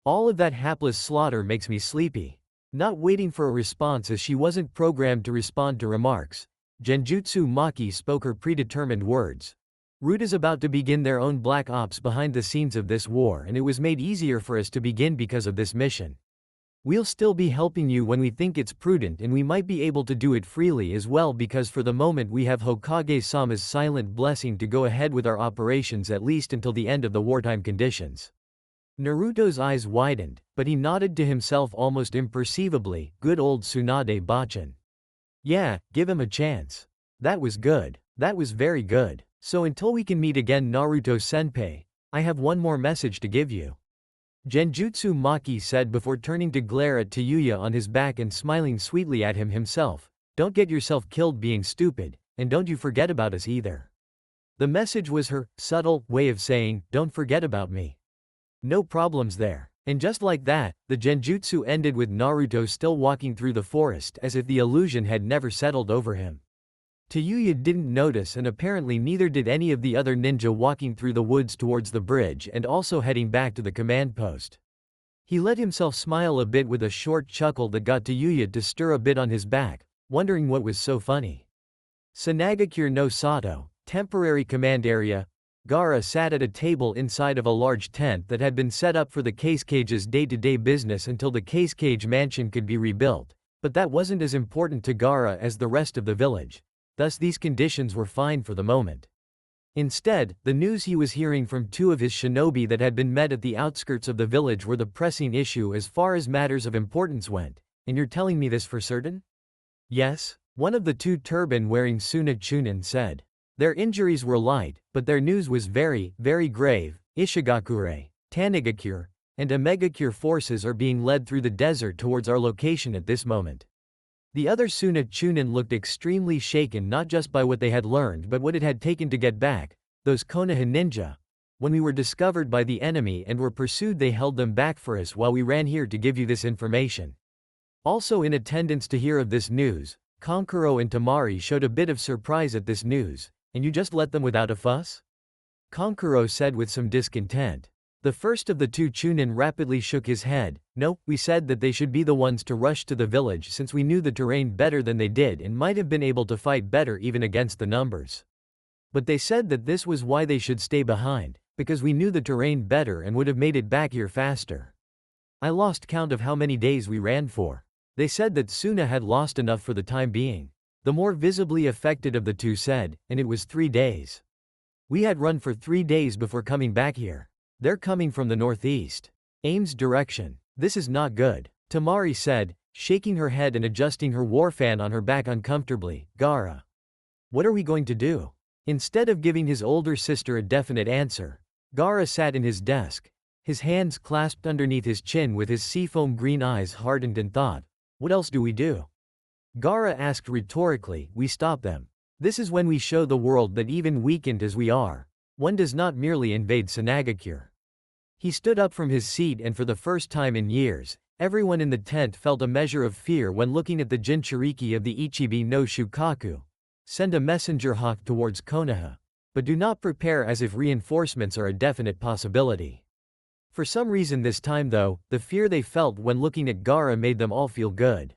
All of that hapless slaughter makes me sleepy." Not waiting for a response as she wasn't programmed to respond to remarks, Genjutsu Maki spoke her predetermined words. "Root is about to begin their own black ops behind the scenes of this war, and it was made easier for us to begin because of this mission. We'll still be helping you when we think it's prudent, and we might be able to do it freely as well because for the moment we have Hokage-sama's silent blessing to go ahead with our operations at least until the end of the wartime conditions." Naruto's eyes widened, but he nodded to himself almost imperceivably. Good old Tsunade Bachan. "Yeah, give him a chance. That was good. That was very good. So until we can meet again, Naruto-senpai, I have one more message to give you," Genjutsu Maki said before turning to glare at Tayuya on his back and smiling sweetly at him himself. "Don't get yourself killed being stupid, and don't you forget about us either." The message was her subtle way of saying, "Don't forget about me." No problems there. And just like that, the genjutsu ended with Naruto still walking through the forest as if the illusion had never settled over him. Tayuya didn't notice, and apparently neither did any of the other ninja walking through the woods towards the bridge and also heading back to the command post. He let himself smile a bit with a short chuckle that got Tayuya to stir a bit on his back, wondering what was so funny. Sanagakure no Sato, temporary command area. Gaara sat at a table inside of a large tent that had been set up for the case cage's day-to-day business until the case cage mansion could be rebuilt, but that wasn't as important to Gaara as the rest of the village. Thus these conditions were fine for the moment. Instead, the news he was hearing from two of his shinobi that had been met at the outskirts of the village were the pressing issue as far as matters of importance went. And you're telling me this for certain? Yes, one of the two turban-wearing Suna Chunin said. Their injuries were light, but their news was very, very grave. Ishigakure, Tanigakure, and Omegakure forces are being led through the desert towards our location at this moment. The other Suna Chunin looked extremely shaken not just by what they had learned but what it had taken to get back, those Konoha ninja. When we were discovered by the enemy and were pursued, they held them back for us while we ran here to give you this information. Also in attendance to hear of this news, Konkuro and Tamari showed a bit of surprise at this news. And you just let them without a fuss? Konkuro said with some discontent. The first of the two Chunin rapidly shook his head. No, we said that they should be the ones to rush to the village since we knew the terrain better than they did and might have been able to fight better even against the numbers. But they said that this was why they should stay behind, because we knew the terrain better and would have made it back here faster. I lost count of how many days we ran for. They said that Suna had lost enough for the time being. The more visibly affected of the two said, and it was 3 days. We had run for 3 days before coming back here. They're coming from the northeast. Aim's direction. This is not good. Tamari said, shaking her head and adjusting her war fan on her back uncomfortably. Gaara. What are we going to do? Instead of giving his older sister a definite answer, Gaara sat in his desk, his hands clasped underneath his chin with his seafoam green eyes hardened and thought, what else do we do? Gaara asked rhetorically. We stop them. This is when we show the world that even weakened as we are, one does not merely invade Sanagakure. He stood up from his seat and for the first time in years, everyone in the tent felt a measure of fear when looking at the Jinchuriki of the Ichibi no Shukaku. Send a messenger hawk towards Konoha. But do not prepare as if reinforcements are a definite possibility. For some reason this time though, the fear they felt when looking at Gaara made them all feel good.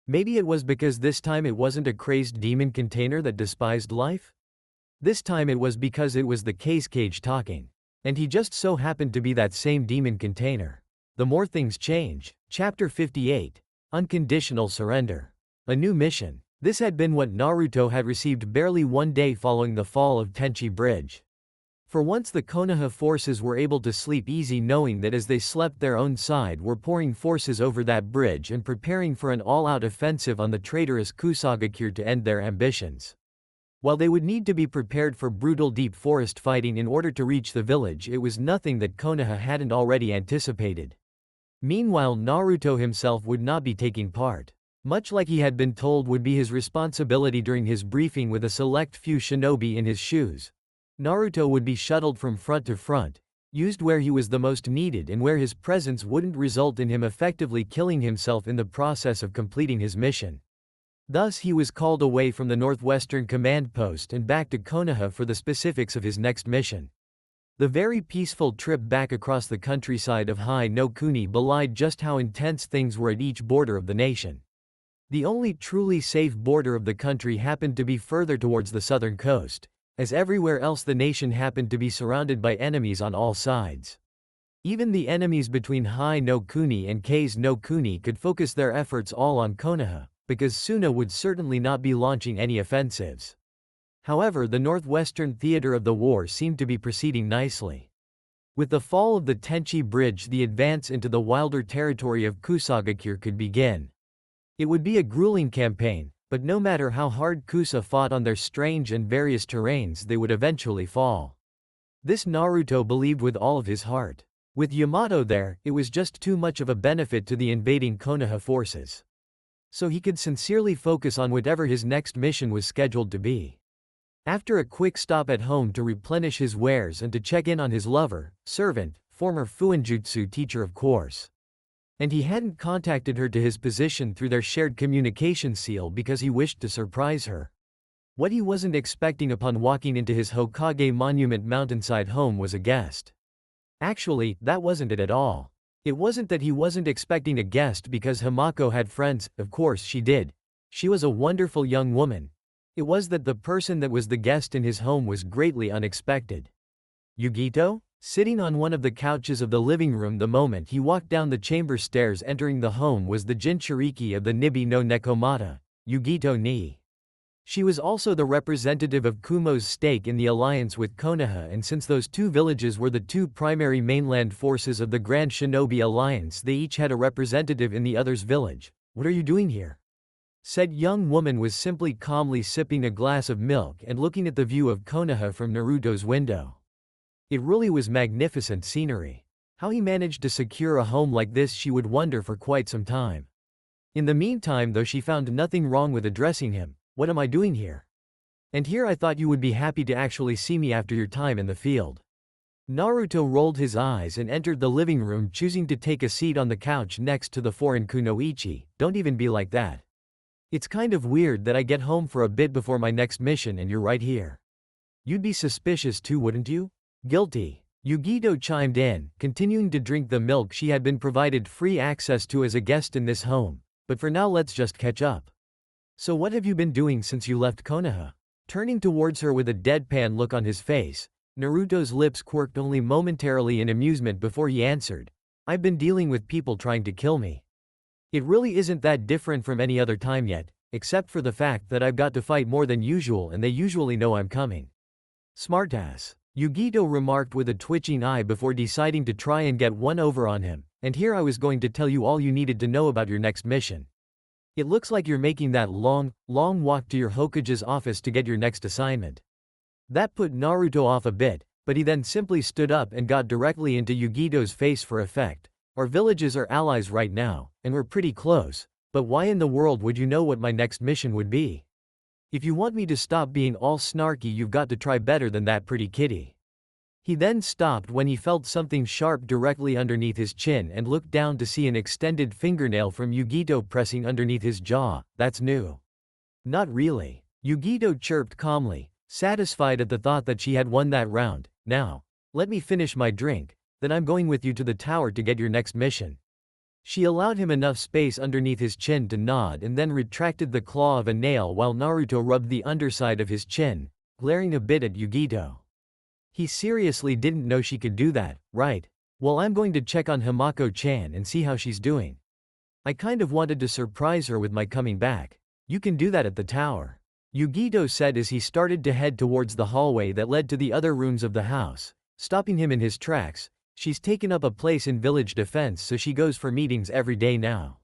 Maybe it was because this time it wasn't a crazed demon container that despised life? This time it was because it was the case cage talking. And he just so happened to be that same demon container. The more things change. Chapter 58. Unconditional Surrender. A new mission. This had been what Naruto had received barely 1 day following the fall of Tenchi Bridge. For once the Konoha forces were able to sleep easy knowing that as they slept their own side were pouring forces over that bridge and preparing for an all-out offensive on the traitorous Kusagakure to end their ambitions. While they would need to be prepared for brutal deep forest fighting in order to reach the village, it was nothing that Konoha hadn't already anticipated. Meanwhile, Naruto himself would not be taking part. Much like he had been told would be his responsibility during his briefing with a select few shinobi in his shoes. Naruto would be shuttled from front to front, used where he was the most needed and where his presence wouldn't result in him effectively killing himself in the process of completing his mission. Thus he was called away from the Northwestern Command Post and back to Konoha for the specifics of his next mission. The very peaceful trip back across the countryside of Hai no Kuni belied just how intense things were at each border of the nation. The only truly safe border of the country happened to be further towards the southern coast, as everywhere else the nation happened to be surrounded by enemies on all sides. Even the enemies between Hai no Kuni and Haze no Kuni could focus their efforts all on Konoha, because Suna would certainly not be launching any offensives. However, the northwestern theater of the war seemed to be proceeding nicely. With the fall of the Tenchi Bridge, the advance into the wilder territory of Kusagakure could begin. It would be a grueling campaign, but no matter how hard Kusa fought on their strange and various terrains, they would eventually fall. This Naruto believed with all of his heart. With Yamato there, it was just too much of a benefit to the invading Konoha forces. So he could sincerely focus on whatever his next mission was scheduled to be. After a quick stop at home to replenish his wares and to check in on his lover, servant, former Fuinjutsu teacher of course. And he hadn't contacted her to his position through their shared communication seal because he wished to surprise her. What he wasn't expecting upon walking into his Hokage Monument mountainside home was a guest. Actually, that wasn't it at all. It wasn't that he wasn't expecting a guest because Himako had friends, of course she did. She was a wonderful young woman. It was that the person that was the guest in his home was greatly unexpected. Yugito? Sitting on one of the couches of the living room the moment he walked down the chamber stairs entering the home was the Jinchuriki of the Nibi no Nekomata, Yugito ni. She was also the representative of Kumo's stake in the alliance with Konoha, and since those two villages were the two primary mainland forces of the Grand Shinobi Alliance, they each had a representative in the other's village. "What are you doing here?" Said young woman was simply calmly sipping a glass of milk and looking at the view of Konoha from Naruto's window. It really was magnificent scenery. How he managed to secure a home like this she would wonder for quite some time. In the meantime, though, she found nothing wrong with addressing him. "What am I doing here? And here I thought you would be happy to actually see me after your time in the field." Naruto rolled his eyes and entered the living room, choosing to take a seat on the couch next to the foreign kunoichi. "Don't even be like that. It's kind of weird that I get home for a bit before my next mission and you're right here. You'd be suspicious too, wouldn't you?" "Guilty." Yugito chimed in, continuing to drink the milk she had been provided free access to as a guest in this home. "But for now, let's just catch up. So what have you been doing since you left Konoha?" Turning towards her with a deadpan look on his face, Naruto's lips quirked only momentarily in amusement before he answered, "I've been dealing with people trying to kill me. It really isn't that different from any other time yet, except for the fact that I've got to fight more than usual and they usually know I'm coming." "Smartass," Yugito remarked with a twitching eye before deciding to try and get one over on him. "And here I was going to tell you all you needed to know about your next mission. It looks like you're making that long walk to your Hokage's office to get your next assignment." That put Naruto off a bit, but he then simply stood up and got directly into Yugito's face for effect. "Our villages are allies right now, and we're pretty close, but why in the world would you know what my next mission would be? If you want me to stop being all snarky, you've got to try better than that, pretty kitty." He then stopped when he felt something sharp directly underneath his chin and looked down to see an extended fingernail from Yugito pressing underneath his jaw. "That's new." "Not really," Yugito chirped calmly, satisfied at the thought that she had won that round. "Now, let me finish my drink, then I'm going with you to the tower to get your next mission." She allowed him enough space underneath his chin to nod and then retracted the claw of a nail while Naruto rubbed the underside of his chin, glaring a bit at Yugito. He seriously didn't know she could do that, right? "Well, I'm going to check on Himako-chan and see how she's doing. I kind of wanted to surprise her with my coming back." "You can do that at the tower," Yugito said as he started to head towards the hallway that led to the other rooms of the house, stopping him in his tracks. "She's taken up a place in village defense, so she goes for meetings every day now."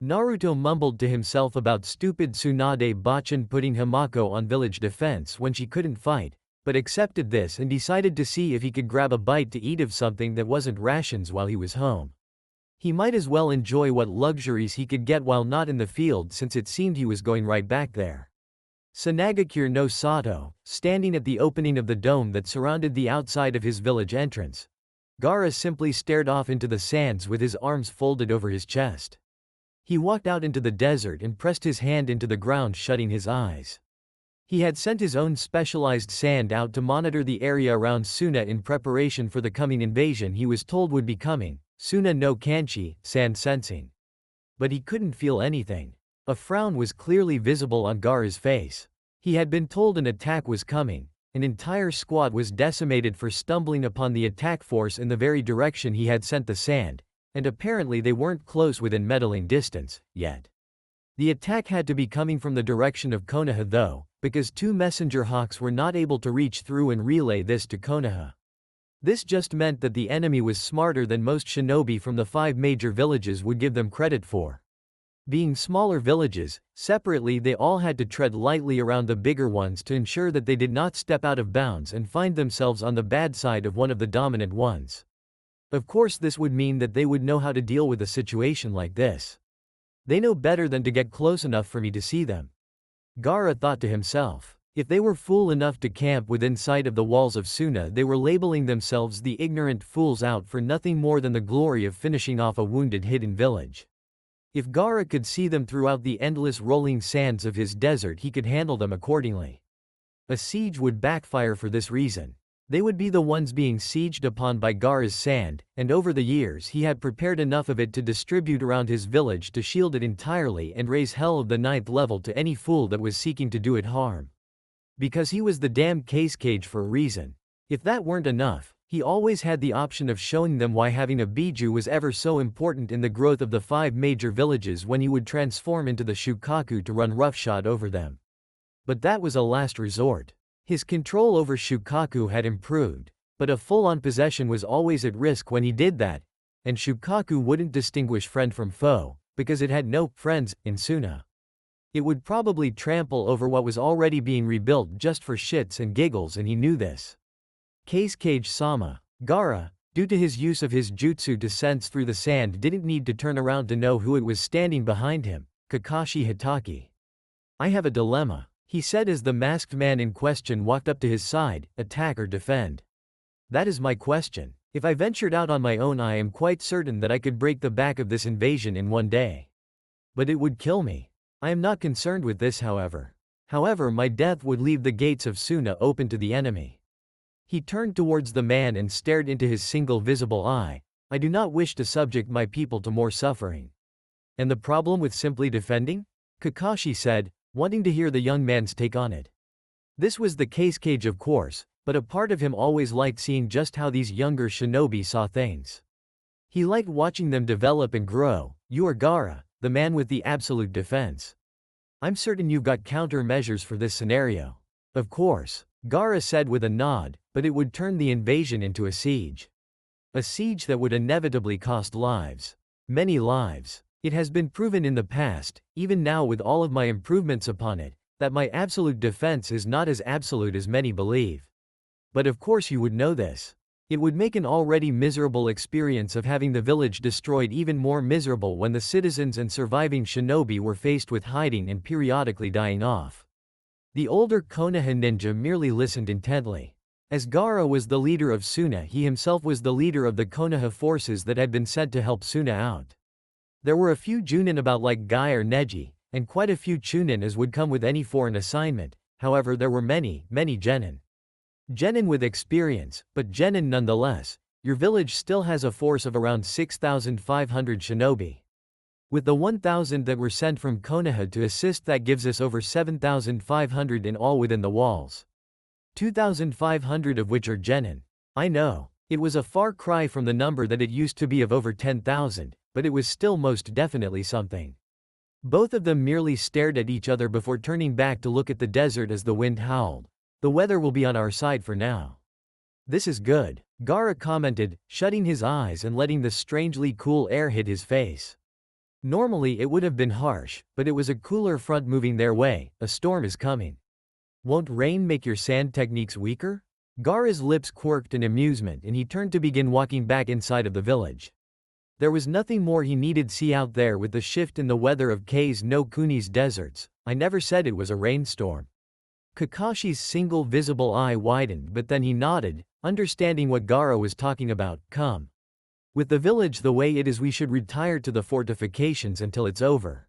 Naruto mumbled to himself about stupid Tsunade Bachan putting Himako on village defense when she couldn't fight, but accepted this and decided to see if he could grab a bite to eat of something that wasn't rations while he was home. He might as well enjoy what luxuries he could get while not in the field, since it seemed he was going right back there. Sanagakure no Sato, standing at the opening of the dome that surrounded the outside of his village entrance. Gaara simply stared off into the sands with his arms folded over his chest. He walked out into the desert and pressed his hand into the ground, shutting his eyes. He had sent his own specialized sand out to monitor the area around Suna in preparation for the coming invasion he was told would be coming, Suna no Kanchi, sand sensing. But he couldn't feel anything. A frown was clearly visible on Gaara's face. He had been told an attack was coming. An entire squad was decimated for stumbling upon the attack force in the very direction he had sent the sand, and apparently they weren't close within meddling distance, yet. The attack had to be coming from the direction of Konoha though, because two messenger hawks were not able to reach through and relay this to Konoha. This just meant that the enemy was smarter than most shinobi from the 5 major villages would give them credit for. Being smaller villages, separately they all had to tread lightly around the bigger ones to ensure that they did not step out of bounds and find themselves on the bad side of one of the dominant ones. Of course, this would mean that they would know how to deal with a situation like this. They know better than to get close enough for me to see them. Gaara thought to himself. If they were fool enough to camp within sight of the walls of Suna, they were labeling themselves the ignorant fools out for nothing more than the glory of finishing off a wounded hidden village. If Gaara could see them throughout the endless rolling sands of his desert, he could handle them accordingly. A siege would backfire for this reason. They would be the ones being sieged upon by Gaara's sand, and over the years he had prepared enough of it to distribute around his village to shield it entirely and raise hell of the 9th level to any fool that was seeking to do it harm. Because he was the damn case cage for a reason. If that weren't enough, he always had the option of showing them why having a Biju was ever so important in the growth of the 5 major villages when he would transform into the Shukaku to run roughshod over them. But that was a last resort. His control over Shukaku had improved, but a full-on possession was always at risk when he did that, and Shukaku wouldn't distinguish friend from foe, because it had no friends in Suna. It would probably trample over what was already being rebuilt just for shits and giggles, and he knew this. Case Cage Sama. Gaara, due to his use of his jutsu to sense through the sand, didn't need to turn around to know who it was standing behind him, Kakashi Hatake. I have a dilemma, he said as the masked man in question walked up to his side, attack or defend. That is my question. If I ventured out on my own, I am quite certain that I could break the back of this invasion in one day. But it would kill me. I am not concerned with this, however. However, my death would leave the gates of Suna open to the enemy. He turned towards the man and stared into his single visible eye. I do not wish to subject my people to more suffering. And the problem with simply defending? Kakashi said, wanting to hear the young man's take on it. This was the case cage, of course, but a part of him always liked seeing just how these younger shinobi saw things. He liked watching them develop and grow. You are Gaara, the man with the absolute defense. I'm certain you've got countermeasures for this scenario. Of course, Gaara said with a nod, but it would turn the invasion into a siege. A siege that would inevitably cost lives. Many lives. It has been proven in the past, even now with all of my improvements upon it, that my absolute defense is not as absolute as many believe. But of course you would know this. It would make an already miserable experience of having the village destroyed even more miserable when the citizens and surviving shinobi were faced with hiding and periodically dying off. The older Konoha ninja merely listened intently. As Gaara was the leader of Suna, he himself was the leader of the Konoha forces that had been sent to help Suna out. There were a few Junin about like Guy or Neji, and quite a few Chunin as would come with any foreign assignment. However, there were many genin. Genin with experience, but genin nonetheless. Your village still has a force of around 6,500 shinobi. With the 1,000 that were sent from Konoha to assist, that gives us over 7,500 in all within the walls. 2,500 of which are genin. I know. It was a far cry from the number that it used to be of over 10,000, but it was still most definitely something. Both of them merely stared at each other before turning back to look at the desert as the wind howled. The weather will be on our side for now. This is good, Gaara commented, shutting his eyes and letting the strangely cool air hit his face. Normally it would have been harsh, but it was a cooler front moving their way. A storm is coming. Won't rain make your sand techniques weaker? Gaara's lips quirked in amusement and he turned to begin walking back inside of the village. There was nothing more he needed see out there with the shift in the weather of K's no Kuni's deserts. I never said it was a rainstorm. Kakashi's single visible eye widened, but then he nodded, understanding what Gaara was talking about. Come. With the village the way it is, we should retire to the fortifications until it's over.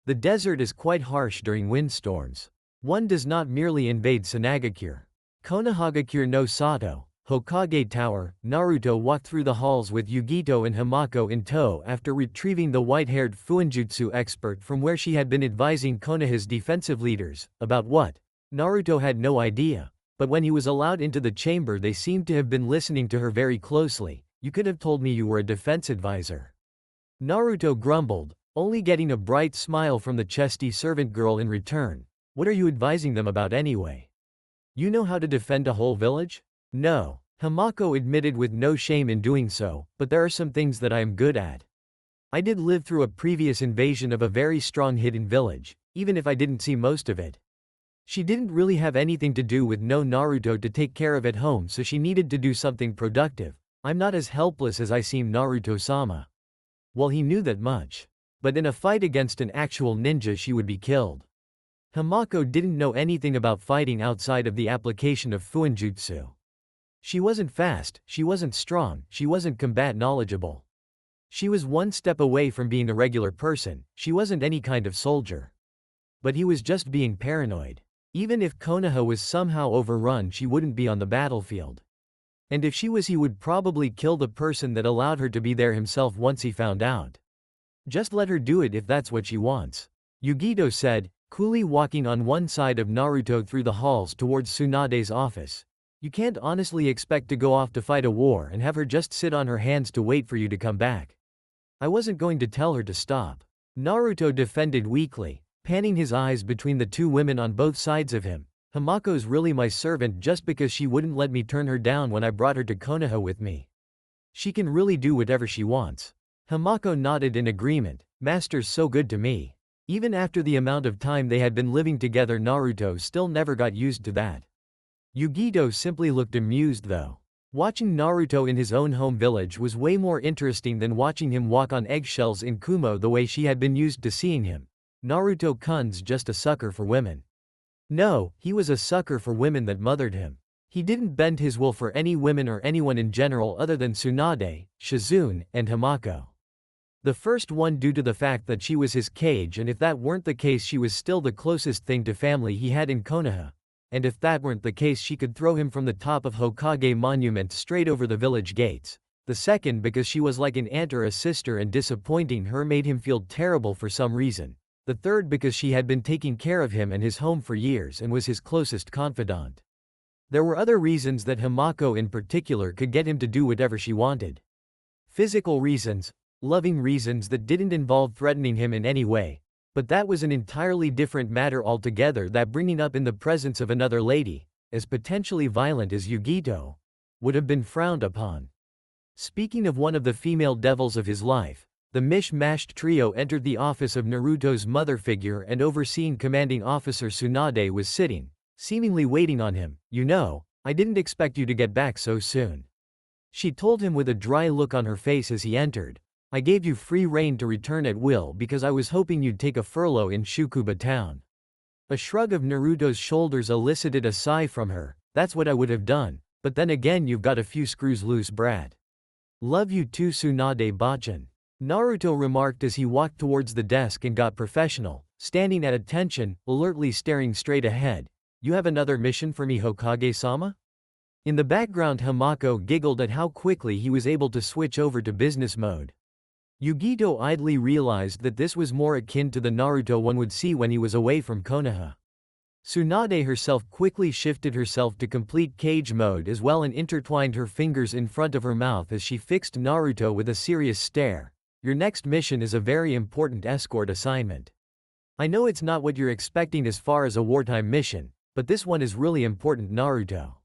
The desert is quite harsh during windstorms. One does not merely invade Sunagakure. Konohagakure no Sato, Hokage Tower. Naruto walked through the halls with Yugito and Hamako in tow after retrieving the white-haired Fuinjutsu expert from where she had been advising Konoha's defensive leaders. About what? Naruto had no idea, but when he was allowed into the chamber they seemed to have been listening to her very closely. You could have told me you were a defense advisor. Naruto grumbled, only getting a bright smile from the chesty servant girl in return. What are you advising them about anyway? You know how to defend a whole village? No, Hamako admitted with no shame in doing so, but there are some things that I am good at. I did live through a previous invasion of a very strong hidden village, even if I didn't see most of it. She didn't really have anything to do with no Naruto to take care of at home, so she needed to do something productive. I'm not as helpless as I seem, Naruto-sama. Well, he knew that much. But in a fight against an actual ninja she would be killed. Hamako didn't know anything about fighting outside of the application of Fuinjutsu. She wasn't fast, she wasn't strong, she wasn't combat knowledgeable. She was one step away from being a regular person, she wasn't any kind of soldier. But he was just being paranoid. Even if Konoha was somehow overrun, she wouldn't be on the battlefield. And if she was, he would probably kill the person that allowed her to be there himself once he found out. Just let her do it if that's what she wants. Yugito said, coolly walking on one side of Naruto through the halls towards Tsunade's office. You can't honestly expect to go off to fight a war and have her just sit on her hands to wait for you to come back. I wasn't going to tell her to stop. Naruto defended weakly, panning his eyes between the two women on both sides of him. Hamako's really my servant just because she wouldn't let me turn her down when I brought her to Konoha with me. She can really do whatever she wants. Hamako nodded in agreement. Master's so good to me. Even after the amount of time they had been living together, Naruto still never got used to that. Yugito simply looked amused though. Watching Naruto in his own home village was way more interesting than watching him walk on eggshells in Kumo the way she had been used to seeing him. Naruto-kun's just a sucker for women. No, he was a sucker for women that mothered him. He didn't bend his will for any women or anyone in general other than Tsunade, Shizune, and Hamako. The first one due to the fact that she was his cage, and if that weren't the case she was still the closest thing to family he had in Konoha. And if that weren't the case she could throw him from the top of Hokage Monument straight over the village gates. The second because she was like an aunt or a sister and disappointing her made him feel terrible for some reason. The third because she had been taking care of him and his home for years and was his closest confidant. There were other reasons that Hamako in particular could get him to do whatever she wanted. Physical reasons, loving reasons that didn't involve threatening him in any way. But that was an entirely different matter altogether, that bringing up in the presence of another lady, as potentially violent as Yugito, would have been frowned upon. Speaking of one of the female devils of his life, the mishmashed trio entered the office of Naruto's mother figure, and overseeing commanding officer Tsunade was sitting, seemingly waiting on him. You know, I didn't expect you to get back so soon. She told him with a dry look on her face as he entered. I gave you free rein to return at will because I was hoping you'd take a furlough in Shukuba town. A shrug of Naruto's shoulders elicited a sigh from her. That's what I would have done, but then again you've got a few screws loose, brat. Love you too, Tsunade-bachan. Naruto remarked as he walked towards the desk and got professional, standing at attention, alertly staring straight ahead. You have another mission for me, Hokage-sama? In the background, Hamako giggled at how quickly he was able to switch over to business mode. Yugito idly realized that this was more akin to the Naruto one would see when he was away from Konoha. Tsunade herself quickly shifted herself to complete cage mode as well and intertwined her fingers in front of her mouth as she fixed Naruto with a serious stare. Your next mission is a very important escort assignment. I know it's not what you're expecting as far as a wartime mission, but this one is really important, Naruto.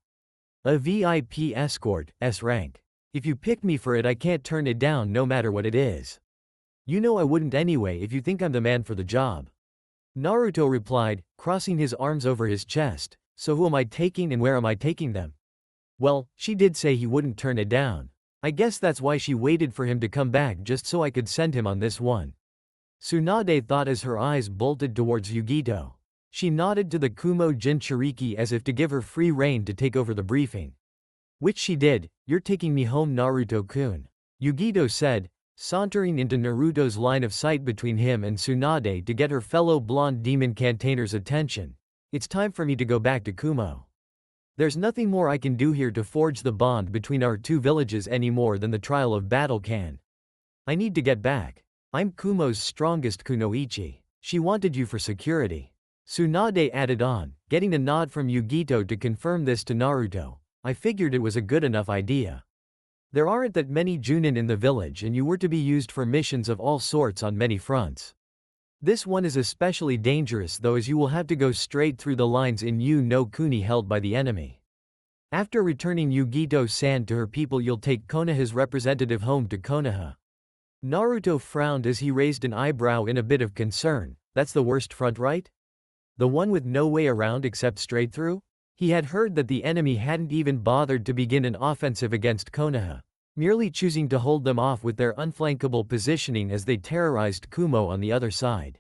A VIP escort, S rank. If you pick me for it, I can't turn it down no matter what it is. You know I wouldn't anyway if you think I'm the man for the job. Naruto replied, crossing his arms over his chest. So who am I taking and where am I taking them? Well, she did say he wouldn't turn it down. I guess that's why she waited for him to come back just so I could send him on this one. Tsunade thought as her eyes bolted towards Yugito. She nodded to the Kumo Jinchuriki as if to give her free rein to take over the briefing. Which she did. You're taking me home, Naruto-kun. Yugito said, sauntering into Naruto's line of sight between him and Tsunade to get her fellow blonde demon cantainer's attention. It's time for me to go back to Kumo. There's nothing more I can do here to forge the bond between our two villages any more than the trial of battle can. I need to get back. I'm Kumo's strongest kunoichi. She wanted you for security. Tsunade added on, getting a nod from Yugito to confirm this to Naruto. I figured it was a good enough idea. There aren't that many Junin in the village and you were to be used for missions of all sorts on many fronts. This one is especially dangerous though, as you will have to go straight through the lines in Yu no Kuni held by the enemy. After returning Yugito-san to her people, you'll take Konoha's representative home to Konoha. Naruto frowned as he raised an eyebrow in a bit of concern. That's the worst front, right? The one with no way around except straight through? He had heard that the enemy hadn't even bothered to begin an offensive against Konoha, merely choosing to hold them off with their unflankable positioning as they terrorized Kumo on the other side.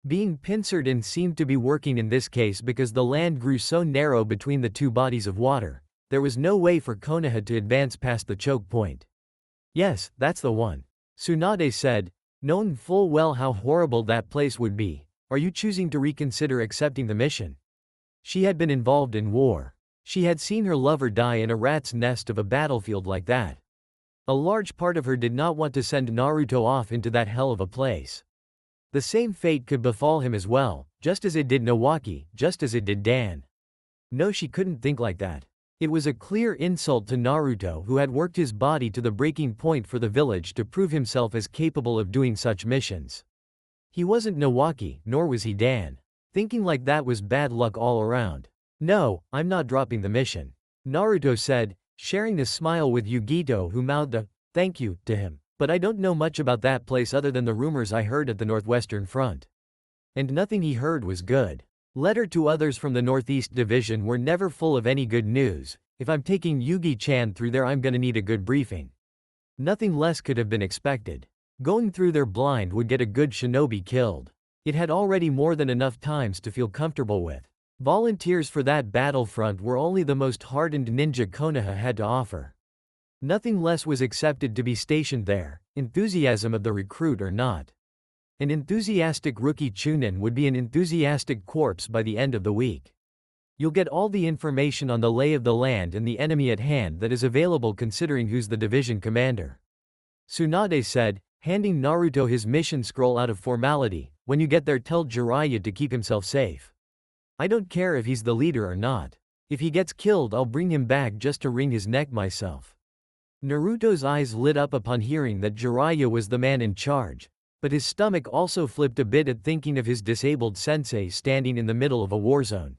Being pincered in seemed to be working in this case because the land grew so narrow between the two bodies of water. There was no way for Konoha to advance past the choke point. Yes, that's the one. Tsunade said, knowing full well how horrible that place would be. Are you choosing to reconsider accepting the mission? She had been involved in war. She had seen her lover die in a rat's nest of a battlefield like that. A large part of her did not want to send Naruto off into that hell of a place. The same fate could befall him as well, just as it did Nawaki, just as it did Dan. No, she couldn't think like that. It was a clear insult to Naruto, who had worked his body to the breaking point for the village to prove himself as capable of doing such missions. He wasn't Nawaki, nor was he Dan. Thinking like that was bad luck all around. No, I'm not dropping the mission, Naruto said, sharing a smile with Yugito, who mouthed a thank you to him. But I don't know much about that place other than the rumors I heard at the Northwestern Front. And nothing he heard was good. Letter to others from the Northeast Division were never full of any good news. If I'm taking Yugi-chan through there, I'm gonna need a good briefing. Nothing less could have been expected. Going through there blind would get a good shinobi killed. It had already more than enough times to feel comfortable with. Volunteers for that battlefront were only the most hardened ninja Konoha had to offer. Nothing less was accepted to be stationed there, enthusiasm of the recruit or not. An enthusiastic rookie Chunin would be an enthusiastic corpse by the end of the week. You'll get all the information on the lay of the land and the enemy at hand that is available considering who's the division commander. Tsunade said, handing Naruto his mission scroll out of formality. When you get there, tell Jiraiya to keep himself safe. I don't care if he's the leader or not. If he gets killed, I'll bring him back just to wring his neck myself. Naruto's eyes lit up upon hearing that Jiraiya was the man in charge, but his stomach also flipped a bit at thinking of his disabled sensei standing in the middle of a war zone.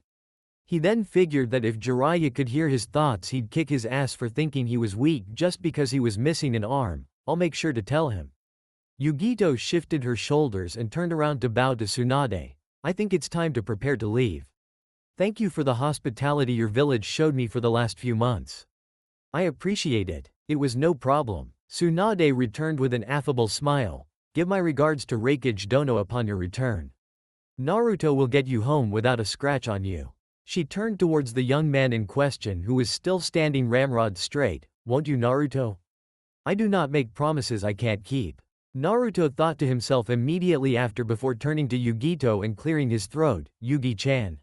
He then figured that if Jiraiya could hear his thoughts, he'd kick his ass for thinking he was weak just because he was missing an arm. I'll make sure to tell him. Yugito shifted her shoulders and turned around to bow to Tsunade. I think it's time to prepare to leave. Thank you for the hospitality your village showed me for the last few months. I appreciate it. It was no problem. Tsunade returned with an affable smile. Give my regards to Raikage Dono upon your return. Naruto will get you home without a scratch on you. She turned towards the young man in question, who was still standing ramrod straight. Won't you, Naruto? I do not make promises I can't keep, Naruto thought to himself immediately after before turning to Yugito and clearing his throat. Yugi-chan.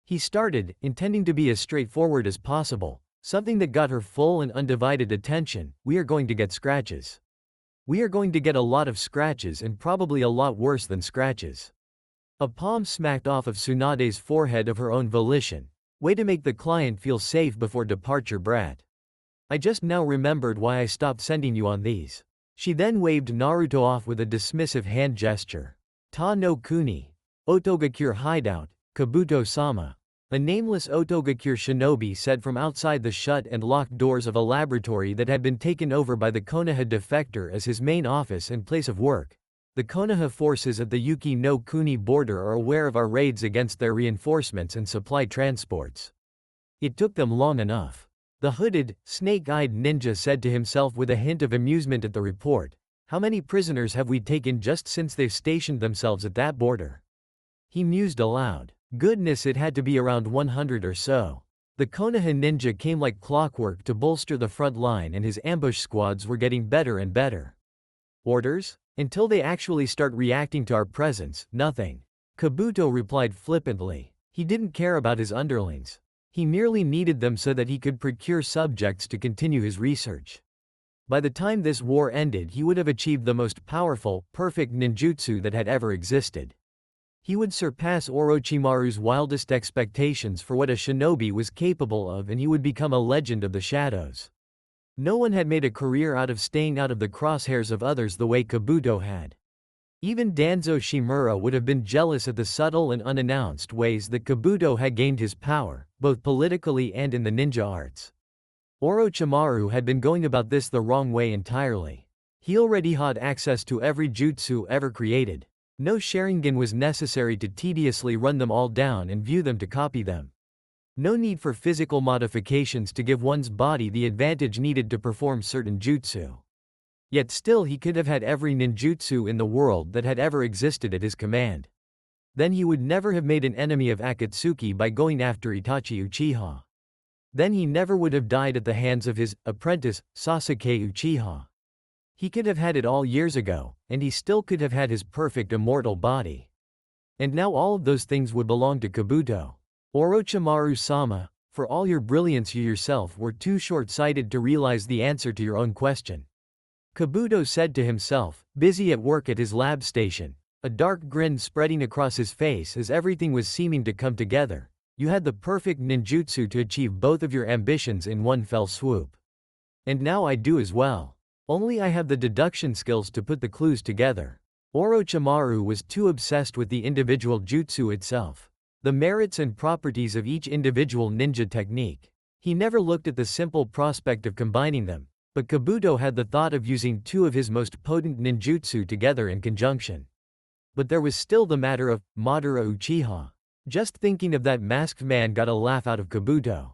He started, intending to be as straightforward as possible. Something that got her full and undivided attention. We are going to get scratches. We are going to get a lot of scratches, and probably a lot worse than scratches. A palm smacked off of Tsunade's forehead of her own volition. Way to make the client feel safe before departure, brat. I just now remembered why I stopped sending you on these. She then waved Naruto off with a dismissive hand gesture. Ta no Kuni. Otogakure hideout. Kabuto-sama. A nameless Otogakure shinobi said from outside the shut and locked doors of a laboratory that had been taken over by the Konoha defector as his main office and place of work. The Konoha forces at the Yuki no Kuni border are aware of our raids against their reinforcements and supply transports. It took them long enough. The hooded, snake-eyed ninja said to himself with a hint of amusement at the report. How many prisoners have we taken just since they've stationed themselves at that border? He mused aloud. Goodness, it had to be around 100 or so. The Konoha ninja came like clockwork to bolster the front line, and his ambush squads were getting better and better. Orders? Until they actually start reacting to our presence, nothing. Kabuto replied flippantly. He didn't care about his underlings. He merely needed them so that he could procure subjects to continue his research. By the time this war ended, he would have achieved the most powerful, perfect ninjutsu that had ever existed. He would surpass Orochimaru's wildest expectations for what a shinobi was capable of, and he would become a legend of the shadows. No one had made a career out of staying out of the crosshairs of others the way Kabuto had. Even Danzo Shimura would have been jealous at the subtle and unannounced ways that Kabuto had gained his power, both politically and in the ninja arts. Orochimaru had been going about this the wrong way entirely. He already had access to every jutsu ever created. No Sharingan was necessary to tediously run them all down and view them to copy them. No need for physical modifications to give one's body the advantage needed to perform certain jutsu. Yet still he could have had every ninjutsu in the world that had ever existed at his command. Then he would never have made an enemy of Akatsuki by going after Itachi Uchiha. Then he never would have died at the hands of his apprentice, Sasuke Uchiha. He could have had it all years ago, and he still could have had his perfect immortal body. And now all of those things would belong to Kabuto. Orochimaru-sama, for all your brilliance you yourself were too short-sighted to realize the answer to your own question. Kabuto said to himself, busy at work at his lab station, a dark grin spreading across his face as everything was seeming to come together. You had the perfect ninjutsu to achieve both of your ambitions in one fell swoop. And now I do as well. Only I have the deduction skills to put the clues together. Orochimaru was too obsessed with the individual jutsu itself, the merits and properties of each individual ninja technique. He never looked at the simple prospect of combining them, but Kabuto had the thought of using two of his most potent ninjutsu together in conjunction. But there was still the matter of Madara Uchiha. Just thinking of that masked man got a laugh out of Kabuto.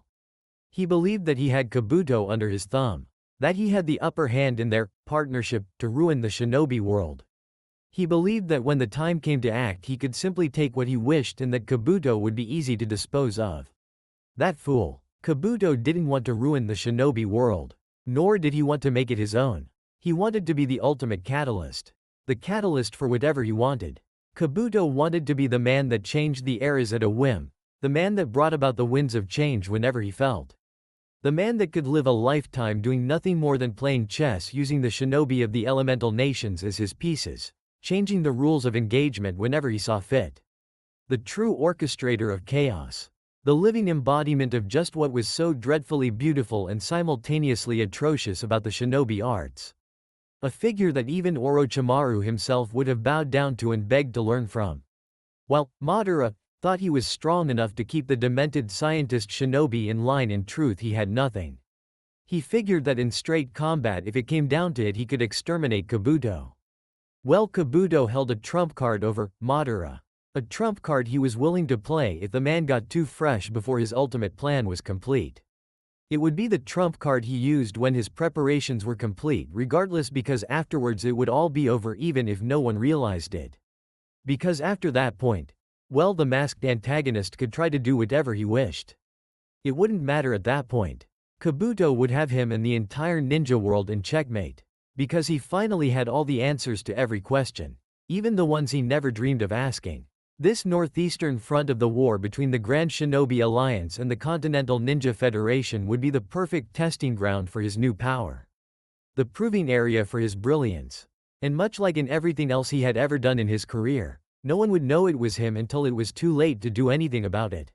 He believed that he had Kabuto under his thumb, that he had the upper hand in their partnership to ruin the shinobi world. He believed that when the time came to act he could simply take what he wished and that Kabuto would be easy to dispose of. That fool. Kabuto didn't want to ruin the shinobi world. Nor did he want to make it his own. He wanted to be the ultimate catalyst. The catalyst for whatever he wanted. Kabuto wanted to be the man that changed the eras at a whim, the man that brought about the winds of change whenever he felt. The man that could live a lifetime doing nothing more than playing chess using the shinobi of the elemental nations as his pieces, changing the rules of engagement whenever he saw fit. The true orchestrator of chaos. The living embodiment of just what was so dreadfully beautiful and simultaneously atrocious about the shinobi arts. A figure that even Orochimaru himself would have bowed down to and begged to learn from. While Madara thought he was strong enough to keep the demented scientist shinobi in line, in truth he had nothing. He figured that in straight combat if it came down to it he could exterminate Kabuto. Well, Kabuto held a trump card over Madara. A trump card he was willing to play if the man got too fresh before his ultimate plan was complete. It would be the trump card he used when his preparations were complete regardless, because afterwards it would all be over even if no one realized it. Because after that point, well, the masked antagonist could try to do whatever he wished. It wouldn't matter at that point. Kabuto would have him and the entire ninja world in checkmate. Because he finally had all the answers to every question. Even the ones he never dreamed of asking. This northeastern front of the war between the Grand Shinobi Alliance and the Continental Ninja Federation would be the perfect testing ground for his new power. The proving area for his brilliance. And much like in everything else he had ever done in his career, no one would know it was him until it was too late to do anything about it.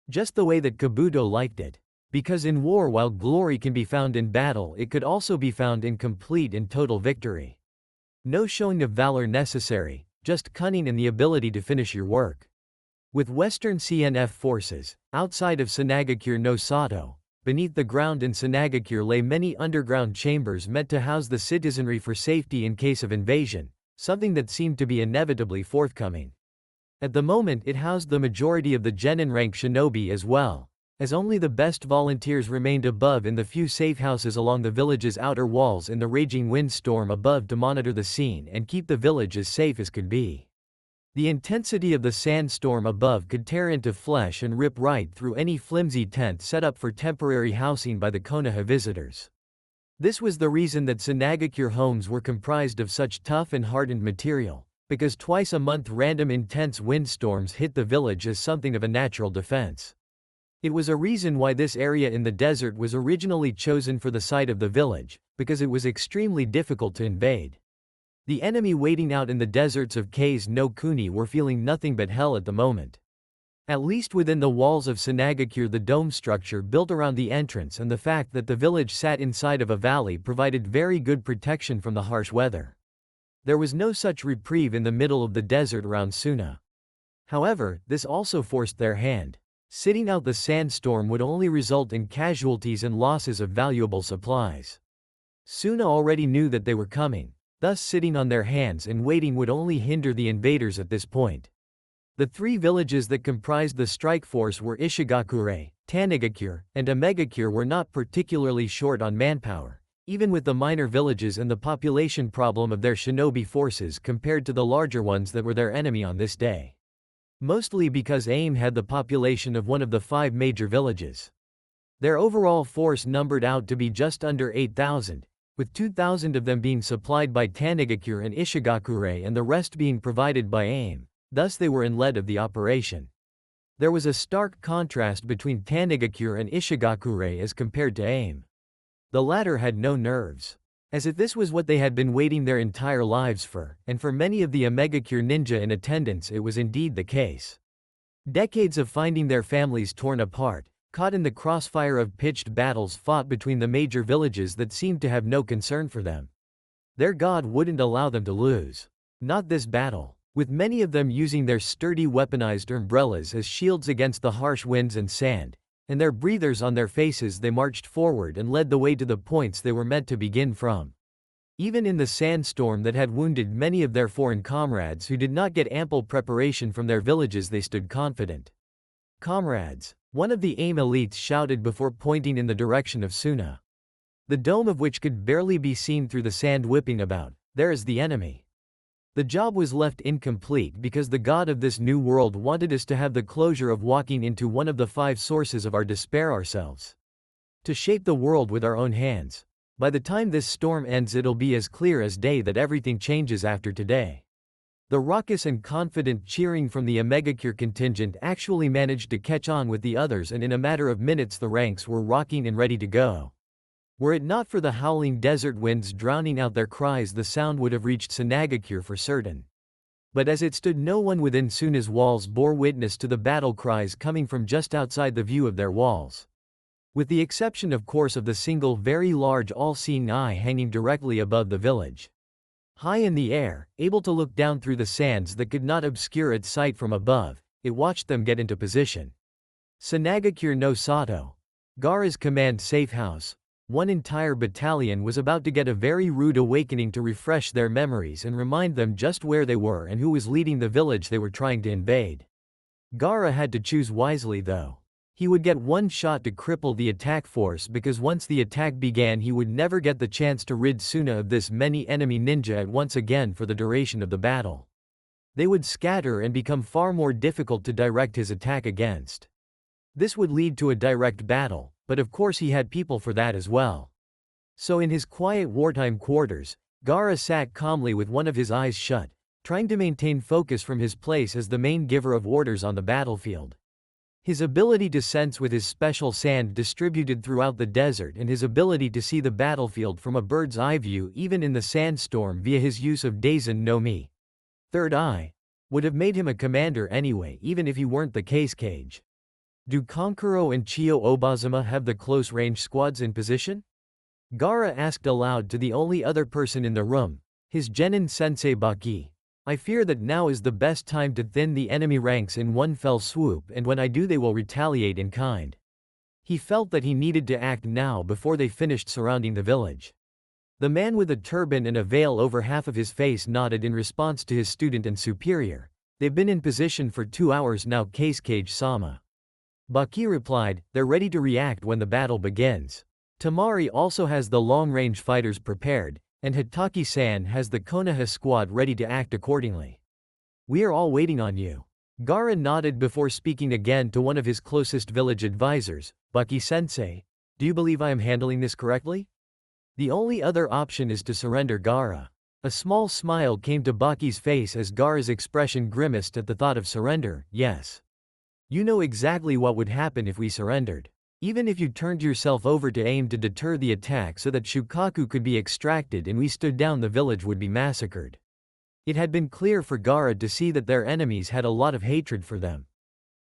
Just the way that Kabuto liked it. Because in war, while glory can be found in battle, it could also be found in complete and total victory. No showing of valor necessary, just cunning and the ability to finish your work. With Western CNF forces, outside of Sanagakure no Sato, beneath the ground in Sanagakure lay many underground chambers meant to house the citizenry for safety in case of invasion, something that seemed to be inevitably forthcoming. At the moment it housed the majority of the genin rank shinobi as well, as only the best volunteers remained above in the few safe houses along the village's outer walls in the raging windstorm above to monitor the scene and keep the village as safe as could be. The intensity of the sandstorm above could tear into flesh and rip right through any flimsy tent set up for temporary housing by the Konoha visitors. This was the reason that Sanagakure homes were comprised of such tough and hardened material, because twice a month random intense windstorms hit the village as something of a natural defense. It was a reason why this area in the desert was originally chosen for the site of the village, because it was extremely difficult to invade. The enemy waiting out in the deserts of Haze no Kuni were feeling nothing but hell at the moment. At least within the walls of Sanagakure, the dome structure built around the entrance and the fact that the village sat inside of a valley provided very good protection from the harsh weather. There was no such reprieve in the middle of the desert around Suna. However, this also forced their hand. Sitting out the sandstorm would only result in casualties and losses of valuable supplies. Suna already knew that they were coming, thus sitting on their hands and waiting would only hinder the invaders at this point. The three villages that comprised the strike force were Ishigakure, Tanigakure, and Amegakure were not particularly short on manpower, even with the minor villages and the population problem of their shinobi forces compared to the larger ones that were their enemy on this day. Mostly because AIM had the population of one of the 5 major villages. Their overall force numbered out to be just under 8,000, with 2,000 of them being supplied by Tanigakure and Ishigakure and the rest being provided by AIM, thus they were in lead of the operation. There was a stark contrast between Tanigakure and Ishigakure as compared to AIM. The latter had no nerves. As if this was what they had been waiting their entire lives for, and for many of the Omegakure ninja in attendance it was indeed the case. Decades of finding their families torn apart, caught in the crossfire of pitched battles fought between the major villages that seemed to have no concern for them. Their god wouldn't allow them to lose. Not this battle. With many of them using their sturdy weaponized umbrellas as shields against the harsh winds and sand, and their breathers on their faces, they marched forward and led the way to the points they were meant to begin from. Even in the sandstorm that had wounded many of their foreign comrades who did not get ample preparation from their villages, they stood confident. "Comrades," one of the AIM elites shouted before pointing in the direction of Suna. The dome of which could barely be seen through the sand whipping about. "There is the enemy." The job was left incomplete because the god of this new world wanted us to have the closure of walking into one of the 5 sources of our despair ourselves. To shape the world with our own hands. By the time this storm ends, it'll be as clear as day that everything changes after today. The raucous and confident cheering from the Omegakure contingent actually managed to catch on with the others, and in a matter of minutes the ranks were rocking and ready to go. Were it not for the howling desert winds drowning out their cries, the sound would have reached Sanagakure for certain. But as it stood, no one within Suna's walls bore witness to the battle cries coming from just outside the view of their walls. With the exception, of course, of the single very large all-seeing eye hanging directly above the village. High in the air, able to look down through the sands that could not obscure its sight from above, it watched them get into position. Sanagakure no Sato. Gaara's command safe house. One entire battalion was about to get a very rude awakening to refresh their memories and remind them just where they were and who was leading the village they were trying to invade. Gaara had to choose wisely though. He would get one shot to cripple the attack force, because once the attack began he would never get the chance to rid Suna of this many enemy ninja at once again for the duration of the battle. They would scatter and become far more difficult to direct his attack against. This would lead to a direct battle, but of course he had people for that as well. So in his quiet wartime quarters, Gaara sat calmly with one of his eyes shut, trying to maintain focus from his place as the main giver of orders on the battlefield. His ability to sense with his special sand distributed throughout the desert, and his ability to see the battlefield from a bird's eye view even in the sandstorm via his use of Daisen no Mi, third eye, would have made him a commander anyway, even if he weren't the case cage. Do Konkuro and Chiyo Obazama have the close-range squads in position? Gaara asked aloud to the only other person in the room, his genin sensei Baki. I fear that now is the best time to thin the enemy ranks in one fell swoop, and when I do they will retaliate in kind. He felt that he needed to act now before they finished surrounding the village. The man with a turban and a veil over half of his face nodded in response to his student and superior. They've been in position for 2 hours now, Case Cage-sama. Baki replied, they're ready to react when the battle begins. Tamari also has the long-range fighters prepared, and Hitaki-san has the Konoha squad ready to act accordingly. We are all waiting on you. Gaara nodded before speaking again to one of his closest village advisors, Baki-sensei. Do you believe I am handling this correctly? The only other option is to surrender, Gaara. A small smile came to Baki's face as Gaara's expression grimaced at the thought of surrender. Yes. You know exactly what would happen if we surrendered. Even if you turned yourself over to AIM to deter the attack so that Shukaku could be extracted and we stood down, the village would be massacred. It had been clear for Gaara to see that their enemies had a lot of hatred for them.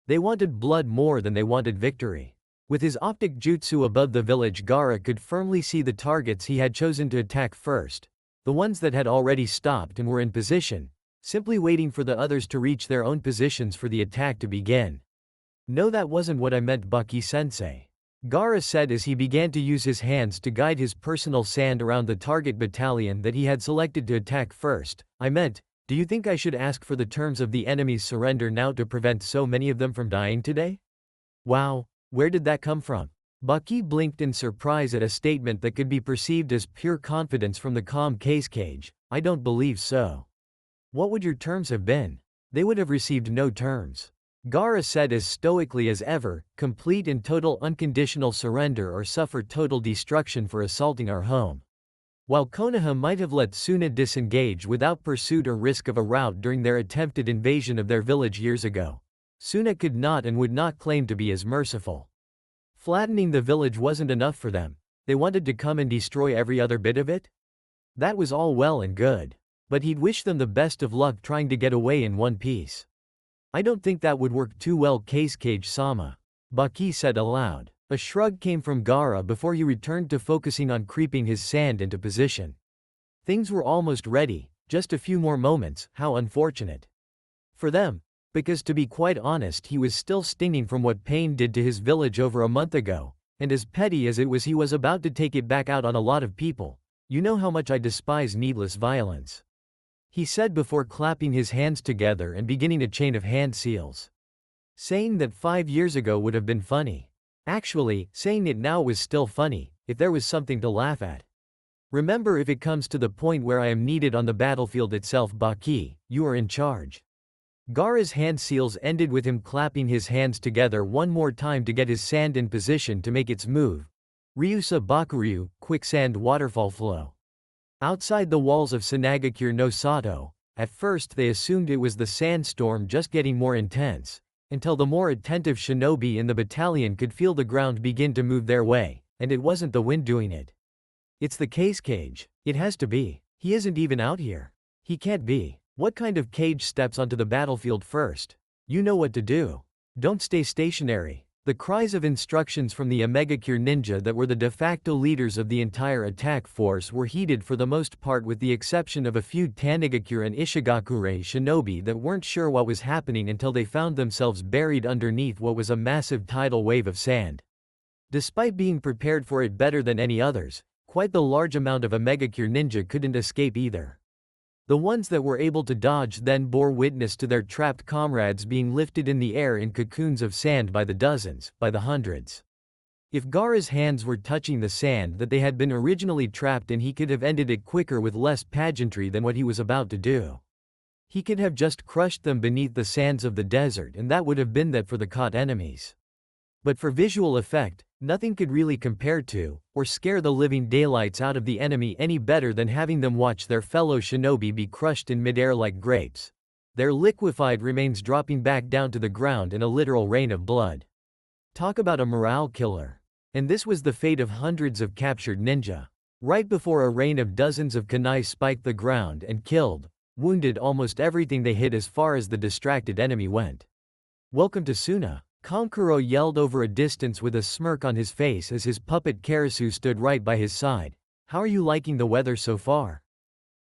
They wanted blood more than they wanted victory. With his optic jutsu above the village, Gaara could firmly see the targets he had chosen to attack first, the ones that had already stopped and were in position, simply waiting for the others to reach their own positions for the attack to begin. No, that wasn't what I meant, Baki-sensei. Gaara said as he began to use his hands to guide his personal sand around the target battalion that he had selected to attack first. I meant, do you think I should ask for the terms of the enemy's surrender now to prevent so many of them from dying today? Wow, where did that come from? Baki blinked in surprise at a statement that could be perceived as pure confidence from the calm Case Cage. I don't believe so. What would your terms have been? They would have received no terms. Gaara said as stoically as ever, complete and total unconditional surrender or suffer total destruction for assaulting our home. While Konoha might have let Suna disengage without pursuit or risk of a rout during their attempted invasion of their village years ago, Suna could not and would not claim to be as merciful. Flattening the village wasn't enough for them. They wanted to come and destroy every other bit of it? That was all well and good. But he'd wish them the best of luck trying to get away in one piece. I don't think that would work too well, Cage-sama, Baki said aloud. A shrug came from Gaara before he returned to focusing on creeping his sand into position. Things were almost ready, just a few more moments. How unfortunate. For them. Because to be quite honest, he was still stinging from what Pain did to his village over a month ago, and as petty as it was, he was about to take it back out on a lot of people. You know how much I despise needless violence, he said before clapping his hands together and beginning a chain of hand seals. Saying that 5 years ago would have been funny. Actually, saying it now was still funny, if there was something to laugh at. Remember, if it comes to the point where I am needed on the battlefield itself, Baki, you are in charge. Gaara's hand seals ended with him clapping his hands together one more time to get his sand in position to make its move. Ryusa Bakuryu, quicksand waterfall flow. Outside the walls of Sanagakure no Sato, at first they assumed it was the sandstorm just getting more intense, until the more attentive shinobi in the battalion could feel the ground begin to move their way, and it wasn't the wind doing it. It's the Cage. It has to be. He isn't even out here. He can't be. What kind of Cage steps onto the battlefield first? You know what to do. Don't stay stationary. The cries of instructions from the Omegakure ninja that were the de facto leaders of the entire attack force were heeded for the most part, with the exception of a few Tanigakure and Ishigakure shinobi that weren't sure what was happening until they found themselves buried underneath what was a massive tidal wave of sand. Despite being prepared for it better than any others, quite the large amount of Omegakure ninja couldn't escape either. The ones that were able to dodge then bore witness to their trapped comrades being lifted in the air in cocoons of sand by the dozens, by the hundreds. If Gaara's hands were touching the sand that they had been originally trapped in, he could have ended it quicker with less pageantry than what he was about to do. He could have just crushed them beneath the sands of the desert, and that would have been that for the caught enemies. But for visual effect, nothing could really compare to, or scare the living daylights out of the enemy any better than having them watch their fellow shinobi be crushed in midair like grapes, their liquefied remains dropping back down to the ground in a literal rain of blood. Talk about a morale killer. And this was the fate of hundreds of captured ninja. Right before a rain of dozens of kunai spiked the ground and killed, wounded almost everything they hit as far as the distracted enemy went. Welcome to Suna, Kankuro yelled over a distance with a smirk on his face as his puppet Karasu stood right by his side. How are you liking the weather so far?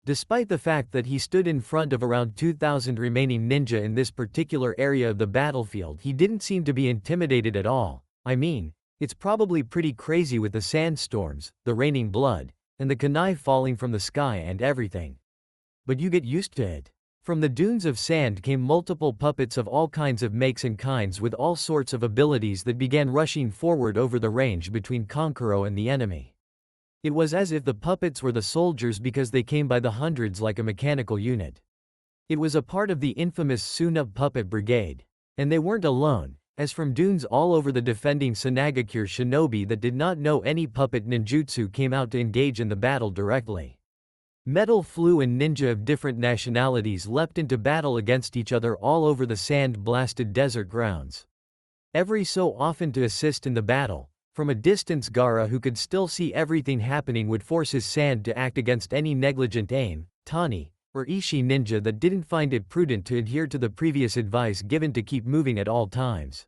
Despite the fact that he stood in front of around 2,000 remaining ninja in this particular area of the battlefield, he didn't seem to be intimidated at all. I mean, it's probably pretty crazy with the sandstorms, the raining blood, and the kunai falling from the sky and everything. But you get used to it. From the dunes of sand came multiple puppets of all kinds of makes and kinds with all sorts of abilities that began rushing forward over the range between Kankuro and the enemy. It was as if the puppets were the soldiers because they came by the hundreds like a mechanical unit. It was a part of the infamous Suna Puppet Brigade. And they weren't alone, as from dunes all over the defending Sanagakure shinobi that did not know any puppet ninjutsu came out to engage in the battle directly. Metal flew and ninja of different nationalities leapt into battle against each other all over the sand-blasted desert grounds. Every so often to assist in the battle, from a distance Gaara, who could still see everything happening, would force his sand to act against any negligent aim, Tani, or Ishi ninja that didn't find it prudent to adhere to the previous advice given to keep moving at all times.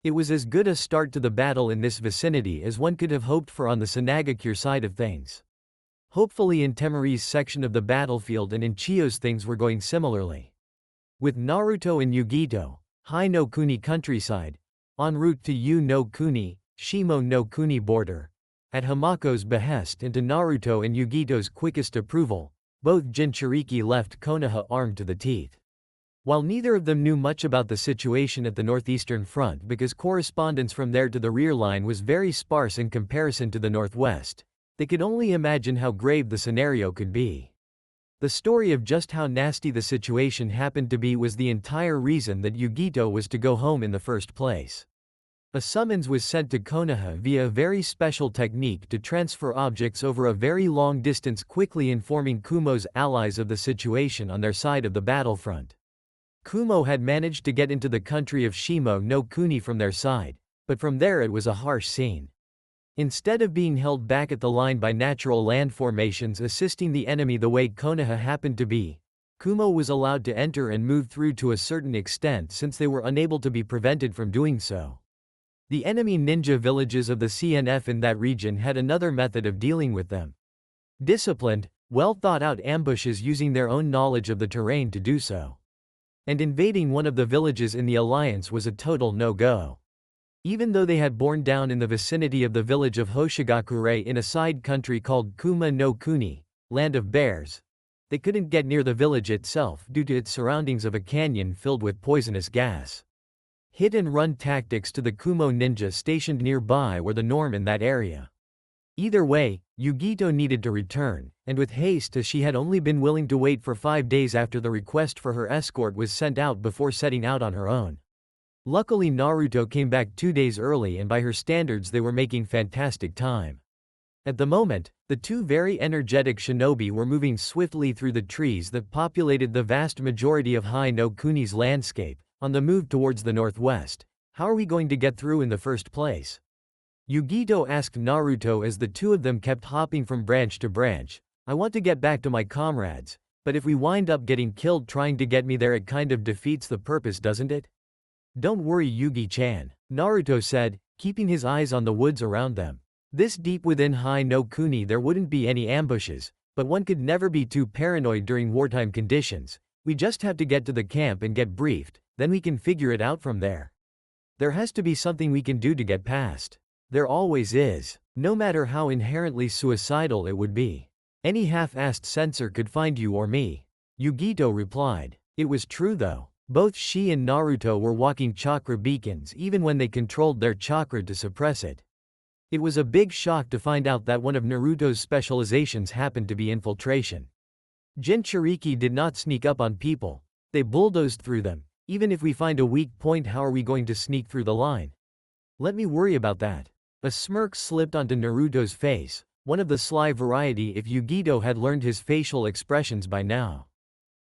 It was as good a start to the battle in this vicinity as one could have hoped for on the Sanagakure side of things. Hopefully in Temari's section of the battlefield and in Chiyo's things were going similarly. With Naruto and Yugito, Hai no Kuni countryside, en route to Yu no Kuni, Shimo no Kuni border, at Hamako's behest and to Naruto and Yugito's quickest approval, both Jinchuriki left Konoha armed to the teeth. While neither of them knew much about the situation at the northeastern front because correspondence from there to the rear line was very sparse in comparison to the northwest, they could only imagine how grave the scenario could be. The story of just how nasty the situation happened to be was the entire reason that Yugito was to go home in the first place. A summons was sent to Konoha via a very special technique to transfer objects over a very long distance, quickly informing Kumo's allies of the situation on their side of the battlefront. Kumo had managed to get into the country of Shimo no Kuni from their side, but from there it was a harsh scene. Instead of being held back at the line by natural land formations assisting the enemy the way Konoha happened to be, Kumo was allowed to enter and move through to a certain extent since they were unable to be prevented from doing so. The enemy ninja villages of the CNF in that region had another method of dealing with them. Disciplined, well-thought-out ambushes using their own knowledge of the terrain to do so. And invading one of the villages in the alliance was a total no-go. Even though they had borne down in the vicinity of the village of Hoshigakure in a side country called Kuma no Kuni, Land of Bears, they couldn't get near the village itself due to its surroundings of a canyon filled with poisonous gas. Hit-and-run tactics to the Kumo ninja stationed nearby were the norm in that area. Either way, Yugito needed to return, and with haste as she had only been willing to wait for 5 days after the request for her escort was sent out before setting out on her own. Luckily Naruto came back 2 days early and by her standards they were making fantastic time. At the moment, the two very energetic shinobi were moving swiftly through the trees that populated the vast majority of Hai no Kuni's landscape, on the move towards the northwest. How are we going to get through in the first place? Yugito asked Naruto as the two of them kept hopping from branch to branch. I want to get back to my comrades, but if we wind up getting killed trying to get me there it kind of defeats the purpose, doesn't it? Don't worry Yugi-chan, Naruto said, keeping his eyes on the woods around them. This deep within Hai no Kuni there wouldn't be any ambushes, but one could never be too paranoid during wartime conditions. We just have to get to the camp and get briefed, then we can figure it out from there. There has to be something we can do to get past. There always is, no matter how inherently suicidal it would be. Any half-assed censor could find you or me. Yugito replied. It was true though. Both she and Naruto were walking chakra beacons even when they controlled their chakra to suppress it. It was a big shock to find out that one of Naruto's specializations happened to be infiltration. Jinchuriki did not sneak up on people. They bulldozed through them. Even if we find a weak point, how are we going to sneak through the line? Let me worry about that. A smirk slipped onto Naruto's face, one of the sly variety if Yugito had learned his facial expressions by now.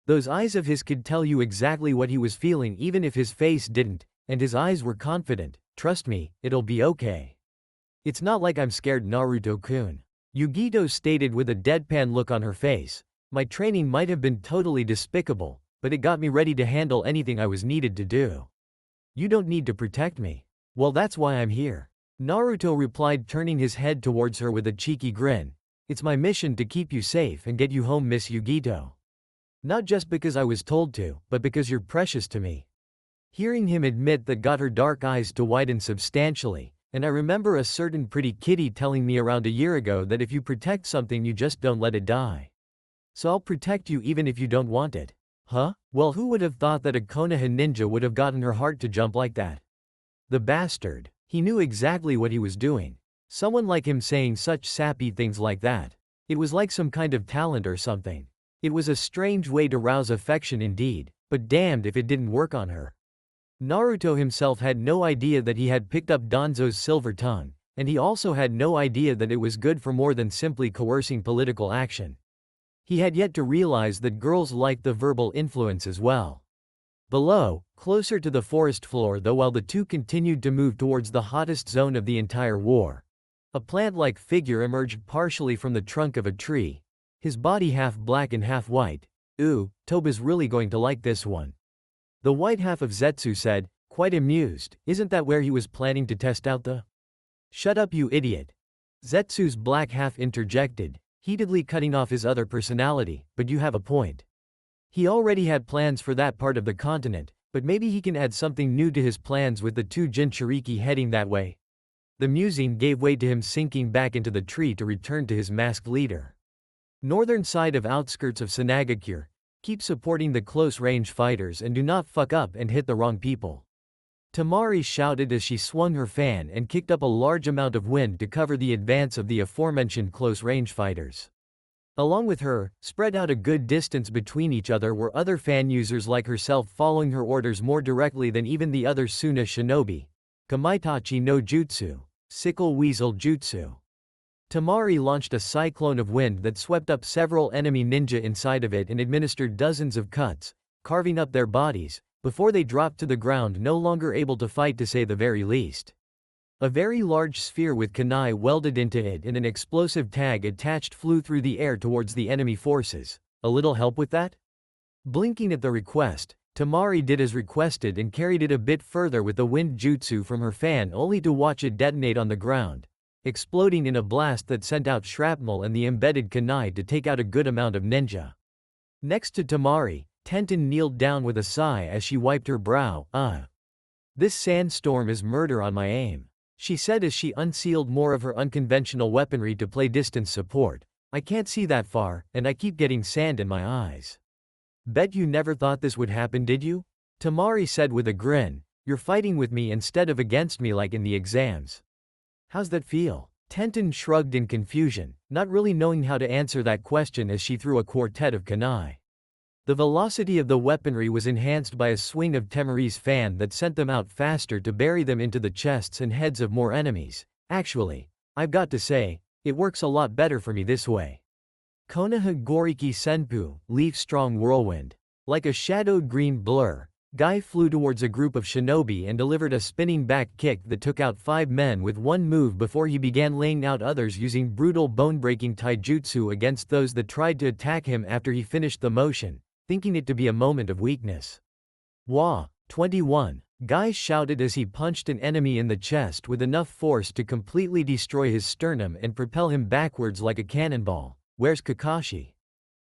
Those eyes of his could tell you exactly what he was feeling even if his face didn't, and his eyes were confident. Trust me, it'll be okay. It's not like I'm scared, Naruto-kun. Yugito stated with a deadpan look on her face. My training might have been totally despicable, but it got me ready to handle anything I was needed to do. You don't need to protect me. Well, that's why I'm here. Naruto replied, turning his head towards her with a cheeky grin. It's my mission to keep you safe and get you home, Miss Yugito. Not just because I was told to, but because you're precious to me. Hearing him admit that got her dark eyes to widen substantially, and I remember a certain pretty kitty telling me around a year ago that if you protect something you just don't let it die. So I'll protect you even if you don't want it. Huh? Well, who would have thought that a Konoha ninja would have gotten her heart to jump like that? The bastard. He knew exactly what he was doing. Someone like him saying such sappy things like that. It was like some kind of talent or something. It was a strange way to rouse affection indeed, but damned if it didn't work on her. Naruto himself had no idea that he had picked up Danzo's silver tongue, and he also had no idea that it was good for more than simply coercing political action. He had yet to realize that girls liked the verbal influence as well. Below, closer to the forest floor though, while the two continued to move towards the hottest zone of the entire war, a plant-like figure emerged partially from the trunk of a tree, his body half black and half white. Ooh, Toba's really going to like this one. The white half of Zetsu said, quite amused. Isn't that where he was planning to test out the— Shut up, you idiot. Zetsu's black half interjected, heatedly cutting off his other personality, but you have a point. He already had plans for that part of the continent, but maybe he can add something new to his plans with the two Jinchuriki heading that way. The musing gave way to him sinking back into the tree to return to his masked leader. Northern side of outskirts of Sanagakure. Keep supporting the close-range fighters and do not fuck up and hit the wrong people. Tamari shouted as she swung her fan and kicked up a large amount of wind to cover the advance of the aforementioned close-range fighters. Along with her, spread out a good distance between each other were other fan users like herself following her orders more directly than even the other Suna shinobi. Kamaitachi no Jutsu. Sickle Weasel Jutsu. Tamari launched a cyclone of wind that swept up several enemy ninja inside of it and administered dozens of cuts, carving up their bodies, before they dropped to the ground no longer able to fight to say the very least. A very large sphere with kunai welded into it and an explosive tag attached flew through the air towards the enemy forces. A little help with that? Blinking at the request, Temari did as requested and carried it a bit further with the wind jutsu from her fan only to watch it detonate on the ground, exploding in a blast that sent out shrapnel and the embedded kunai to take out a good amount of ninja. Next to Temari, Tenten kneeled down with a sigh as she wiped her brow. This sandstorm is murder on my aim, she said as she unsealed more of her unconventional weaponry to play distance support. I can't see that far, and I keep getting sand in my eyes. Bet you never thought this would happen, did you? Temari said with a grin. You're fighting with me instead of against me like in the exams. How's that feel? Tenten shrugged in confusion, not really knowing how to answer that question as she threw a quartet of kunai. The velocity of the weaponry was enhanced by a swing of Temari's fan that sent them out faster to bury them into the chests and heads of more enemies. Actually, I've got to say, it works a lot better for me this way. Konoha Goriki Senpu, leaf-strong whirlwind. Like a shadowed green blur, Guy flew towards a group of shinobi and delivered a spinning back kick that took out 5 men with one move before he began laying out others using brutal bone-breaking taijutsu against those that tried to attack him after he finished the motion, thinking it to be a moment of weakness. Wah! 21. Guy shouted as he punched an enemy in the chest with enough force to completely destroy his sternum and propel him backwards like a cannonball. Where's Kakashi?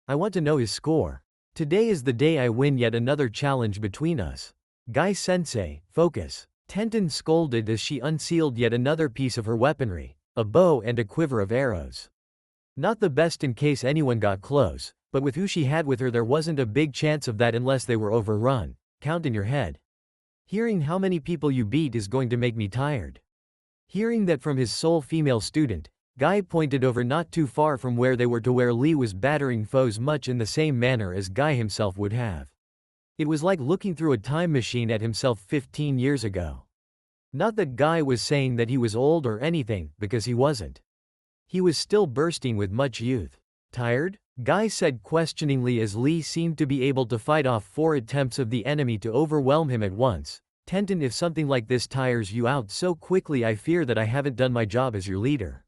I want to know his score. Today is the day I win yet another challenge between us. Guy-sensei, focus. Tenten scolded as she unsealed yet another piece of her weaponry, a bow and a quiver of arrows. Not the best in case anyone got close, but with who she had with her there wasn't a big chance of that unless they were overrun. Count in your head. Hearing how many people you beat is going to make me tired. Hearing that from his sole female student, Guy pointed over not too far from where they were to where Lee was battering foes much in the same manner as Guy himself would have. It was like looking through a time machine at himself 15 years ago. Not that Guy was saying that he was old or anything, because he wasn't. He was still bursting with much youth. Tired? Guy said questioningly as Lee seemed to be able to fight off 4 attempts of the enemy to overwhelm him at once. Tenten, if something like this tires you out so quickly, I fear that I haven't done my job as your leader.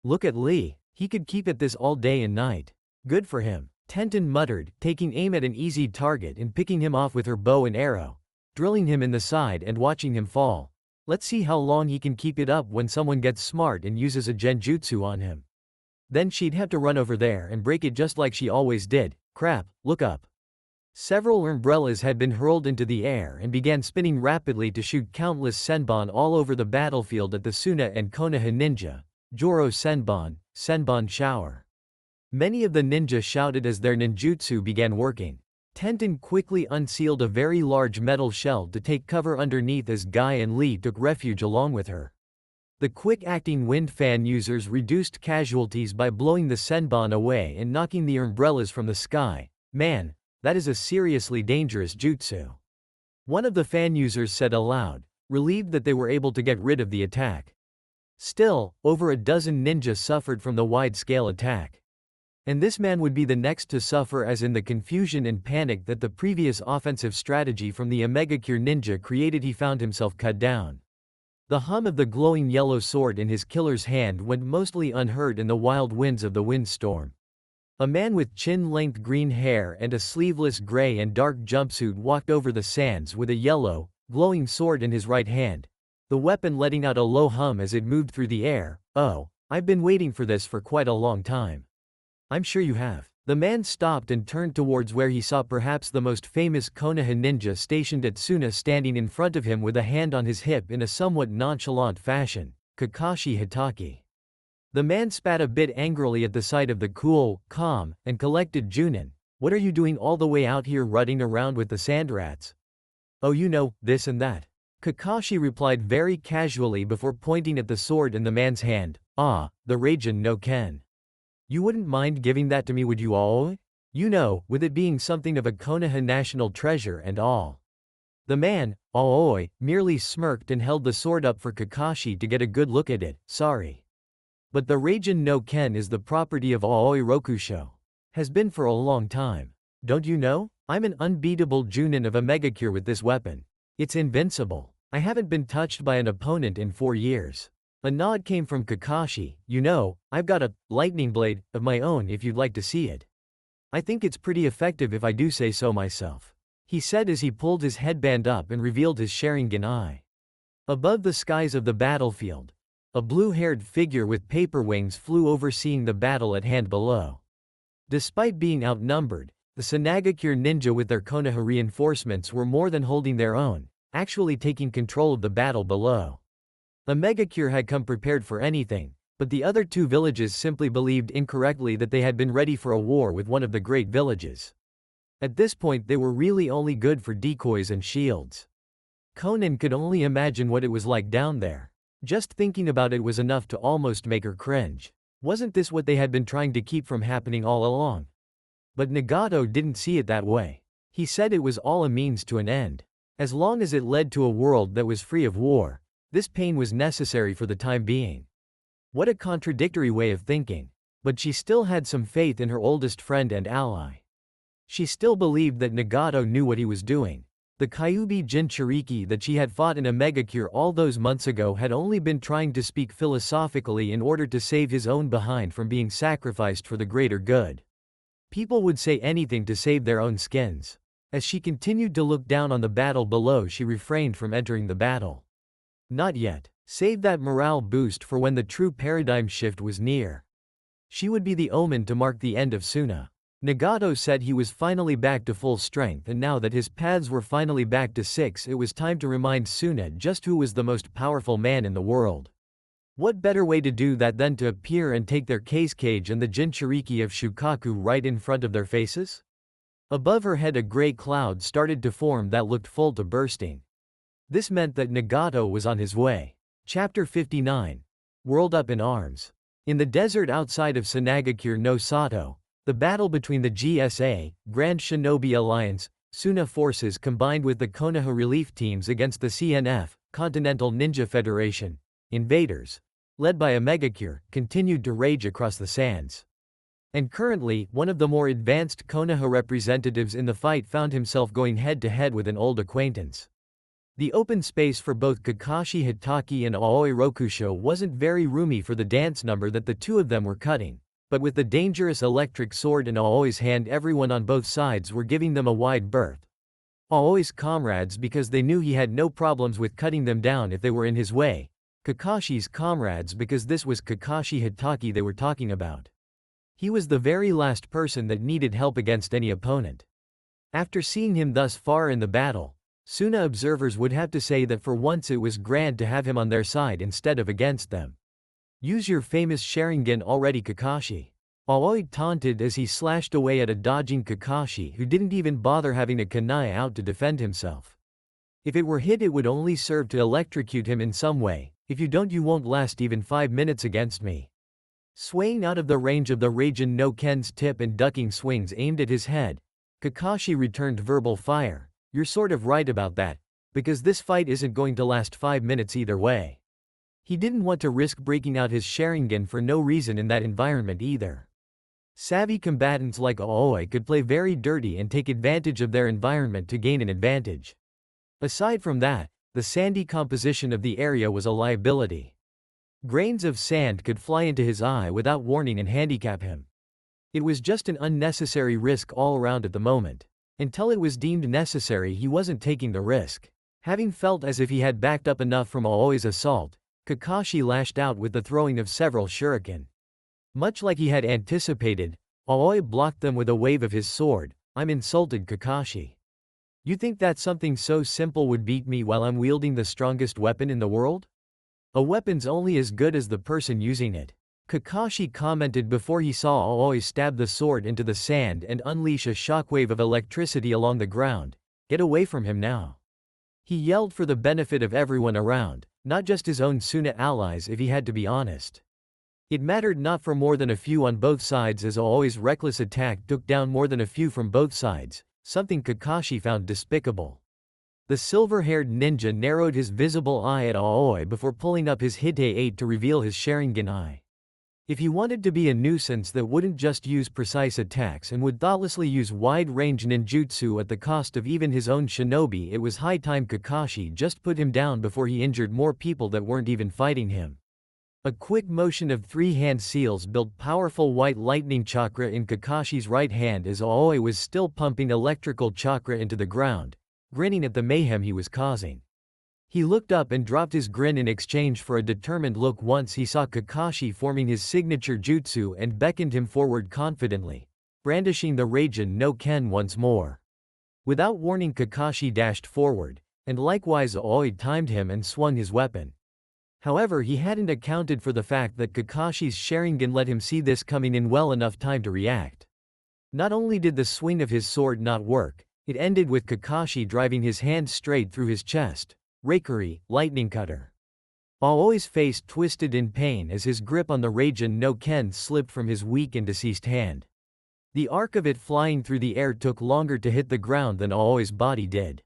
Look at Lee, he could keep at this all day and night. Good for him, Tenten muttered, taking aim at an easy target and picking him off with her bow and arrow, drilling him in the side and watching him fall. Let's see how long he can keep it up when someone gets smart and uses a genjutsu on him. Then she'd have to run over there and break it just like she always did. Crap, look up. Several umbrellas had been hurled into the air and began spinning rapidly to shoot countless senbon all over the battlefield at the Suna and Konoha ninja. Joro senbon, senbon shower. Many of the ninja shouted as their ninjutsu began working. Tenten quickly unsealed a very large metal shell to take cover underneath as Guy and Lee took refuge along with her. The quick-acting wind fan users reduced casualties by blowing the senbon away and knocking the umbrellas from the sky. Man, that is a seriously dangerous jutsu. One of the fan users said aloud, relieved that they were able to get rid of the attack. Still, over a dozen ninja suffered from the wide-scale attack. And this man would be the next to suffer, as in the confusion and panic that the previous offensive strategy from the Omega Cure ninja created, he found himself cut down. The hum of the glowing yellow sword in his killer's hand went mostly unheard in the wild winds of the windstorm. A man with chin-length green hair and a sleeveless gray and dark jumpsuit walked over the sands with a yellow, glowing sword in his right hand, the weapon letting out a low hum as it moved through the air. Oh, I've been waiting for this for quite a long time. I'm sure you have. The man stopped and turned towards where he saw perhaps the most famous Konoha ninja stationed at Suna standing in front of him with a hand on his hip in a somewhat nonchalant fashion, Kakashi Hitaki. The man spat a bit angrily at the sight of the cool, calm, and collected Junin. What are you doing all the way out here rutting around with the sand rats? Oh, you know, this and that. Kakashi replied very casually before pointing at the sword in the man's hand. Ah, the Raijin no Ken. You wouldn't mind giving that to me, would you all? You know, with it being something of a Konoha national treasure and all. The man, Aoi, merely smirked and held the sword up for Kakashi to get a good look at it. Sorry. But the Raijin no Ken is the property of Aoi Rokusho. Has been for a long time. Don't you know? I'm an unbeatable Junin of a megacure with this weapon. It's invincible. I haven't been touched by an opponent in 4 years. A nod came from Kakashi. You know, I've got a lightning blade of my own if you'd like to see it. I think it's pretty effective if I do say so myself, he said as he pulled his headband up and revealed his Sharingan eye. Above the skies of the battlefield, a blue-haired figure with paper wings flew overseeing the battle at hand below. Despite being outnumbered, the Sanagakure ninja with their Konoha reinforcements were more than holding their own, actually taking control of the battle below. The megacure had come prepared for anything, but the other two villages simply believed incorrectly that they had been ready for a war with one of the great villages. At this point they were really only good for decoys and shields. Conan could only imagine what it was like down there. Just thinking about it was enough to almost make her cringe. Wasn't this what they had been trying to keep from happening all along? But Nagato didn't see it that way. He said it was all a means to an end. As long as it led to a world that was free of war, this pain was necessary for the time being. What a contradictory way of thinking. But she still had some faith in her oldest friend and ally. She still believed that Nagato knew what he was doing. The Kyuubi Jinchuriki that she had fought in a megacure all those months ago had only been trying to speak philosophically in order to save his own behind from being sacrificed for the greater good. People would say anything to save their own skins. As she continued to look down on the battle below, she refrained from entering the battle. Not yet. Save that morale boost for when the true paradigm shift was near. She would be the omen to mark the end of Suna. Nagato said he was finally back to full strength, and now that his paths were finally back to 6, it was time to remind Suna just who was the most powerful man in the world. What better way to do that than to appear and take their case cage and the Jinchuriki of Shukaku right in front of their faces? Above her head a gray cloud started to form that looked full to bursting. This meant that Nagato was on his way. Chapter 59. World Up in Arms. In the desert outside of Sanagakure no Sato, the battle between the GSA, Grand Shinobi Alliance, Suna forces combined with the Konoha relief teams against the CNF, Continental Ninja Federation, invaders, led by a megacure, continued to rage across the sands. And currently, one of the more advanced Konoha representatives in the fight found himself going head-to-head with an old acquaintance. The open space for both Kakashi Hitaki and Aoi Rokusho wasn't very roomy for the dance number that the two of them were cutting, but with the dangerous electric sword in Aoi's hand, everyone on both sides were giving them a wide berth. Aoi's comrades because they knew he had no problems with cutting them down if they were in his way. Kakashi's comrades because this was Kakashi Hitaki they were talking about. He was the very last person that needed help against any opponent. After seeing him thus far in the battle, Suna observers would have to say that for once it was grand to have him on their side instead of against them. Use your famous Sharingan already, Kakashi. Aoi taunted as he slashed away at a dodging Kakashi who didn't even bother having a kunai out to defend himself. If it were hit, it would only serve to electrocute him in some way. If you don't, you won't last even 5 minutes against me. Swaying out of the range of the Raijin no Ken's tip and ducking swings aimed at his head, Kakashi returned verbal fire. You're sort of right about that, because this fight isn't going to last 5 minutes either way. He didn't want to risk breaking out his Sharingan for no reason in that environment either. Savvy combatants like Aoi could play very dirty and take advantage of their environment to gain an advantage. Aside from that, the sandy composition of the area was a liability. Grains of sand could fly into his eye without warning and handicap him. It was just an unnecessary risk all around at the moment. Until it was deemed necessary, he wasn't taking the risk. Having felt as if he had backed up enough from Aoi's assault, Kakashi lashed out with the throwing of several shuriken. Much like he had anticipated, Aoi blocked them with a wave of his sword. I'm insulted, Kakashi. You think that something so simple would beat me while I'm wielding the strongest weapon in the world? A weapon's only as good as the person using it, Kakashi commented before he saw Aoi stab the sword into the sand and unleash a shockwave of electricity along the ground. Get away from him now. He yelled for the benefit of everyone around, not just his own Suna allies if he had to be honest. It mattered not for more than a few on both sides as Aoi's reckless attack took down more than a few from both sides, something Kakashi found despicable. The silver-haired ninja narrowed his visible eye at Aoi before pulling up his Hite 8 to reveal his Sharingan eye. If he wanted to be a nuisance that wouldn't just use precise attacks and would thoughtlessly use wide-range ninjutsu at the cost of even his own shinobi, it was high time Kakashi just put him down before he injured more people that weren't even fighting him. A quick motion of three-hand seals built powerful white lightning chakra in Kakashi's right hand as Aoi was still pumping electrical chakra into the ground, grinning at the mayhem he was causing. He looked up and dropped his grin in exchange for a determined look once he saw Kakashi forming his signature jutsu and beckoned him forward confidently, brandishing the Raijin no Ken once more. Without warning, Kakashi dashed forward, and likewise Aoi timed him and swung his weapon. However, he hadn't accounted for the fact that Kakashi's Sharingan let him see this coming in well enough time to react. Not only did the swing of his sword not work, it ended with Kakashi driving his hand straight through his chest. Reikiri, lightning cutter. Aoi's face twisted in pain as his grip on the Raijin no Ken slipped from his weak and deceased hand. The arc of it flying through the air took longer to hit the ground than Aoi's body did.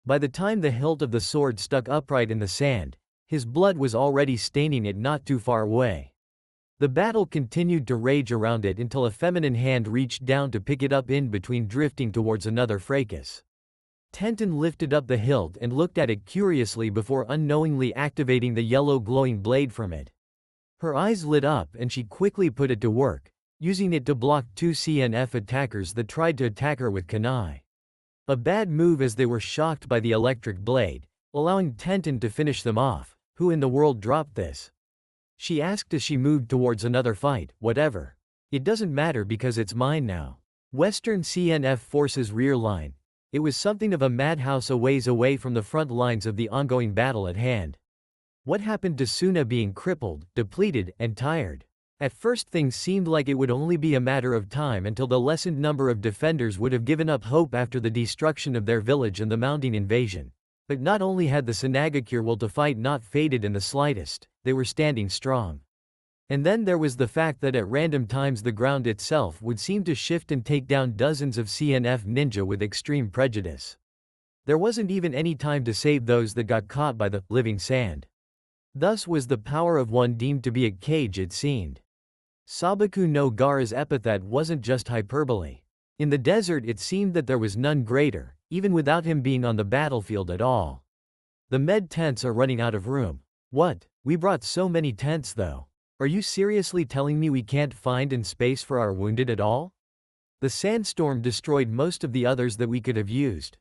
By the time the hilt of the sword stuck upright in the sand, his blood was already staining it not too far away. The battle continued to rage around it until a feminine hand reached down to pick it up in between, drifting towards another fracas. Tenten lifted up the hilt and looked at it curiously before unknowingly activating the yellow glowing blade from it. Her eyes lit up and she quickly put it to work, using it to block two CNF attackers that tried to attack her with Kunai. A bad move, as they were shocked by the electric blade, allowing Tenten to finish them off. Who in the world dropped this? She asked as she moved towards another fight. Whatever. It doesn't matter because it's mine now. Western CNF Forces rear line. It was something of a madhouse a ways away from the front lines of the ongoing battle at hand. What happened to Suna being crippled, depleted, and tired? At first things seemed like it would only be a matter of time until the lessened number of defenders would have given up hope after the destruction of their village and the mounting invasion. But not only had the Sanagakure will to fight not faded in the slightest, they were standing strong. And then there was the fact that at random times the ground itself would seem to shift and take down dozens of CNF ninja with extreme prejudice. There wasn't even any time to save those that got caught by the living sand. Thus was the power of one deemed to be a cage, it seemed. Sabaku no Gaara's epithet wasn't just hyperbole. In the desert it seemed that there was none greater, even without him being on the battlefield at all. The med tents are running out of room. What? We brought so many tents though. Are you seriously telling me we can't find in space for our wounded at all? The sandstorm destroyed most of the others that we could have used.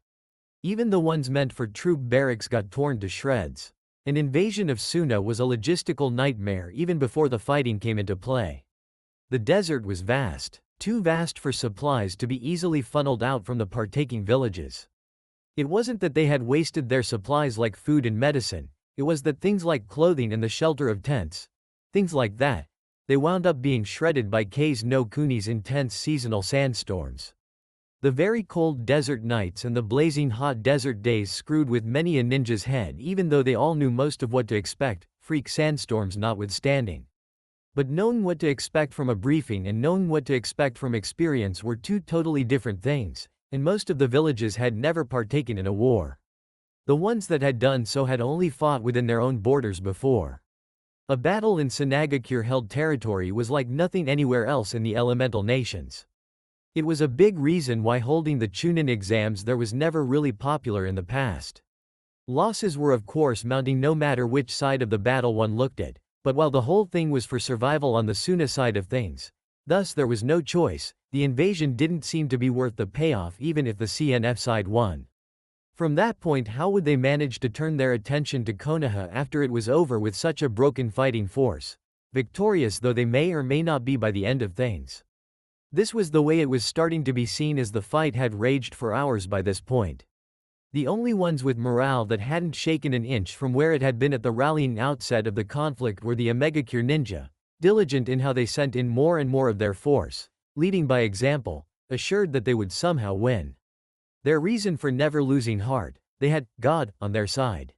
Even the ones meant for troop barracks got torn to shreds. An invasion of Suna was a logistical nightmare even before the fighting came into play. The desert was vast, too vast for supplies to be easily funneled out from the partaking villages. It wasn't that they had wasted their supplies like food and medicine, it was that things like clothing and the shelter of tents, things like that, they wound up being shredded by Kei's no Kuni's intense seasonal sandstorms. The very cold desert nights and the blazing hot desert days screwed with many a ninja's head, even though they all knew most of what to expect, freak sandstorms notwithstanding. But knowing what to expect from a briefing and knowing what to expect from experience were two totally different things, and most of the villages had never partaken in a war. The ones that had done so had only fought within their own borders before. A battle in Sanagakure-held territory was like nothing anywhere else in the elemental nations. It was a big reason why holding the Chunin exams there was never really popular in the past. Losses were of course mounting no matter which side of the battle one looked at, but while the whole thing was for survival on the Suna side of things, thus there was no choice, the invasion didn't seem to be worth the payoff even if the CNF side won. From that point, how would they manage to turn their attention to Konoha after it was over with such a broken fighting force, victorious though they may or may not be by the end of things? This was the way it was starting to be seen as the fight had raged for hours by this point. The only ones with morale that hadn't shaken an inch from where it had been at the rallying outset of the conflict were the Omegakure ninja, diligent in how they sent in more and more of their force, leading by example, assured that they would somehow win. Their reason for never losing heart, they had God on their side.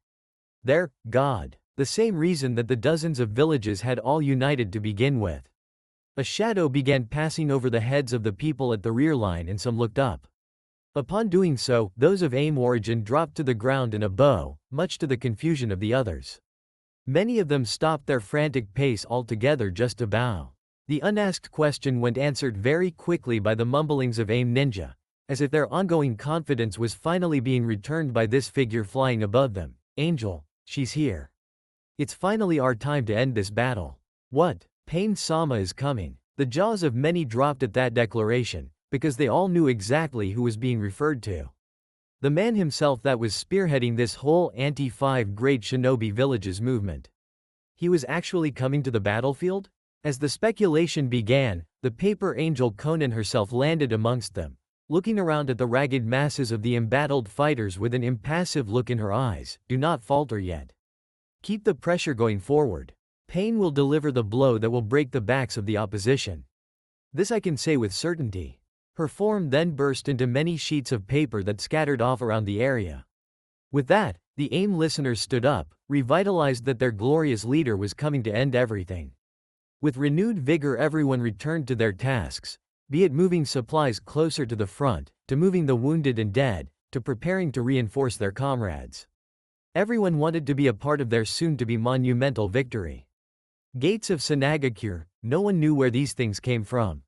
Their God, the same reason that the dozens of villages had all united to begin with. A shadow began passing over the heads of the people at the rear line and some looked up. Upon doing so, those of AIM origin dropped to the ground in a bow, much to the confusion of the others. Many of them stopped their frantic pace altogether just to bow. The unasked question went answered very quickly by the mumblings of AIM Ninja, as if their ongoing confidence was finally being returned by this figure flying above them. Angel, she's here. It's finally our time to end this battle. What? Pain-sama is coming. The jaws of many dropped at that declaration, because they all knew exactly who was being referred to. The man himself that was spearheading this whole anti-5 great shinobi villages movement. He was actually coming to the battlefield? As the speculation began, the paper angel Conan herself landed amongst them, looking around at the ragged masses of the embattled fighters with an impassive look in her eyes. Do not falter yet. Keep the pressure going forward. Pain will deliver the blow that will break the backs of the opposition. This I can say with certainty. Her form then burst into many sheets of paper that scattered off around the area. With that, the AIM listeners stood up, revitalized that their glorious leader was coming to end everything. With renewed vigor everyone returned to their tasks, be it moving supplies closer to the front, to moving the wounded and dead, to preparing to reinforce their comrades. Everyone wanted to be a part of their soon-to-be monumental victory. Gates of Sanagakure, no one knew where these things came from.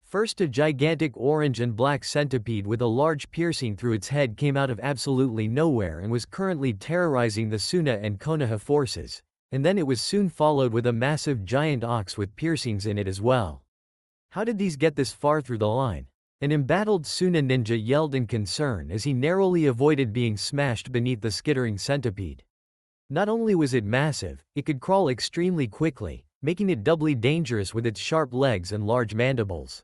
First, a gigantic orange and black centipede with a large piercing through its head came out of absolutely nowhere and was currently terrorizing the Suna and Konoha forces, and then it was soon followed with a massive giant ox with piercings in it as well. How did these get this far through the line? An embattled Suna ninja yelled in concern as he narrowly avoided being smashed beneath the skittering centipede. Not only was it massive, it could crawl extremely quickly, making it doubly dangerous with its sharp legs and large mandibles.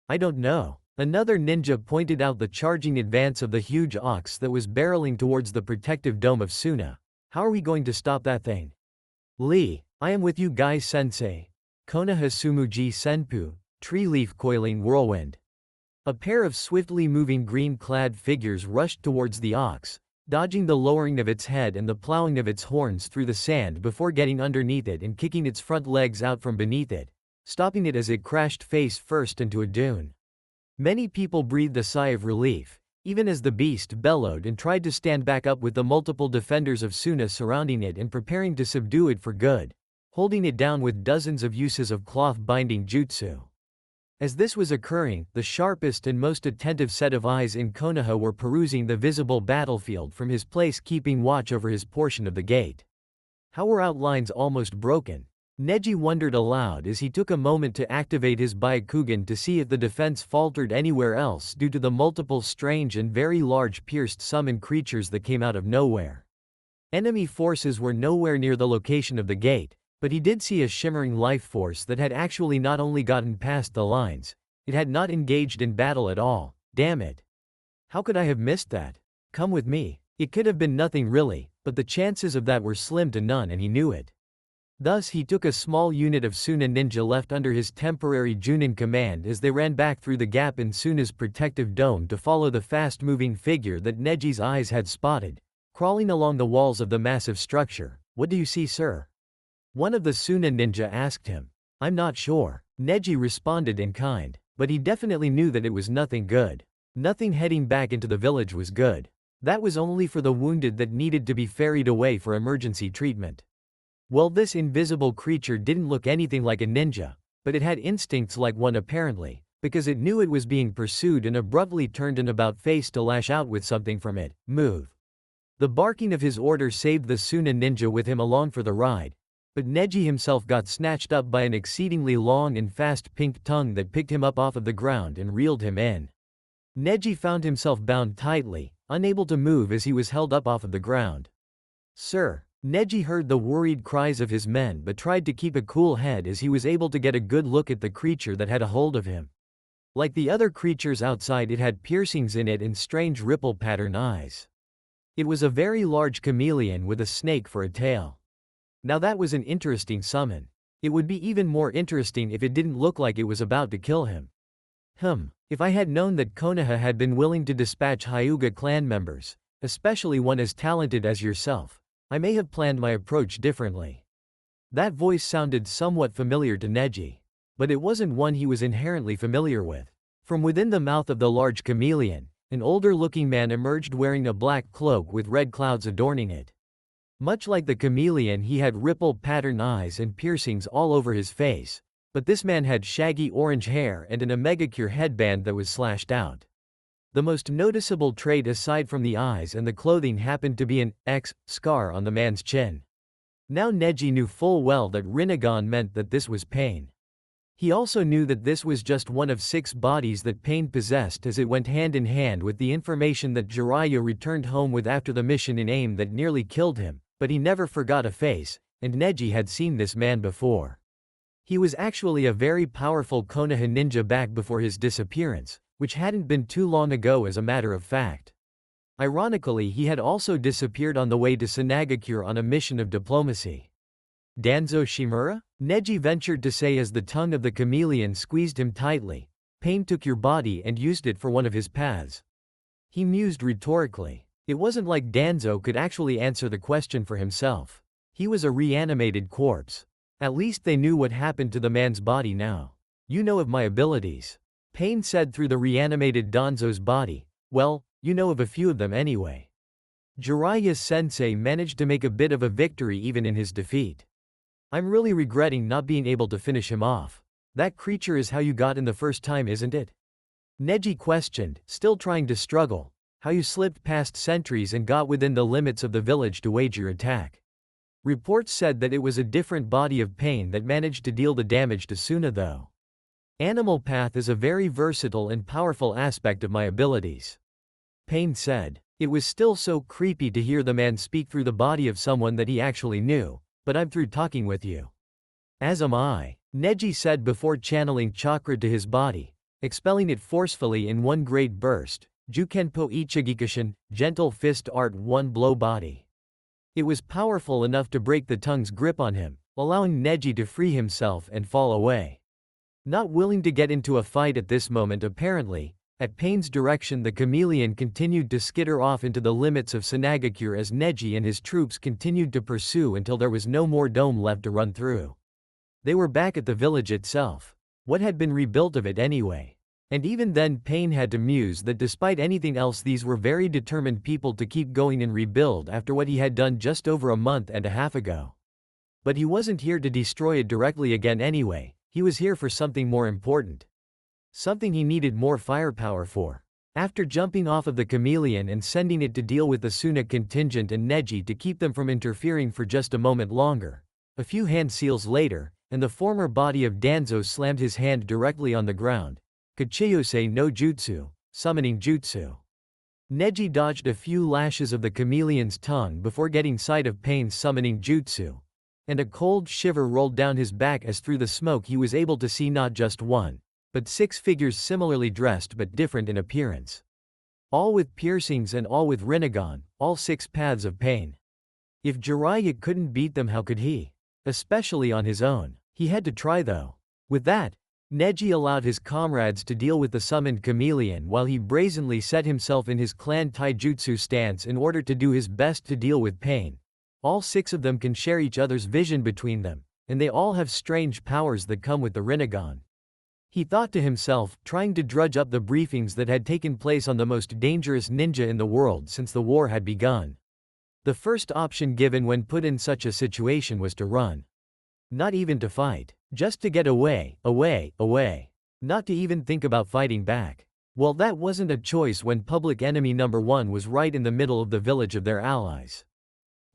I don't know. Another ninja pointed out the charging advance of the huge ox that was barreling towards the protective dome of Suna. How are we going to stop that thing? Lee, I am with you guys sensei. Konoha Sumuji Senpu, tree leaf coiling whirlwind. A pair of swiftly moving green-clad figures rushed towards the ox, dodging the lowering of its head and the plowing of its horns through the sand before getting underneath it and kicking its front legs out from beneath it, stopping it as it crashed face first into a dune. Many people breathed a sigh of relief, even as the beast bellowed and tried to stand back up with the multiple defenders of Suna surrounding it and preparing to subdue it for good, holding it down with dozens of uses of cloth-binding jutsu. As this was occurring, the sharpest and most attentive set of eyes in Konoha were perusing the visible battlefield from his place keeping watch over his portion of the gate. How were outlines almost broken? Neji wondered aloud as he took a moment to activate his Byakugan to see if the defense faltered anywhere else due to the multiple strange and very large pierced summon creatures that came out of nowhere. Enemy forces were nowhere near the location of the gate, but he did see a shimmering life force that had actually not only gotten past the lines, it had not engaged in battle at all. Damn it. How could I have missed that? Come with me. It could have been nothing really, but the chances of that were slim to none and he knew it. Thus he took a small unit of Suna ninja left under his temporary Junin command as they ran back through the gap in Suna's protective dome to follow the fast-moving figure that Neji's eyes had spotted, crawling along the walls of the massive structure. What do you see, sir? One of the Suna ninja asked him. I'm not sure. Neji responded in kind, but he definitely knew that it was nothing good. Nothing heading back into the village was good. That was only for the wounded that needed to be ferried away for emergency treatment. Well, this invisible creature didn't look anything like a ninja, but it had instincts like one apparently, because it knew it was being pursued and abruptly turned an about face to lash out with something from it. Move. The barking of his order saved the Suna ninja with him along for the ride, but Neji himself got snatched up by an exceedingly long and fast pink tongue that picked him up off of the ground and reeled him in. Neji found himself bound tightly, unable to move as he was held up off of the ground. Sir. Neji heard the worried cries of his men but tried to keep a cool head as he was able to get a good look at the creature that had a hold of him. Like the other creatures outside, it had piercings in it and strange ripple pattern eyes. It was a very large chameleon with a snake for a tail. Now that was an interesting summon. It would be even more interesting if it didn't look like it was about to kill him. If I had known that Konoha had been willing to dispatch Hyuga clan members, especially one as talented as yourself, I may have planned my approach differently. That voice sounded somewhat familiar to Neji, but it wasn't one he was inherently familiar with. From within the mouth of the large chameleon, an older-looking man emerged wearing a black cloak with red clouds adorning it. Much like the chameleon, he had ripple pattern eyes and piercings all over his face, But this man had shaggy orange hair and an omega-cure headband that was slashed out. The most noticeable trait aside from the eyes and the clothing happened to be an X scar on the man's chin. Now Neji knew full well that Rinnegan meant that this was Pain. He also knew that this was just one of 6 bodies that Pain possessed, as it went hand in hand with the information that Jiraiya returned home with after the mission in AIM that nearly killed him, but he never forgot a face, and Neji had seen this man before. He was actually a very powerful Konoha ninja back before his disappearance, which hadn't been too long ago as a matter of fact. Ironically, he had also disappeared on the way to Sanagakure on a mission of diplomacy. Danzo Shimura? Neji ventured to say as the tongue of the chameleon squeezed him tightly. Pain took your body and used it for one of his paths. He mused rhetorically. It wasn't like Danzo could actually answer the question for himself. He was a reanimated corpse. At least they knew what happened to the man's body now. You know of my abilities. Pain said through the reanimated Danzo's body. Well, you know of a few of them anyway. Jiraiya-sensei managed to make a bit of a victory even in his defeat. I'm really regretting not being able to finish him off. That creature is how you got in the first time, isn't it? Neji questioned, still trying to struggle. How you slipped past sentries and got within the limits of the village to wage your attack. Reports said that it was a different body of Pain that managed to deal the damage to Suna though. Animal Path is a very versatile and powerful aspect of my abilities. Pain said. It was still so creepy to hear the man speak through the body of someone that he actually knew, but I'm through talking with you. As am I, Neji said before channeling chakra to his body, expelling it forcefully in one great burst. Jukenpo Ichigikishin, gentle fist art one blow body. It was powerful enough to break the tongue's grip on him, allowing Neji to free himself and fall away. Not willing to get into a fight at this moment apparently, at Pain's direction the chameleon continued to skitter off into the limits of Sanagakure as Neji and his troops continued to pursue until there was no more dome left to run through. They were back at the village itself. What had been rebuilt of it anyway? And even then Pain had to muse that despite anything else these were very determined people to keep going and rebuild after what he had done just over a month and a half ago. But he wasn't here to destroy it directly again anyway, he was here for something more important. Something he needed more firepower for. After jumping off of the chameleon and sending it to deal with the Suna contingent and Neji to keep them from interfering for just a moment longer, a few hand seals later, and the former body of Danzo slammed his hand directly on the ground. Kachiyose no Jutsu, summoning jutsu. Neji dodged a few lashes of the chameleon's tongue before getting sight of Pain's summoning jutsu, and a cold shiver rolled down his back as through the smoke he was able to see not just one, but 6 figures similarly dressed but different in appearance. All with piercings and all with Rinnegan, all 6 paths of Pain. If Jiraiya couldn't beat them, how could he? Especially on his own. He had to try though. With that, Neji allowed his comrades to deal with the summoned chameleon while he brazenly set himself in his clan taijutsu stance in order to do his best to deal with Pain. All 6 of them can share each other's vision between them, and they all have strange powers that come with the Rinnegan. He thought to himself, trying to drudge up the briefings that had taken place on the most dangerous ninja in the world since the war had begun. The first option given when put in such a situation was to run. Not even to fight. Just to get away. Not to even think about fighting back. Well, that wasn't a choice when public enemy number 1 was right in the middle of the village of their allies.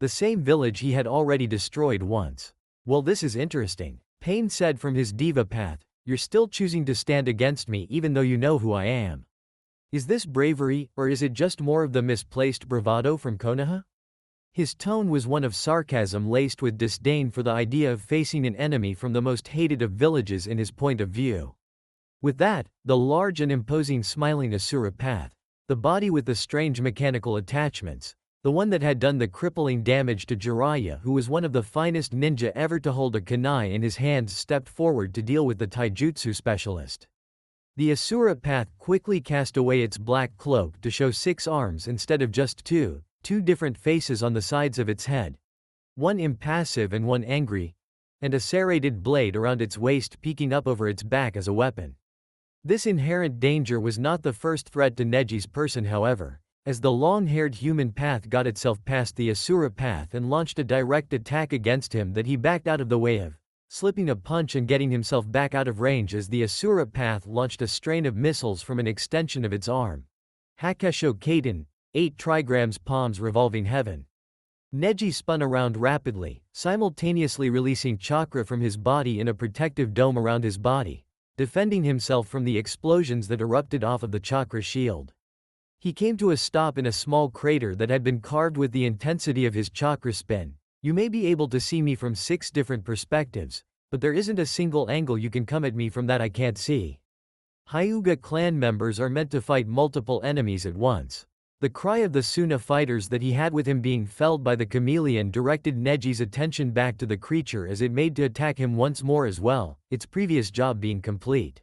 The same village he had already destroyed once. Well, this is interesting, Pain said from his diva path. You're still choosing to stand against me even though you know who I am. Is this bravery, or is it just more of the misplaced bravado from Konoha? His tone was one of sarcasm laced with disdain for the idea of facing an enemy from the most hated of villages in his point of view. With that, the large and imposing smiling Asura path, the body with the strange mechanical attachments, the one that had done the crippling damage to Jiraiya, who was one of the finest ninja ever to hold a kunai in his hands, stepped forward to deal with the taijutsu specialist. The Asura path quickly cast away its black cloak to show 6 arms instead of just 2 different faces on the sides of its head, one impassive and one angry, and a serrated blade around its waist peeking up over its back as a weapon. This inherent danger was not the first threat to Neji's person, however, as the long-haired human path got itself past the Asura path and launched a direct attack against him that he backed out of the way of, slipping a punch and getting himself back out of range as the Asura path launched a strain of missiles from an extension of its arm. Hakesho Kaiten, 8 trigrams palms revolving heaven. Neji spun around rapidly, simultaneously releasing chakra from his body in a protective dome around his body, defending himself from the explosions that erupted off of the chakra shield. He came to a stop in a small crater that had been carved with the intensity of his chakra spin. You may be able to see me from 6 different perspectives, but there isn't a single angle you can come at me from that I can't see. Hyuga clan members are meant to fight multiple enemies at once. The cry of the Suna fighters that he had with him being felled by the chameleon directed Neji's attention back to the creature as it made to attack him once more as well, its previous job being complete.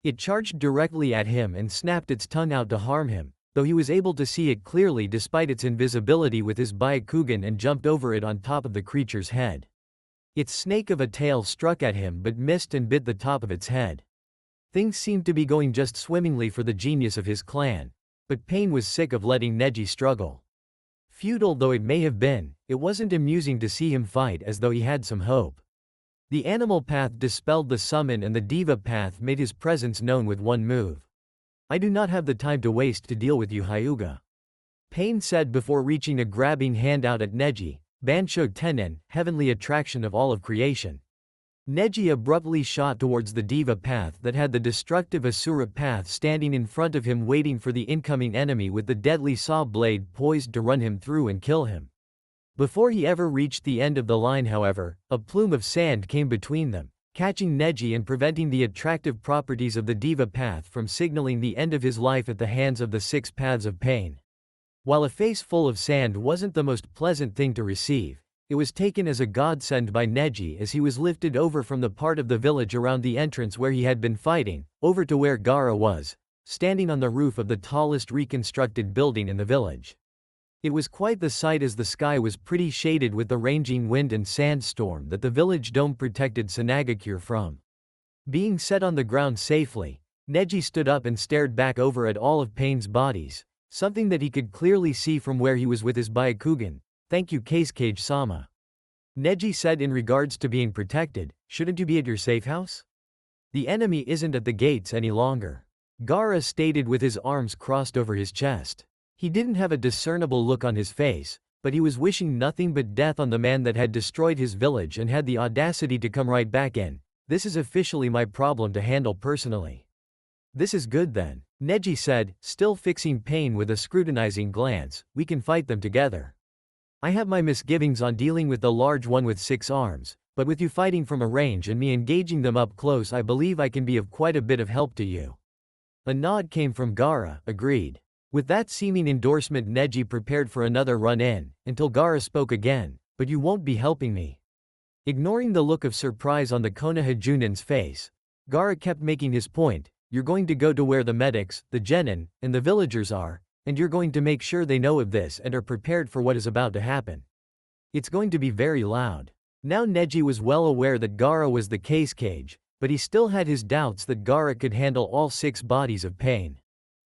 It charged directly at him and snapped its tongue out to harm him, though he was able to see it clearly despite its invisibility with his Byakugan and jumped over it on top of the creature's head. Its snake of a tail struck at him but missed and bit the top of its head. Things seemed to be going just swimmingly for the genius of his clan, but Pain was sick of letting Neji struggle. Futile though it may have been, it wasn't amusing to see him fight as though he had some hope. The animal path dispelled the summon and the diva path made his presence known with one move. I do not have the time to waste to deal with you, Hyuga. Pain said before reaching a grabbing hand out at Neji, Bansho Tenen, heavenly attraction of all of creation. Neji abruptly shot towards the diva path that had the destructive Asura path standing in front of him waiting for the incoming enemy with the deadly saw blade poised to run him through and kill him. Before he ever reached the end of the line, however, a plume of sand came between them, catching Neji and preventing the attractive properties of the diva path from signaling the end of his life at the hands of the 6 paths of pain. While a face full of sand wasn't the most pleasant thing to receive, it was taken as a godsend by Neji as he was lifted over from the part of the village around the entrance where he had been fighting, over to where Gaara was, standing on the roof of the tallest reconstructed building in the village. It was quite the sight as the sky was pretty shaded with the ranging wind and sandstorm that the village dome protected Sunagakure from. Being set on the ground safely, Neji stood up and stared back over at all of Pain's bodies, something that he could clearly see from where he was with his Byakugan. Thank you, Kasukage-sama. Neji said in regards to being protected, shouldn't you be at your safe house? The enemy isn't at the gates any longer. Gaara stated with his arms crossed over his chest. He didn't have a discernible look on his face, but he was wishing nothing but death on the man that had destroyed his village and had the audacity to come right back in. This is officially my problem to handle personally. This is good then, Neji said, still fixing Pain with a scrutinizing glance. We can fight them together. I have my misgivings on dealing with the large one with 6 arms, but with you fighting from a range and me engaging them up close, I believe I can be of quite a bit of help to you. A nod came from Gaara, agreed. With that seeming endorsement, Neji prepared for another run-in, until Gaara spoke again, but you won't be helping me. Ignoring the look of surprise on the Konoha Junin's face, Gaara kept making his point. You're going to go to where the medics, the genin, and the villagers are, and you're going to make sure they know of this and are prepared for what is about to happen. It's going to be very loud. Now Neji was well aware that Gaara was the Kasukage, but he still had his doubts that Gaara could handle all 6 bodies of Pain.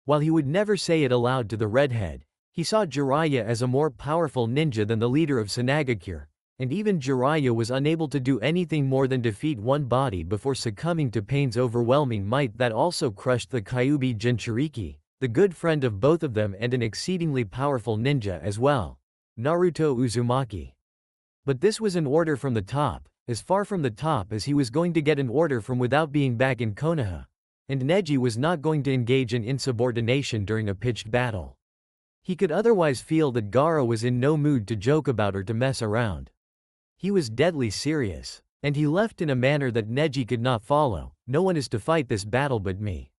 While he would never say it aloud to the redhead, he saw Jiraiya as a more powerful ninja than the leader of Sunagakure, and even Jiraiya was unable to do anything more than defeat one body before succumbing to Pain's overwhelming might that also crushed the Kyuubi Jinchuriki, the good friend of both of them and an exceedingly powerful ninja as well, Naruto Uzumaki. But this was an order from the top, as far from the top as he was going to get an order from without being back in Konoha, and Neji was not going to engage in insubordination during a pitched battle. He could otherwise feel that Gaara was in no mood to joke about or to mess around. He was deadly serious, and he left in a manner that Neji could not follow. No one is to fight this battle but me.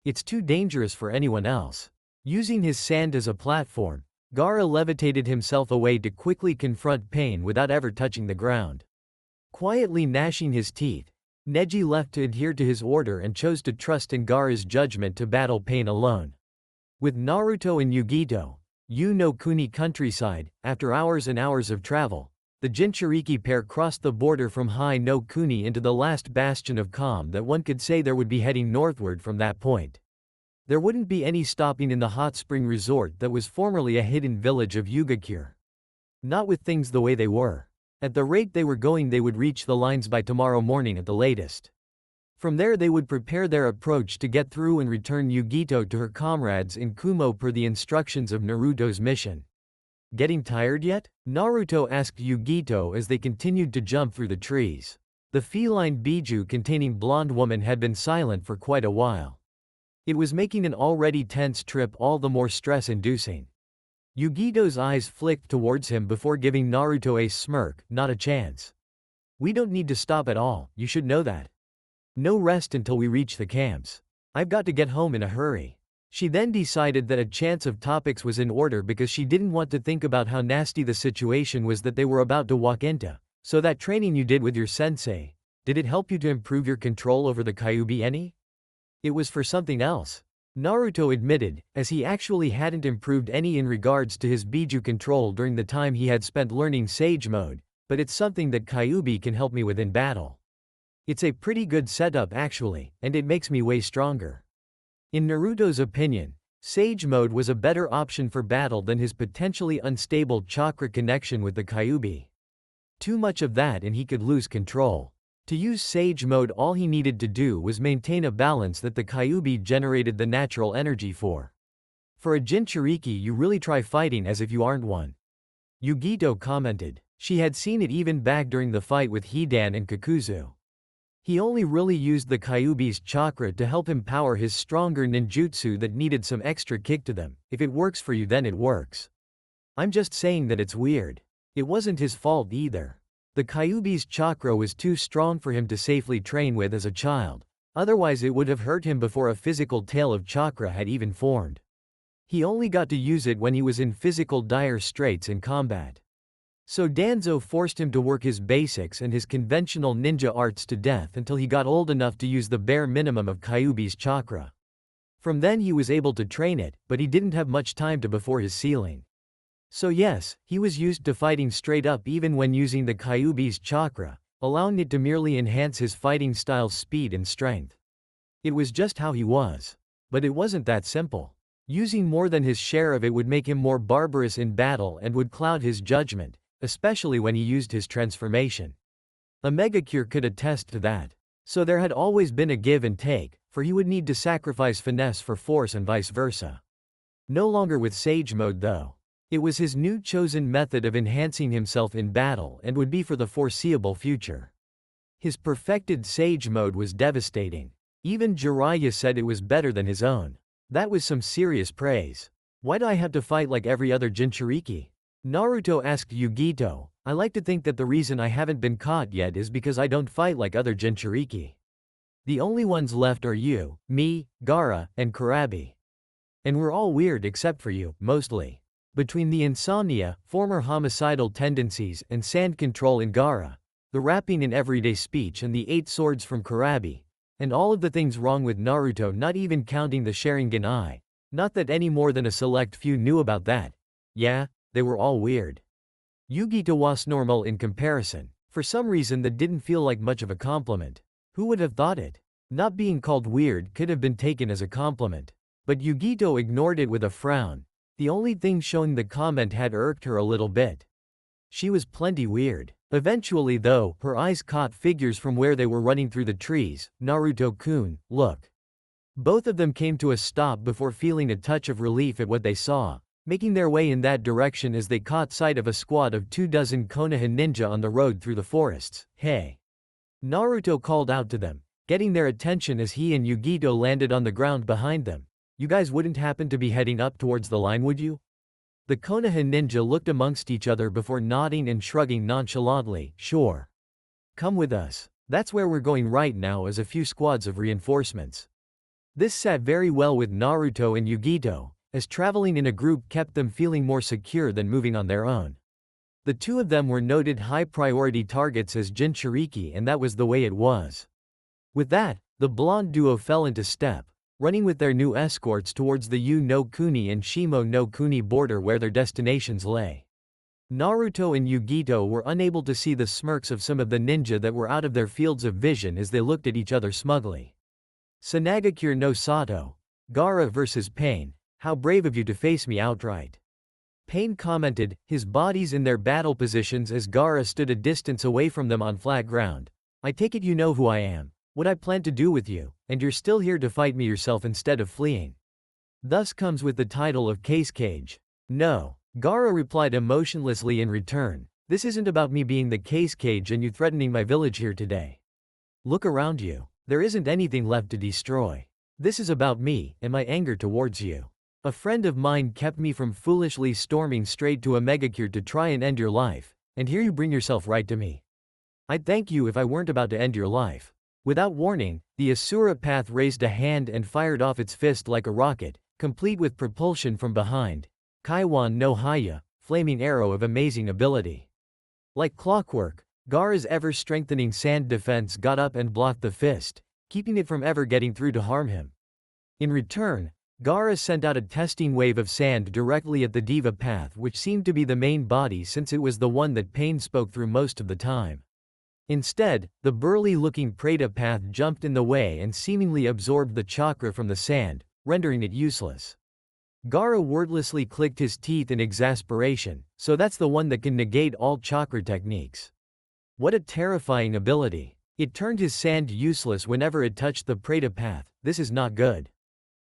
It's too dangerous for anyone else. Using his sand as a platform, Gaara levitated himself away to quickly confront Pain without ever touching the ground. Quietly gnashing his teeth, Neji left to adhere to his order and chose to trust in Gaara's judgment to battle Pain alone. With Naruto and Yugito, no Kuni countryside, after hours and hours of travel, the Jinchuriki pair crossed the border from Hai no Kuni into the last bastion of calm that one could say there would be, heading northward from that point. There wouldn't be any stopping in the hot spring resort that was formerly a hidden village of Yugakure. Not with things the way they were. At the rate they were going, they would reach the lines by tomorrow morning at the latest. From there they would prepare their approach to get through and return Yugito to her comrades in Kumo per the instructions of Naruto's mission. Getting tired yet? Naruto asked Yugito as they continued to jump through the trees. The feline Biju containing blonde woman had been silent for quite a while. It was making an already tense trip all the more stress-inducing. Yugito's eyes flicked towards him before giving Naruto a smirk. Not a chance. We don't need to stop at all, you should know that. No rest until we reach the camps. I've got to get home in a hurry. She then decided that a chance of topics was in order because she didn't want to think about how nasty the situation was that they were about to walk into. So that training you did with your sensei, did it help you to improve your control over the Kyuubi any? It was for something else. Naruto admitted, as he actually hadn't improved any in regards to his Biju control during the time he had spent learning Sage Mode, but it's something that Kyuubi can help me with in battle. It's a pretty good setup actually, and it makes me way stronger. In Naruto's opinion, Sage Mode was a better option for battle than his potentially unstable chakra connection with the Kyuubi. Too much of that and he could lose control. To use Sage Mode, all he needed to do was maintain a balance that the Kyuubi generated the natural energy for. For a Jinchuriki, you really try fighting as if you aren't one. Yugito commented. She had seen it even back during the fight with Hidan and Kakuzu. He only really used the Kyuubi's chakra to help him power his stronger ninjutsu that needed some extra kick to them. If it works for you, then it works. I'm just saying that it's weird. It wasn't his fault either. The Kyuubi's chakra was too strong for him to safely train with as a child, otherwise it would have hurt him before a physical tail of chakra had even formed. He only got to use it when he was in physical dire straits in combat. So Danzo forced him to work his basics and his conventional ninja arts to death until he got old enough to use the bare minimum of Kyuubi's chakra. From then he was able to train it, but he didn't have much time to before his ceiling. So yes, he was used to fighting straight up even when using the Kyuubi's chakra, allowing it to merely enhance his fighting style's speed and strength. It was just how he was. But it wasn't that simple. Using more than his share of it would make him more barbarous in battle and would cloud his judgment, especially when he used his transformation. A Megacure could attest to that. So there had always been a give and take, for he would need to sacrifice finesse for force and vice versa. No longer with Sage Mode though. It was his new chosen method of enhancing himself in battle and would be for the foreseeable future. His perfected Sage Mode was devastating. Even Jiraiya said it was better than his own. That was some serious praise. Why do I have to fight like every other Jinchuriki? Naruto asked Yugito. I like to think that the reason I haven't been caught yet is because I don't fight like other Jinchuriki. The only ones left are you, me, Gaara, and Kurabi. And we're all weird except for you, mostly. Between the insomnia, former homicidal tendencies, and sand control in Gaara, the rapping in everyday speech and the 8 swords from Kurabi, and all of the things wrong with Naruto, not even counting the Sharingan eye. Not that any more than a select few knew about that. Yeah, they were all weird. Yugito was normal in comparison. For some reason that didn't feel like much of a compliment. Who would have thought it? Not being called weird could have been taken as a compliment. But Yugito ignored it with a frown. The only thing showing the comment had irked her a little bit. She was plenty weird. Eventually though, her eyes caught figures from where they were running through the trees. Naruto-kun, look. Both of them came to a stop before feeling a touch of relief at what they saw, making their way in that direction as they caught sight of a squad of 24 Konoha ninja on the road through the forests. Hey! Naruto called out to them, getting their attention as he and Yugito landed on the ground behind them. You guys wouldn't happen to be heading up towards the line, would you? The Konoha ninja looked amongst each other before nodding and shrugging nonchalantly. Sure. Come with us. That's where we're going right now, as a few squads of reinforcements. This sat very well with Naruto and Yugito, as traveling in a group kept them feeling more secure than moving on their own. The two of them were noted high-priority targets as Jinchuriki, and that was the way it was. With that, the blonde duo fell into step, running with their new escorts towards the Yu no Kuni and Shimo no Kuni border where their destinations lay. Naruto and Yugito were unable to see the smirks of some of the ninja that were out of their fields of vision as they looked at each other smugly. Sanagakure no Sato. Gaara versus Pain. How brave of you to face me outright. Pain commented, his bodies in their battle positions as Gaara stood a distance away from them on flat ground. I take it you know who I am, what I plan to do with you, and you're still here to fight me yourself instead of fleeing. Thus comes with the title of Case Cage. No, Gaara replied emotionlessly in return. This isn't about me being the case cage and you threatening my village here today. Look around you. There isn't anything left to destroy. This is about me, and my anger towards you. A friend of mine kept me from foolishly storming straight to a megacure to try and end your life, and here you bring yourself right to me. I'd thank you if I weren't about to end your life. Without warning, the Asura path raised a hand and fired off its fist like a rocket, complete with propulsion from behind. Kaiwan no Haya, flaming arrow of amazing ability. Like clockwork, Gaara's ever-strengthening sand defense got up and blocked the fist, keeping it from ever getting through to harm him. In return, Gaara sent out a testing wave of sand directly at the Diva path, which seemed to be the main body since it was the one that Pain spoke through most of the time. Instead, the burly-looking Preta path jumped in the way and seemingly absorbed the chakra from the sand, rendering it useless. Gaara wordlessly clicked his teeth in exasperation, so that's the one that can negate all chakra techniques. What a terrifying ability. It turned his sand useless whenever it touched the Preta path. This is not good.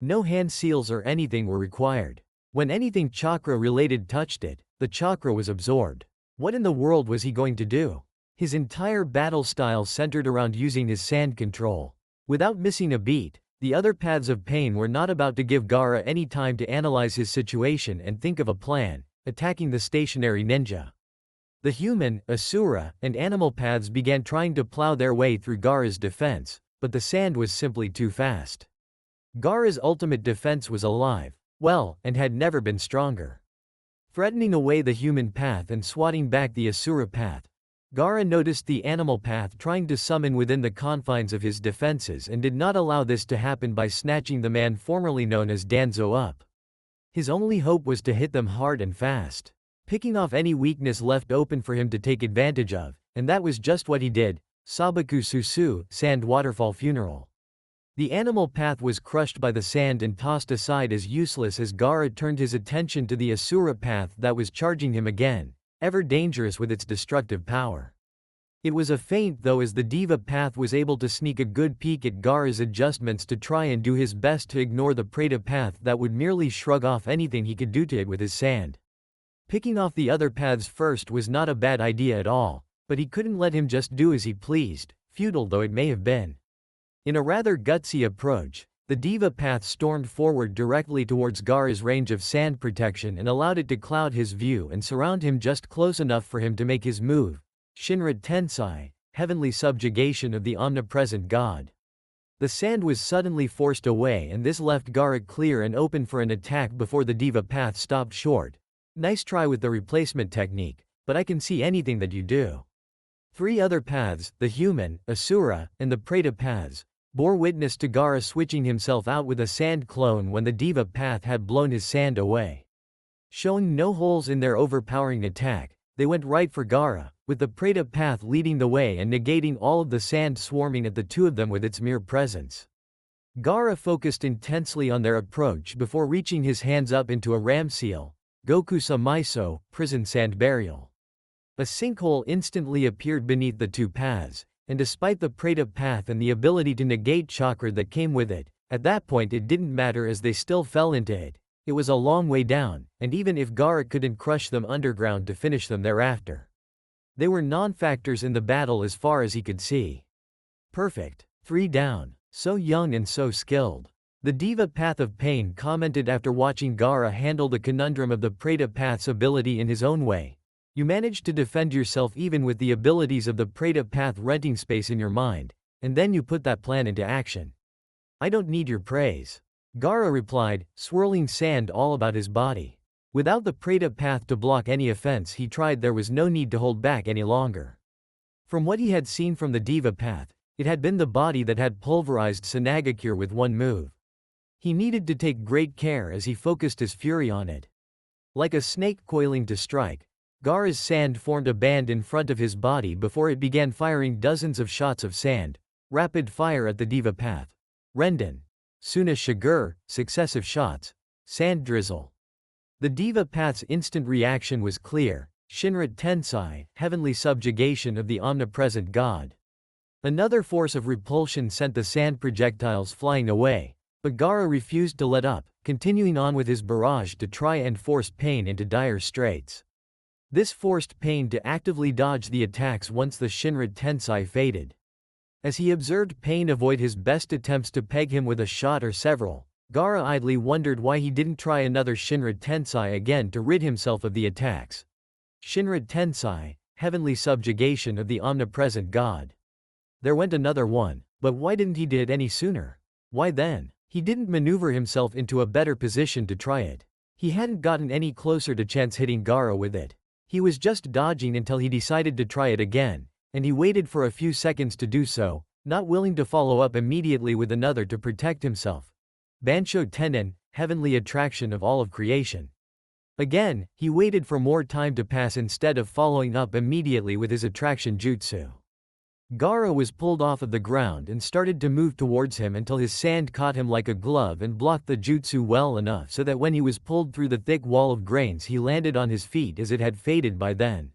No hand seals or anything were required. When anything chakra-related touched it, the chakra was absorbed. What in the world was he going to do? His entire battle style centered around using his sand control. Without missing a beat, the other paths of Pain were not about to give Gaara any time to analyze his situation and think of a plan, attacking the stationary ninja. The human, Asura, and animal paths began trying to plow their way through Gaara's defense, but the sand was simply too fast. Gaara's ultimate defense was alive, well, and had never been stronger. Threatening away the human path and swatting back the Asura path, Gaara noticed the animal path trying to summon within the confines of his defenses and did not allow this to happen by snatching the man formerly known as Danzo up. His only hope was to hit them hard and fast, picking off any weakness left open for him to take advantage of, and that was just what he did. Sabaku Susu, Sand Waterfall Funeral. The animal path was crushed by the sand and tossed aside as useless as Gaara turned his attention to the Asura path that was charging him again, ever dangerous with its destructive power. It was a feint though, as the Diva path was able to sneak a good peek at Gaara's adjustments to try and do his best to ignore the Preta path that would merely shrug off anything he could do to it with his sand. Picking off the other paths first was not a bad idea at all, but he couldn't let him just do as he pleased, futile though it may have been. In a rather gutsy approach, the Diva path stormed forward directly towards Gaara's range of sand protection and allowed it to cloud his view and surround him just close enough for him to make his move, Shinra Tensai, heavenly subjugation of the omnipresent god. The sand was suddenly forced away and this left Gaara clear and open for an attack before the Diva path stopped short. Nice try with the replacement technique, but I can see anything that you do. Three other paths, the human, Asura, and the Preta paths, bore witness to Gaara switching himself out with a sand clone when the Diva path had blown his sand away. Showing no holes in their overpowering attack, they went right for Gaara, with the Preta path leading the way and negating all of the sand swarming at the two of them with its mere presence. Gaara focused intensely on their approach before reaching his hands up into a ram seal, Gokusa Maiso, prison sand burial. A sinkhole instantly appeared beneath the two paths, and despite the Preta path and the ability to negate chakra that came with it, at that point it didn't matter as they still fell into it. It was a long way down, and even if Gaara couldn't crush them underground to finish them thereafter. They were non-factors in the battle as far as he could see. Perfect. 3 down. So young and so skilled. The Diva Path of Pain commented after watching Gaara handle the conundrum of the Preta Path's ability in his own way. You managed to defend yourself even with the abilities of the Preta Path renting space in your mind, and then you put that plan into action. I don't need your praise. Gaara replied, swirling sand all about his body. Without the Preta Path to block any offense he tried, there was no need to hold back any longer. From what he had seen from the Diva Path, it had been the body that had pulverized Sanagakure with one move. He needed to take great care as he focused his fury on it. Like a snake coiling to strike, Gaara's sand formed a band in front of his body before it began firing dozens of shots of sand, rapid fire at the Diva Path. Renden. Suna Shigur, successive shots. Sand drizzle. The Diva Path's instant reaction was clear: Shinrit Tensai, heavenly subjugation of the omnipresent god. Another force of repulsion sent the sand projectiles flying away, but Gaara refused to let up, continuing on with his barrage to try and force Pain into dire straits. This forced Pain to actively dodge the attacks once the Shinrit Tensai faded. As he observed Pain avoid his best attempts to peg him with a shot or several, Gaara idly wondered why he didn't try another Shinrit Tensai again to rid himself of the attacks. Shinrit Tensai, heavenly subjugation of the omnipresent god. There went another one, but why didn't he do it any sooner? Why then? He didn't maneuver himself into a better position to try it. He hadn't gotten any closer to chance hitting Gaara with it. He was just dodging until he decided to try it again, and he waited for a few seconds to do so, not willing to follow up immediately with another to protect himself. Bansho Tennen, heavenly attraction of all of creation. Again, he waited for more time to pass instead of following up immediately with his attraction jutsu. Gaara was pulled off of the ground and started to move towards him until his sand caught him like a glove and blocked the jutsu well enough so that when he was pulled through the thick wall of grains he landed on his feet as it had faded by then.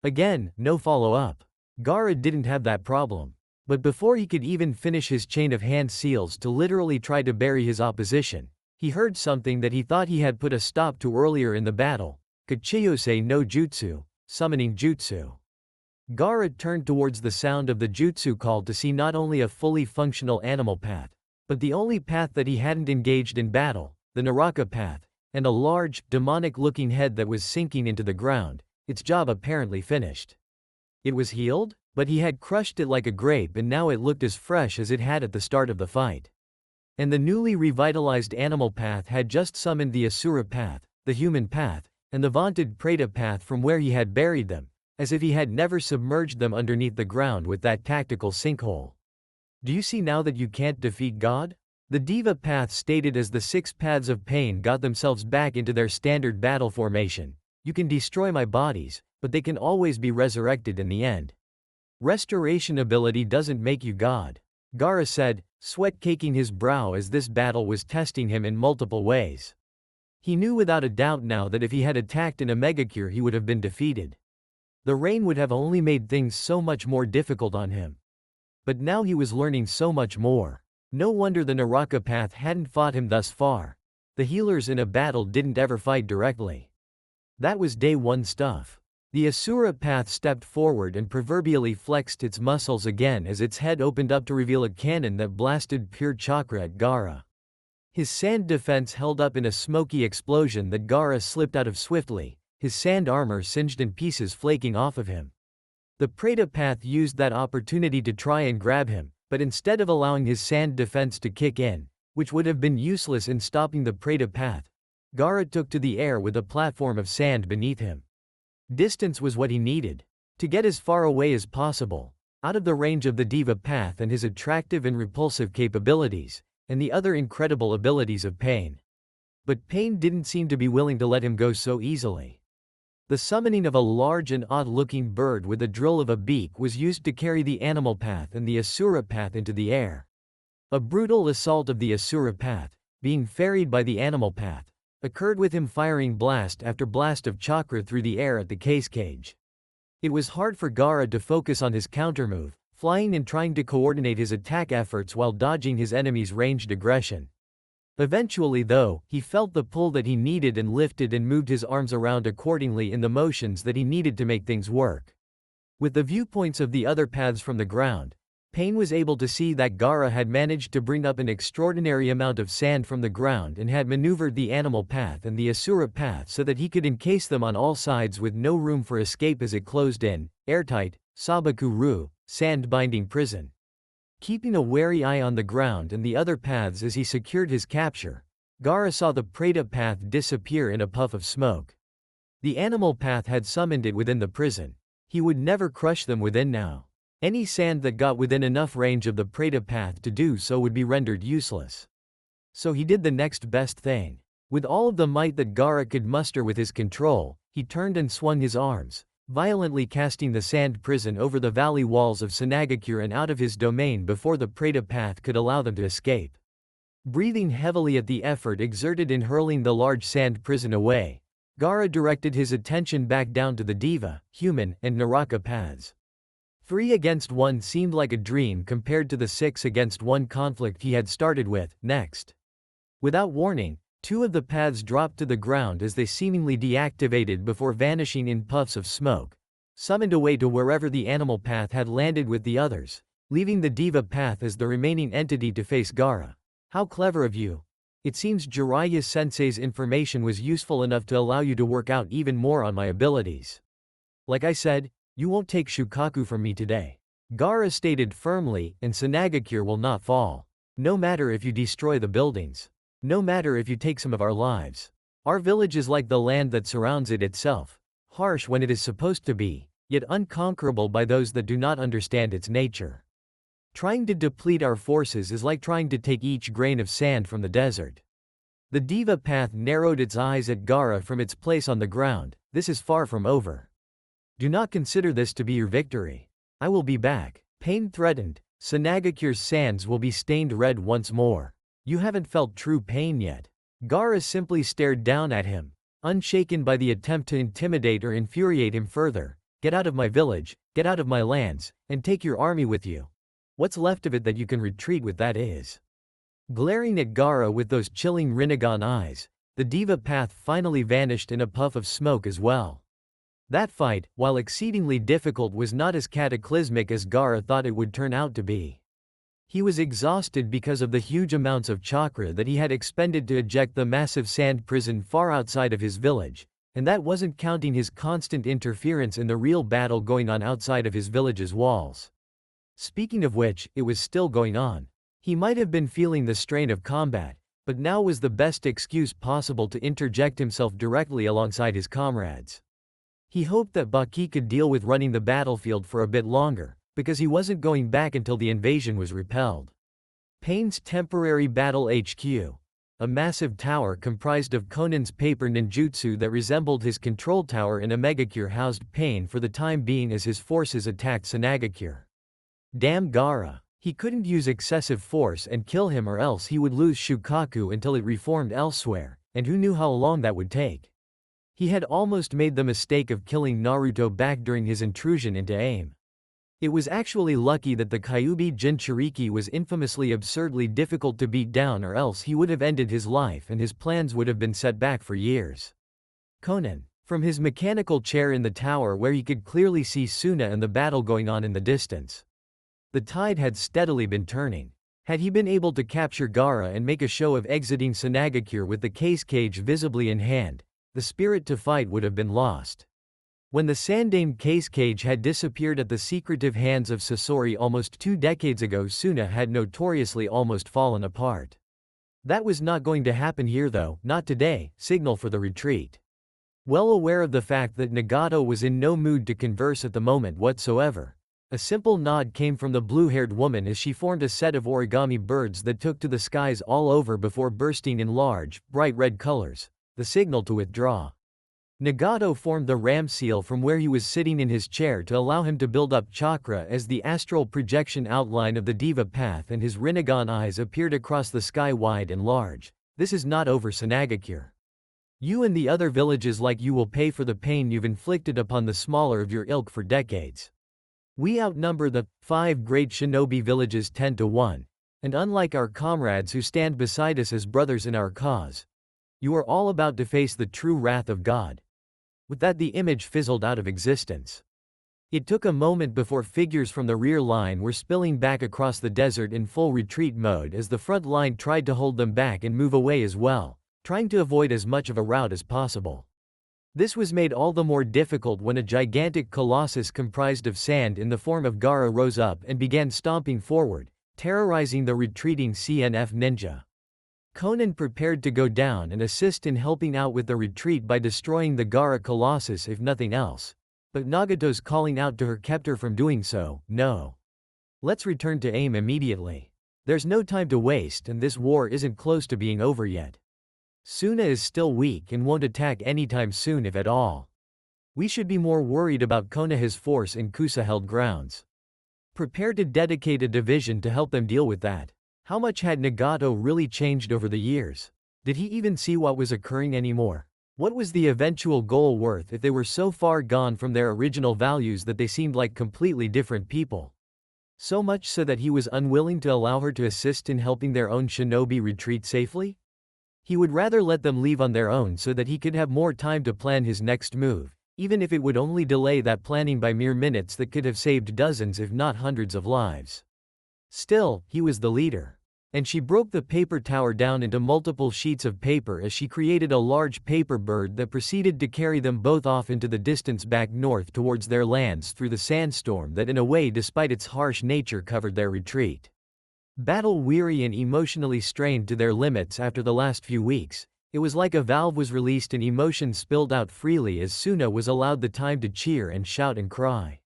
Again, no follow-up. Gaara didn't have that problem. But before he could even finish his chain of hand seals to literally try to bury his opposition, he heard something that he thought he had put a stop to earlier in the battle: Kachiyose no Jutsu, summoning jutsu. Gaara turned towards the sound of the jutsu call to see not only a fully functional animal path, but the only path that he hadn't engaged in battle, the Naraka path, and a large, demonic-looking head that was sinking into the ground, its job apparently finished. It was healed, but he had crushed it like a grape and now it looked as fresh as it had at the start of the fight. And the newly revitalized animal path had just summoned the Asura path, the human path, and the vaunted Preta path from where he had buried them, as if he had never submerged them underneath the ground with that tactical sinkhole. Do you see now that you can't defeat God? The Diva path stated as the 6 paths of pain got themselves back into their standard battle formation. You can destroy my bodies, but they can always be resurrected in the end. Restoration ability doesn't make you God, Gaara said, sweat caking his brow as this battle was testing him in multiple ways. He knew without a doubt now that if he had attacked in a megacure he would have been defeated. The rain would have only made things so much more difficult on him. But now he was learning so much more. No wonder the Naraka path hadn't fought him thus far. The healers in a battle didn't ever fight directly. That was day 1 stuff. The Asura path stepped forward and proverbially flexed its muscles again as its head opened up to reveal a cannon that blasted pure chakra at Gaara. His sand defense held up in a smoky explosion that Gaara slipped out of swiftly, his sand armor singed in pieces flaking off of him. The Preta path used that opportunity to try and grab him, but instead of allowing his sand defense to kick in, which would have been useless in stopping the Preta path, Gaara took to the air with a platform of sand beneath him. Distance was what he needed. To get as far away as possible, out of the range of the Diva path and his attractive and repulsive capabilities, and the other incredible abilities of Pain. But Pain didn't seem to be willing to let him go so easily. The summoning of a large and odd-looking bird with a drill of a beak was used to carry the animal path and the Asura path into the air. A brutal assault of the Asura path, being ferried by the animal path, occurred with him firing blast after blast of chakra through the air at the case cage. It was hard for Gaara to focus on his countermove, flying and trying to coordinate his attack efforts while dodging his enemy's ranged aggression. Eventually though, he felt the pull that he needed and lifted and moved his arms around accordingly in the motions that he needed to make things work. With the viewpoints of the other paths from the ground, Pain was able to see that Gaara had managed to bring up an extraordinary amount of sand from the ground and had maneuvered the animal path and the Asura path so that he could encase them on all sides with no room for escape as it closed in, airtight, Sabaku-ru, sand-binding prison. Keeping a wary eye on the ground and the other paths as he secured his capture, Gaara saw the Preta path disappear in a puff of smoke. The animal path had summoned it within the prison. He would never crush them within now. Any sand that got within enough range of the Preta path to do so would be rendered useless. So he did the next best thing. With all of the might that Gaara could muster with his control, he turned and swung his arms, violently casting the sand prison over the valley walls of Sanagakure and out of his domain before the Preta path could allow them to escape. Breathing heavily at the effort exerted in hurling the large sand prison away, Gaara directed his attention back down to the diva, human, and Naraka paths. 3 against 1 seemed like a dream compared to the 6 against 1 conflict he had started with. Next, without warning, 2 of the paths dropped to the ground as they seemingly deactivated before vanishing in puffs of smoke, summoned away to wherever the animal path had landed with the others, leaving the diva path as the remaining entity to face Gaara. How clever of you. It seems Jiraiya-sensei's information was useful enough to allow you to work out even more on my abilities. Like I said, you won't take Shukaku from me today. Gaara stated firmly, and Sanagakure will not fall. No matter if you destroy the buildings. No matter if you take some of our lives. Our village is like the land that surrounds it itself. Harsh when it is supposed to be, yet unconquerable by those that do not understand its nature. Trying to deplete our forces is like trying to take each grain of sand from the desert. The diva path narrowed its eyes at Gaara from its place on the ground. This is far from over. Do not consider this to be your victory. I will be back. Pain threatened. Sanagakure's sands will be stained red once more. You haven't felt true pain yet. Gaara simply stared down at him, unshaken by the attempt to intimidate or infuriate him further. Get out of my village, get out of my lands, and take your army with you. What's left of it that you can retreat with, that is. Glaring at Gaara with those chilling Rinnegan eyes, the diva path finally vanished in a puff of smoke as well. That fight, while exceedingly difficult, was not as cataclysmic as Gaara thought it would turn out to be. He was exhausted because of the huge amounts of chakra that he had expended to eject the massive sand prison far outside of his village, and that wasn't counting his constant interference in the real battle going on outside of his village's walls. Speaking of which, it was still going on. He might have been feeling the strain of combat, but now was the best excuse possible to interject himself directly alongside his comrades. He hoped that Baki could deal with running the battlefield for a bit longer, because he wasn't going back until the invasion was repelled. Pain's temporary battle HQ. A massive tower comprised of Konan's paper ninjutsu that resembled his control tower in Omegakure housed Pain for the time being as his forces attacked Sanagakure. Damn Gaara. He couldn't use excessive force and kill him, or else he would lose Shukaku until it reformed elsewhere, and who knew how long that would take. He had almost made the mistake of killing Naruto back during his intrusion into AIM. It was actually lucky that the Kyuubi Jinchuriki was infamously absurdly difficult to beat down, or else he would have ended his life and his plans would have been set back for years. Konan. From his mechanical chair in the tower where he could clearly see Suna and the battle going on in the distance. The tide had steadily been turning. Had he been able to capture Gaara and make a show of exiting Sanagakure with the case cage visibly in hand, the spirit to fight would have been lost. When the Sandame case cage had disappeared at the secretive hands of Sasori almost 2 decades ago, Suna had notoriously almost fallen apart. That was not going to happen here though, not today. Signal for the retreat. Well aware of the fact that Nagato was in no mood to converse at the moment whatsoever, a simple nod came from the blue-haired woman as she formed a set of origami birds that took to the skies all over before bursting in large, bright red colors. The signal to withdraw. Nagato formed the ram seal from where he was sitting in his chair to allow him to build up chakra as the astral projection outline of the diva path and his Rinnegan eyes appeared across the sky wide and large. This is not over, Sanagakure. You and the other villages like you will pay for the pain you've inflicted upon the smaller of your ilk for decades. We outnumber the 5 great shinobi villages 10 to 1, and unlike our comrades who stand beside us as brothers in our cause, you are all about to face the true wrath of God. With that, the image fizzled out of existence. It took a moment before figures from the rear line were spilling back across the desert in full retreat mode as the front line tried to hold them back and move away as well, trying to avoid as much of a rout as possible. This was made all the more difficult when a gigantic colossus comprised of sand in the form of Gaara rose up and began stomping forward, terrorizing the retreating CNF ninja. Konan prepared to go down and assist in helping out with the retreat by destroying the Gaara colossus if nothing else, but Nagato's calling out to her kept her from doing so. No. Let's return to AIM immediately. There's no time to waste and this war isn't close to being over yet. Suna is still weak and won't attack anytime soon if at all. We should be more worried about Konoha's force in Kusa-held grounds. Prepare to dedicate a division to help them deal with that. How much had Nagato really changed over the years? Did he even see what was occurring anymore? What was the eventual goal worth if they were so far gone from their original values that they seemed like completely different people? So much so that he was unwilling to allow her to assist in helping their own shinobi retreat safely? He would rather let them leave on their own so that he could have more time to plan his next move, even if it would only delay that planning by mere minutes that could have saved dozens if not hundreds of lives. Still, he was the leader. And she broke the paper tower down into multiple sheets of paper as she created a large paper bird that proceeded to carry them both off into the distance back north towards their lands through the sandstorm that in a way despite its harsh nature covered their retreat. Battle-weary and emotionally strained to their limits after the last few weeks, it was like a valve was released and emotion spilled out freely as Suna was allowed the time to cheer and shout and cry.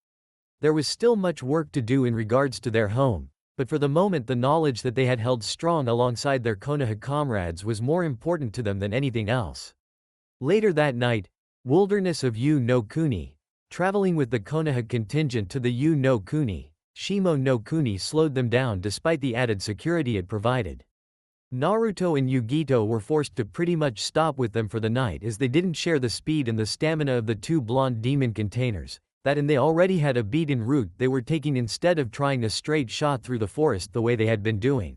There was still much work to do in regards to their home, but for the moment the knowledge that they had held strong alongside their Konoha comrades was more important to them than anything else. Later that night, wilderness of Yu no Kuni, traveling with the Konoha contingent to the Yu no Kuni, Shimo no Kuni slowed them down despite the added security it provided. Naruto and Yugito were forced to pretty much stop with them for the night as they didn't share the speed and the stamina of the two blonde demon containers, that and they already had a beaten route they were taking instead of trying a straight shot through the forest the way they had been doing.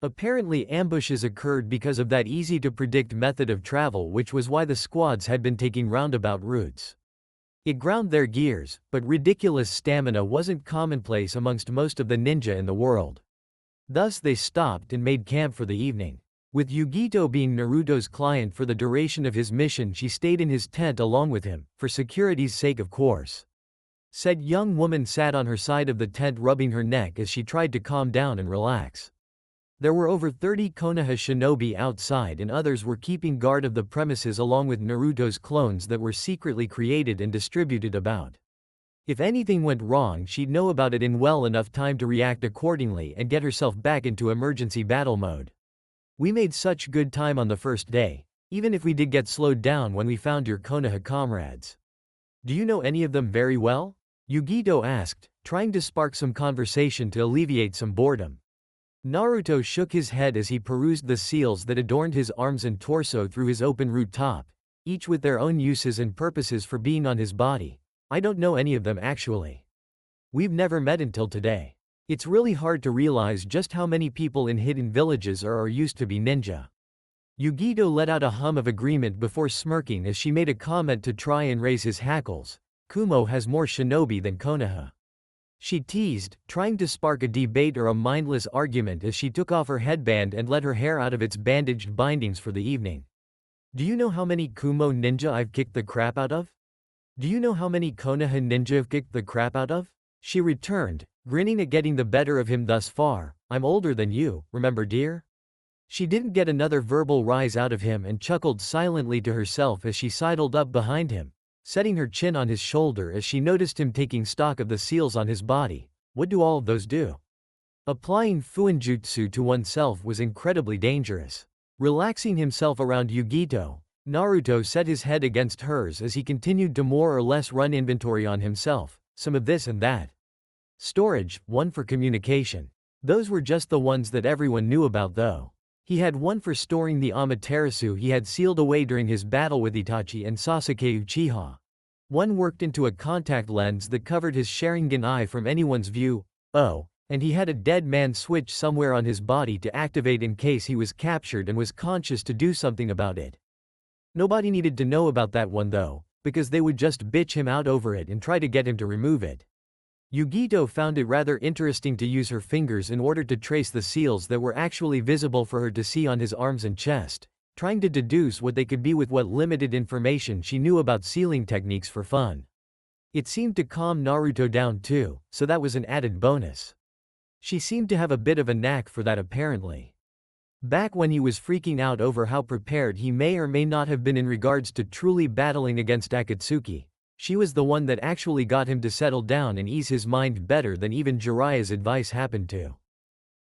Apparently ambushes occurred because of that easy-to-predict method of travel, which was why the squads had been taking roundabout routes. It ground their gears, but ridiculous stamina wasn't commonplace amongst most of the ninja in the world. Thus they stopped and made camp for the evening. With Yugito being Naruto's client for the duration of his mission, she stayed in his tent along with him, for security's sake of course. Said young woman sat on her side of the tent rubbing her neck as she tried to calm down and relax. There were over 30 Konoha shinobi outside and others were keeping guard of the premises along with Naruto's clones that were secretly created and distributed about. If anything went wrong, she'd know about it in well enough time to react accordingly and get herself back into emergency battle mode. We made such good time on the first day, even if we did get slowed down when we found your Konoha comrades. Do you know any of them very well? Yugito asked, trying to spark some conversation to alleviate some boredom. Naruto shook his head as he perused the seals that adorned his arms and torso through his open root top, each with their own uses and purposes for being on his body. I don't know any of them actually. We've never met until today. It's really hard to realize just how many people in hidden villages are or used to be ninja. Yugito let out a hum of agreement before smirking as she made a comment to try and raise his hackles. Kumo has more shinobi than Konoha. She teased, trying to spark a debate or a mindless argument as she took off her headband and let her hair out of its bandaged bindings for the evening. Do you know how many Kumo ninja I've kicked the crap out of? Do you know how many Konoha ninja I've kicked the crap out of? She returned, grinning at getting the better of him thus far. I'm older than you, remember dear? She didn't get another verbal rise out of him and chuckled silently to herself as she sidled up behind him, setting her chin on his shoulder as she noticed him taking stock of the seals on his body. What do all of those do? Applying fuinjutsu to oneself was incredibly dangerous. Relaxing himself around Yugito, Naruto set his head against hers as he continued to more or less run inventory on himself, some of this and that. Storage, one for communication. Those were just the ones that everyone knew about though. He had one for storing the Amaterasu he had sealed away during his battle with Itachi and Sasuke Uchiha. One worked into a contact lens that covered his Sharingan eye from anyone's view. Oh, and he had a dead man switch somewhere on his body to activate in case he was captured and was conscious to do something about it. Nobody needed to know about that one though, because they would just bitch him out over it and try to get him to remove it. Yugito found it rather interesting to use her fingers in order to trace the seals that were actually visible for her to see on his arms and chest, trying to deduce what they could be with what limited information she knew about sealing techniques for fun. It seemed to calm Naruto down too, so that was an added bonus. She seemed to have a bit of a knack for that apparently. Back when he was freaking out over how prepared he may or may not have been in regards to truly battling against Akatsuki, she was the one that actually got him to settle down and ease his mind better than even Jiraiya's advice happened to.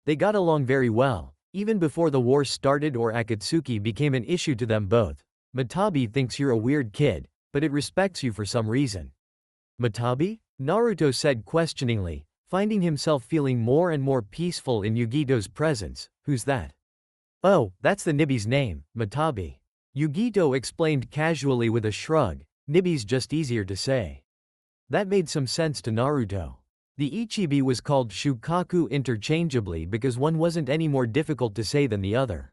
They got along very well, even before the war started or Akatsuki became an issue to them both. Matabi thinks you're a weird kid, but it respects you for some reason. Matabi? Naruto said questioningly, finding himself feeling more and more peaceful in Yugito's presence. Who's that? Oh, that's the Nibi's name, Matabi. Yugito explained casually with a shrug. Nibi's just easier to say. That made some sense to Naruto. The Ichibi was called Shukaku interchangeably because one wasn't any more difficult to say than the other.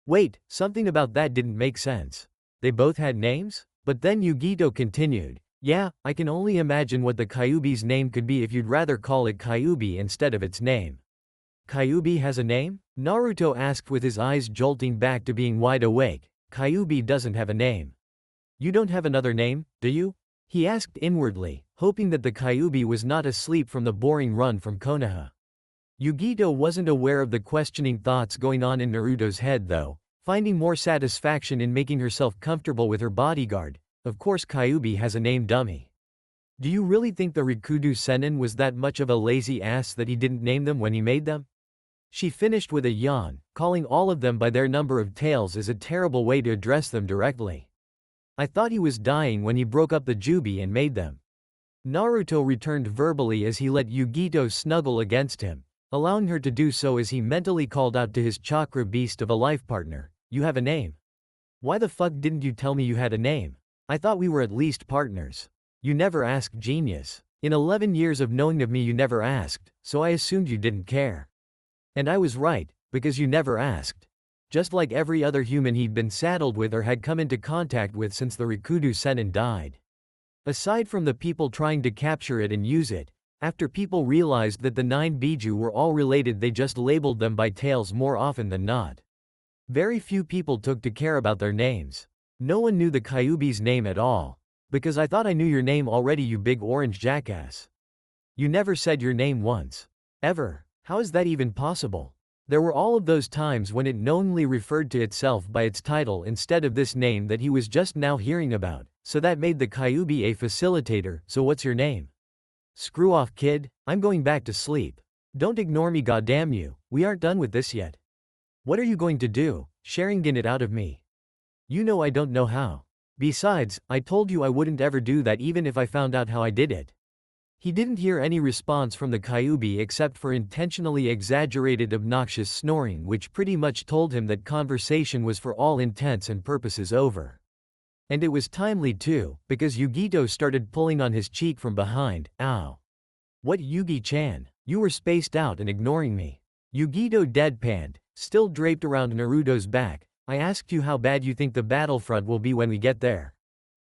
Wait, something about that didn't make sense. They both had names? But then Yugito continued, yeah, I can only imagine what the Kyuubi's name could be if you'd rather call it Kyuubi instead of its name. Kyuubi has a name? Naruto asked with his eyes jolting back to being wide awake. Kyuubi doesn't have a name. You don't have another name, do you? He asked inwardly, hoping that the Kyuubi was not asleep from the boring run from Konoha. Yugito wasn't aware of the questioning thoughts going on in Naruto's head though, finding more satisfaction in making herself comfortable with her bodyguard. Of course Kyuubi has a name, dummy. Do you really think the Rikudo Sennin was that much of a lazy ass that he didn't name them when he made them? She finished with a yawn. Calling all of them by their number of tails is a terrible way to address them directly. I thought he was dying when he broke up the Jubi and made them. Naruto returned verbally as he let Yugito snuggle against him, allowing her to do so as he mentally called out to his chakra beast of a life partner, you have a name. Why the fuck didn't you tell me you had a name? I thought we were at least partners. You never asked, genius. In 11 years of knowing of me you never asked, so I assumed you didn't care. And I was right, because you never asked. Just like every other human he'd been saddled with or had come into contact with since the Rikudo Sennin died. Aside from the people trying to capture it and use it, after people realized that the 9 Biju were all related they just labeled them by tails more often than not. Very few people took to care about their names. No one knew the Kyuubi's name at all. Because I thought I knew your name already, you big orange jackass. You never said your name once. Ever. How is that even possible? There were all of those times when it knowingly referred to itself by its title instead of this name that he was just now hearing about, so that made the Kyuubi a facilitator. So what's your name? Screw off, kid, I'm going back to sleep. Don't ignore me, goddamn you, we aren't done with this yet. What are you going to do, Sharingan it out of me? You know I don't know how. Besides, I told you I wouldn't ever do that even if I found out how I did it. He didn't hear any response from the Kyuubi except for intentionally exaggerated obnoxious snoring which pretty much told him that conversation was for all intents and purposes over. And it was timely too, because Yugito started pulling on his cheek from behind. Ow. What, Yugi-chan? You were spaced out and ignoring me. Yugito deadpanned, still draped around Naruto's back. I asked you how bad you think the battlefront will be when we get there.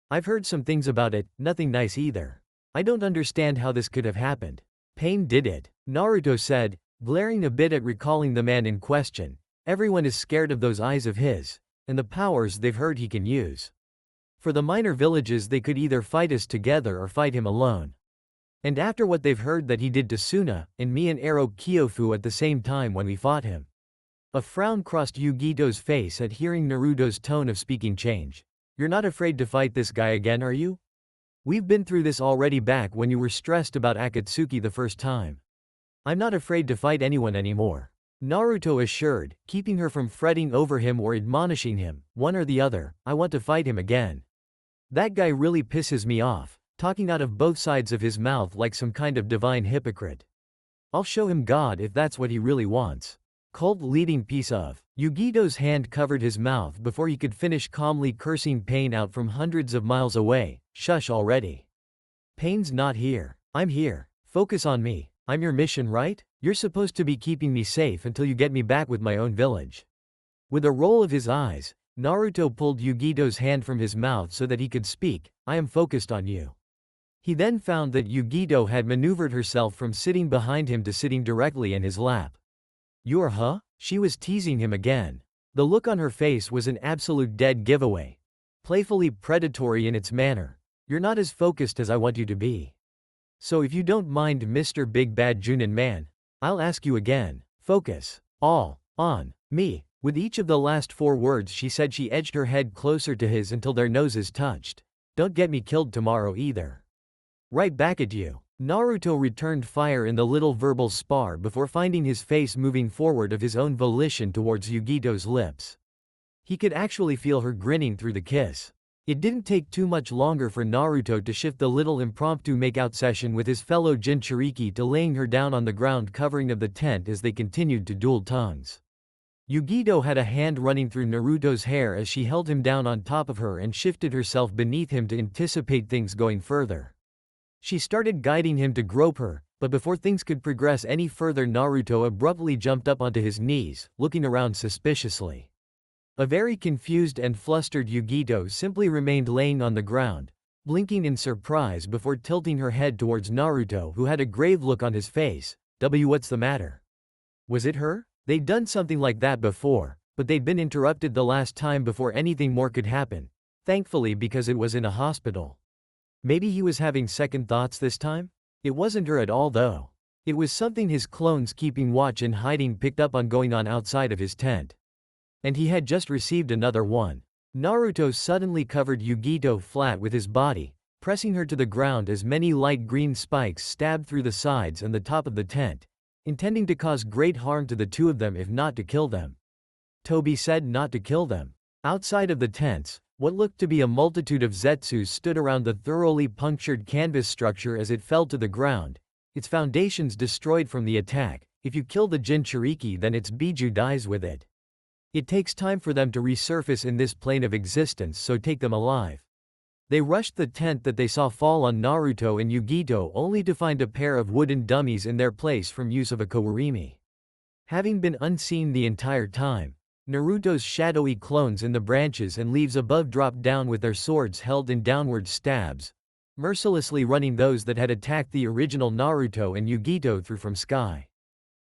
I've heard some things about it, nothing nice either. I don't understand how this could have happened. Pain did it, Naruto said, glaring a bit at recalling the man in question. Everyone is scared of those eyes of his, and the powers they've heard he can use. For the minor villages they could either fight us together or fight him alone. And after what they've heard that he did to Suna, and me and Ero Kyofu at the same time when we fought him. A frown crossed Yugito's face at hearing Naruto's tone of speaking change. You're not afraid to fight this guy again, are you? We've been through this already back when you were stressed about Akatsuki the first time. I'm not afraid to fight anyone anymore. Naruto assured, keeping her from fretting over him or admonishing him, one or the other. I want to fight him again. That guy really pisses me off, talking out of both sides of his mouth like some kind of divine hypocrite. I'll show him God if that's what he really wants. Cult leading piece of. Yugito's hand covered his mouth before he could finish calmly cursing Pain out from hundreds of miles away. Shush already. Pain's not here. I'm here. Focus on me. I'm your mission, right? You're supposed to be keeping me safe until you get me back with my own village. With a roll of his eyes, Naruto pulled Yugito's hand from his mouth so that he could speak. I am focused on you. He then found that Yugito had maneuvered herself from sitting behind him to sitting directly in his lap. You're huh? She was teasing him again. The look on her face was an absolute dead giveaway. Playfully predatory in its manner. You're not as focused as I want you to be. So if you don't mind, Mr. Big Bad Junin Man, I'll ask you again. Focus. All. On. Me. With each of the last 4 words she said, she edged her head closer to his until their noses touched. Don't get me killed tomorrow either. Right back at you. Naruto returned fire in the little verbal spar before finding his face moving forward of his own volition towards Yugito's lips. He could actually feel her grinning through the kiss. It didn't take too much longer for Naruto to shift the little impromptu makeout session with his fellow Jinchuriki to laying her down on the ground covering of the tent as they continued to duel tongues. Yugito had a hand running through Naruto's hair as she held him down on top of her and shifted herself beneath him to anticipate things going further. She started guiding him to grope her, but before things could progress any further, Naruto abruptly jumped up onto his knees, looking around suspiciously. A very confused and flustered Yugito simply remained laying on the ground, blinking in surprise before tilting her head towards Naruto, who had a grave look on his face. What's the matter? Was it her? They'd done something like that before, but they'd been interrupted the last time before anything more could happen, thankfully, because it was in a hospital. Maybe he was having second thoughts this time? It wasn't her at all though. It was something his clones keeping watch and hiding picked up on going on outside of his tent. And he had just received another one. Naruto suddenly covered Yugito flat with his body, pressing her to the ground as many light green spikes stabbed through the sides and the top of the tent, intending to cause great harm to the two of them if not to kill them. Toby said not to kill them. Outside of the tents, what looked to be a multitude of Zetsus stood around the thoroughly punctured canvas structure as it fell to the ground, its foundations destroyed from the attack. If you kill the Jinchuriki, then its Biju dies with it. It takes time for them to resurface in this plane of existence, so take them alive. They rushed the tent that they saw fall on Naruto and Yugito only to find a pair of wooden dummies in their place from use of a kawarimi. Having been unseen the entire time, Naruto's shadowy clones in the branches and leaves above dropped down with their swords held in downward stabs, mercilessly running those that had attacked the original Naruto and Yugito through from sky.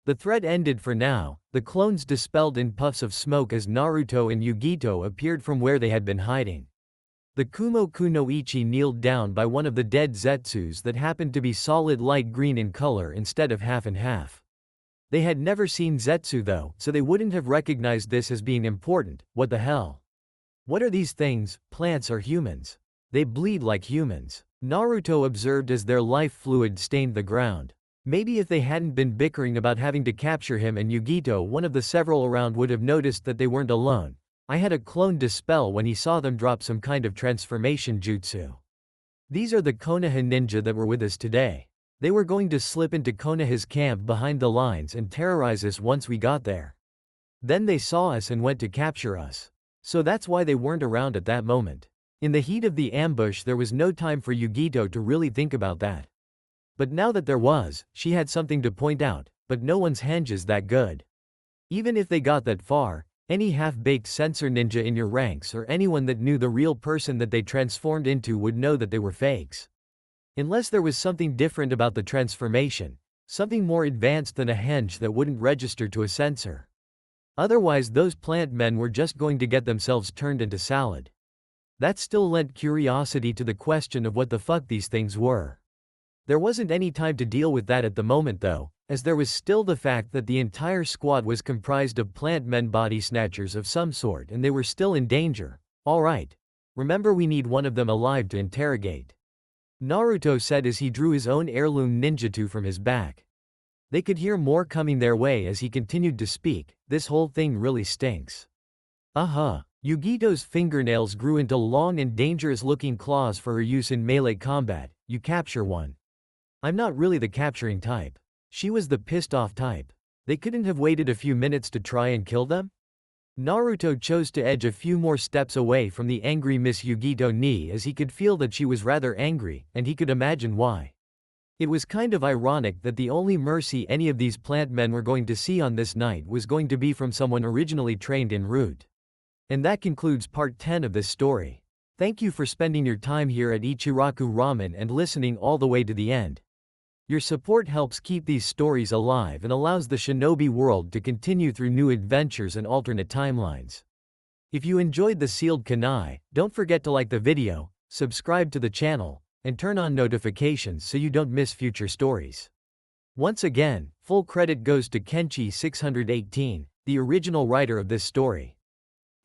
The threat ended for now, the clones dispelled in puffs of smoke as Naruto and Yugito appeared from where they had been hiding. The Kumoku no Ichi kneeled down by one of the dead Zetsus that happened to be solid light green in color instead of half and half. They had never seen Zetsu though, so they wouldn't have recognized this as being important. What the hell? What are these things, plants or humans? They bleed like humans, Naruto observed as their life fluid stained the ground. Maybe if they hadn't been bickering about having to capture him and Yugito, one of the several around would have noticed that they weren't alone. I had a clone dispel when he saw them drop some kind of transformation jutsu. These are the Konoha ninja that were with us today. They were going to slip into Konoha's camp behind the lines and terrorize us once we got there. Then they saw us and went to capture us. So that's why they weren't around at that moment. In the heat of the ambush, there was no time for Yugito to really think about that. But now that there was, she had something to point out, but no one's henge is that good. Even if they got that far, any half-baked censor ninja in your ranks or anyone that knew the real person that they transformed into would know that they were fakes. Unless there was something different about the transformation, something more advanced than a henge that wouldn't register to a censor. Otherwise those plant men were just going to get themselves turned into salad. That still lent curiosity to the question of what the fuck these things were. There wasn't any time to deal with that at the moment though, as there was still the fact that the entire squad was comprised of plant men body snatchers of some sort and they were still in danger. Alright. Remember, we need one of them alive to interrogate. Naruto said as he drew his own heirloom ninjutsu from his back. They could hear more coming their way as he continued to speak. This whole thing really stinks. Yugito's fingernails grew into long and dangerous looking claws for her use in melee combat. You capture one. I'm not really the capturing type. She was the pissed off type. They couldn't have waited a few minutes to try and kill them? Naruto chose to edge a few more steps away from the angry Miss Yugito Ni as he could feel that she was rather angry, and he could imagine why. It was kind of ironic that the only mercy any of these plant men were going to see on this night was going to be from someone originally trained en route. And that concludes part 10 of this story. Thank you for spending your time here at Ichiraku Ramen and listening all the way to the end. Your support helps keep these stories alive and allows the shinobi world to continue through new adventures and alternate timelines. If you enjoyed the sealed kunai, don't forget to like the video, subscribe to the channel, and turn on notifications so you don't miss future stories. Once again, full credit goes to Kenchi618, the original writer of this story.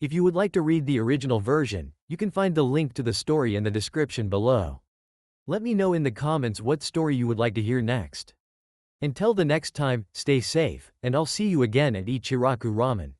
If you would like to read the original version, you can find the link to the story in the description below. Let me know in the comments what story you would like to hear next. Until the next time, stay safe, and I'll see you again at Ichiraku Ramen.